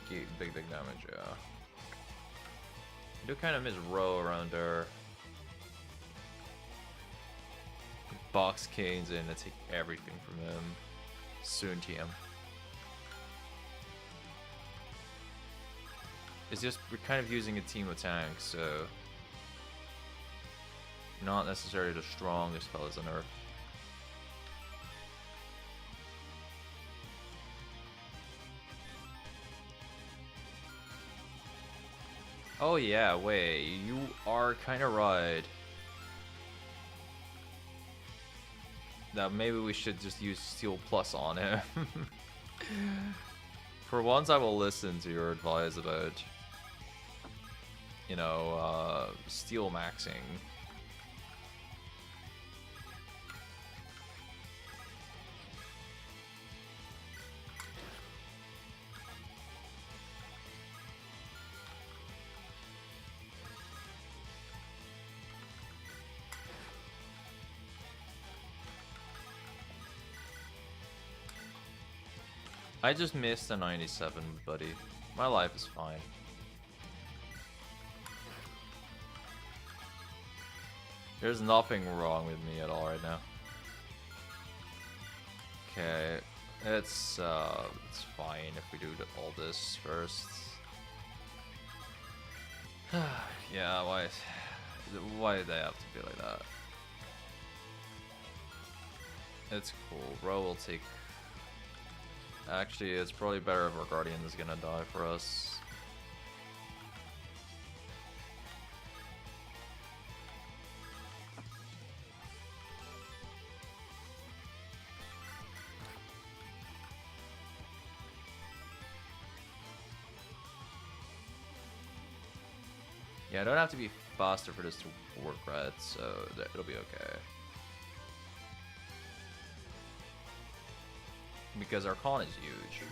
big damage, yeah. I do kind of miss Row around there. Box Canes in and take everything from him. Soon TM. It's just, we're kind of using a team of tanks, so... Not necessarily the strongest fellas on Earth. Oh yeah, wait, you are kind of right. Now maybe we should just use Steel Plus on him. For once I will listen to your advice about, you know, Steel maxing. I just missed a 97, buddy. My life is fine. There's nothing wrong with me at all right now. Okay, it's fine if we do all this first. Yeah, why did they have to be like that? It's cool. Bro will take... Actually, it's probably better if our Guardian is gonna die for us. Yeah, I don't have to be faster for this to work, right? So it'll be okay. Because our con is huge.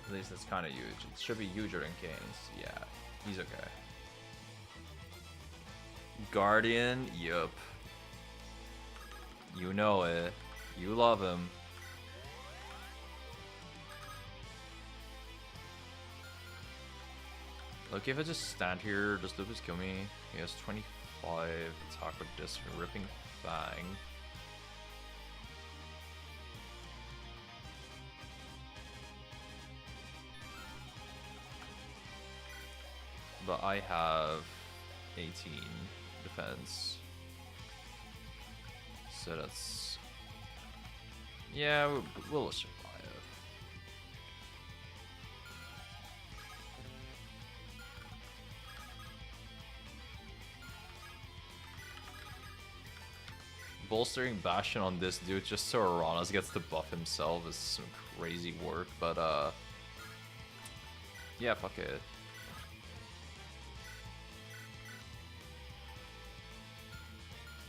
At least it's kind of huge. It should be huger than Kane's. Yeah, he's okay. Guardian, yup. You know it. You love him. Look, if I just stand here, does Lupus kill me? He has 25 attack with this ripping fang. But I have 18 defense. So that's... Yeah, we'll survive. Bolstering Bastion on this dude just so Aranas gets to buff himself is some crazy work, but yeah, fuck it.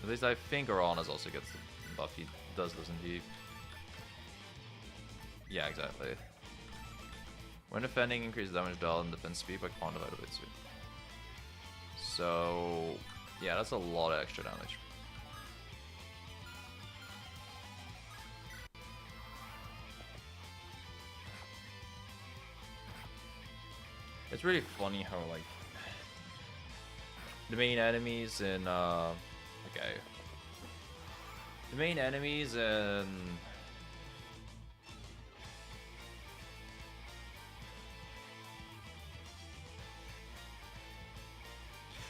At least I think Aranas also gets the buff. He does, doesn't he? Yeah, exactly. When defending, increase damage dealt and defense speed by quantified by 2. So, yeah, that's a lot of extra damage. It's really funny how, like, the main enemies in, okay. The main enemies in...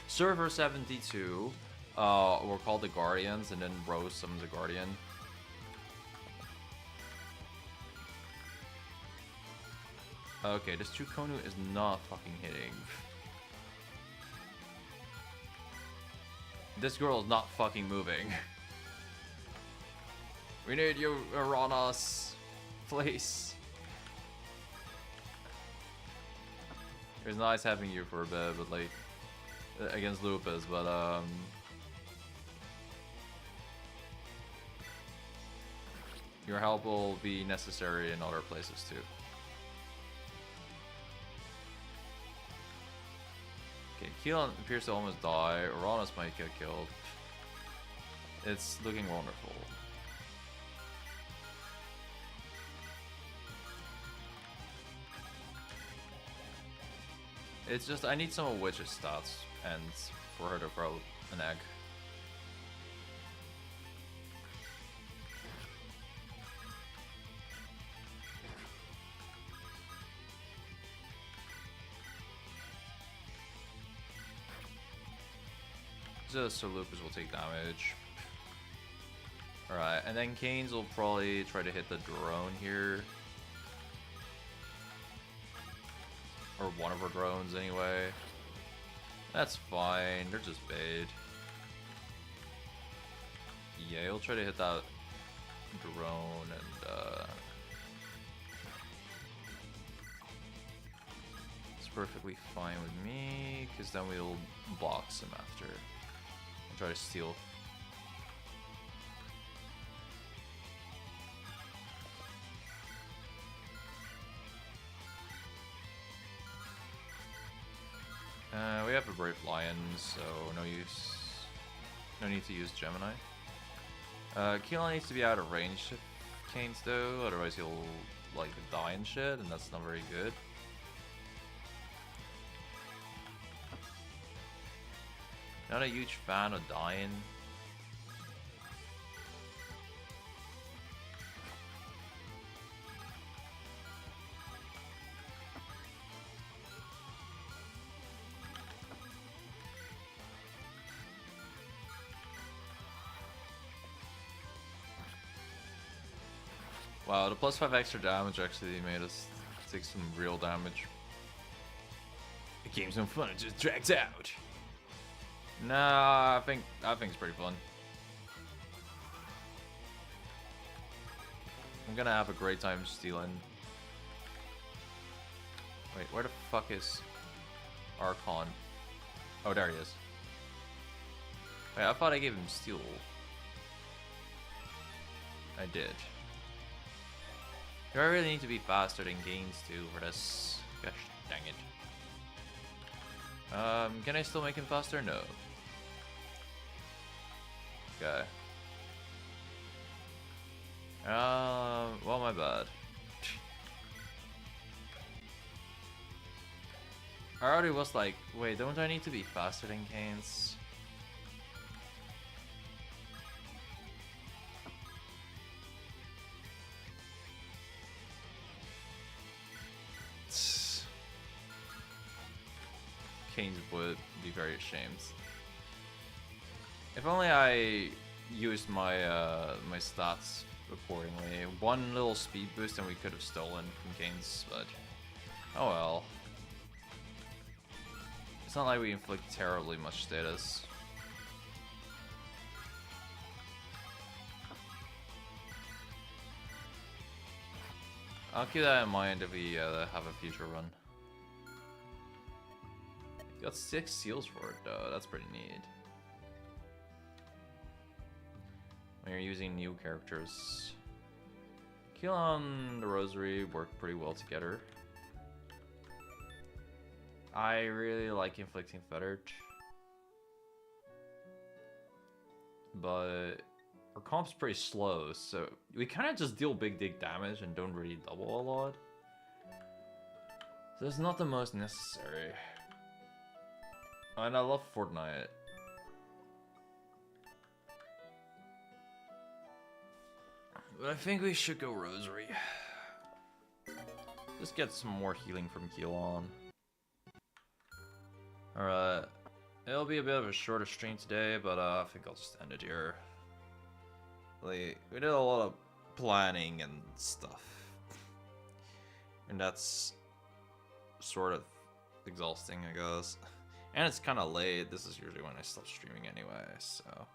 Server 72 were called the Guardians, and then Rose summons a Guardian. Okay, this Chukonu is not fucking hitting. This girl is not fucking moving. We need you, Aranas. Please. It was nice having you for a bit, but like against Lupus, but your help will be necessary in other places too. Okay, Keelan appears to almost die. Uranus might get killed. It's looking wonderful. It's just, I need some of Witch's stats and for her to grow an egg. Just so Lupus will take damage. Alright, and then Canes will probably try to hit the drone here. Or one of her drones anyway. That's fine, they're just bait. Yeah, he'll try to hit that drone and it's perfectly fine with me, because then we'll box him after. And try to steal. We have a Brave Lion, so no need to use Gemini. Keelan needs to be out of range of Canes though, otherwise he'll like die and shit, and that's not very good. Not a huge fan of dying. Wow, the +5 extra damage actually made us take some real damage. The game's no fun, it just drags out. Nah, I think it's pretty fun. I'm gonna have a great time stealing. Wait, where the fuck is Archon? Oh, there he is. Wait, I thought I gave him steal. I did. Do I really need to be faster than Gains too for this? Gosh dang it. Can I still make him faster? No. Okay. Well, my bad. I already was like, wait, don't I need to be faster than Gains? Canes would be very ashamed. If only I used my my stats accordingly. One little speed boost and we could have stolen from Canes, but oh well. It's not like we inflict terribly much status. I'll keep that in mind if we have a future run. Got 6 seals for it though, that's pretty neat. When you're using new characters. Keelan and the Rosary work pretty well together. I really like inflicting Fettered. But our comp's pretty slow, so we kind of just deal big dig damage and don't really double a lot. So it's not the most necessary. And I love Fortnite. But I think we should go Rosary. Just get some more healing from Keelan. Alright. It'll be a bit of a shorter stream today, but I think I'll just end it here. Like, we did a lot of planning and stuff. And that's sort of exhausting, I guess. And it's kind of late. This is usually when I stop streaming anyway, so...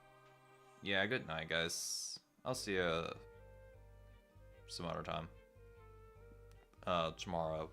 Yeah, good night, guys. I'll see you some other time. Tomorrow.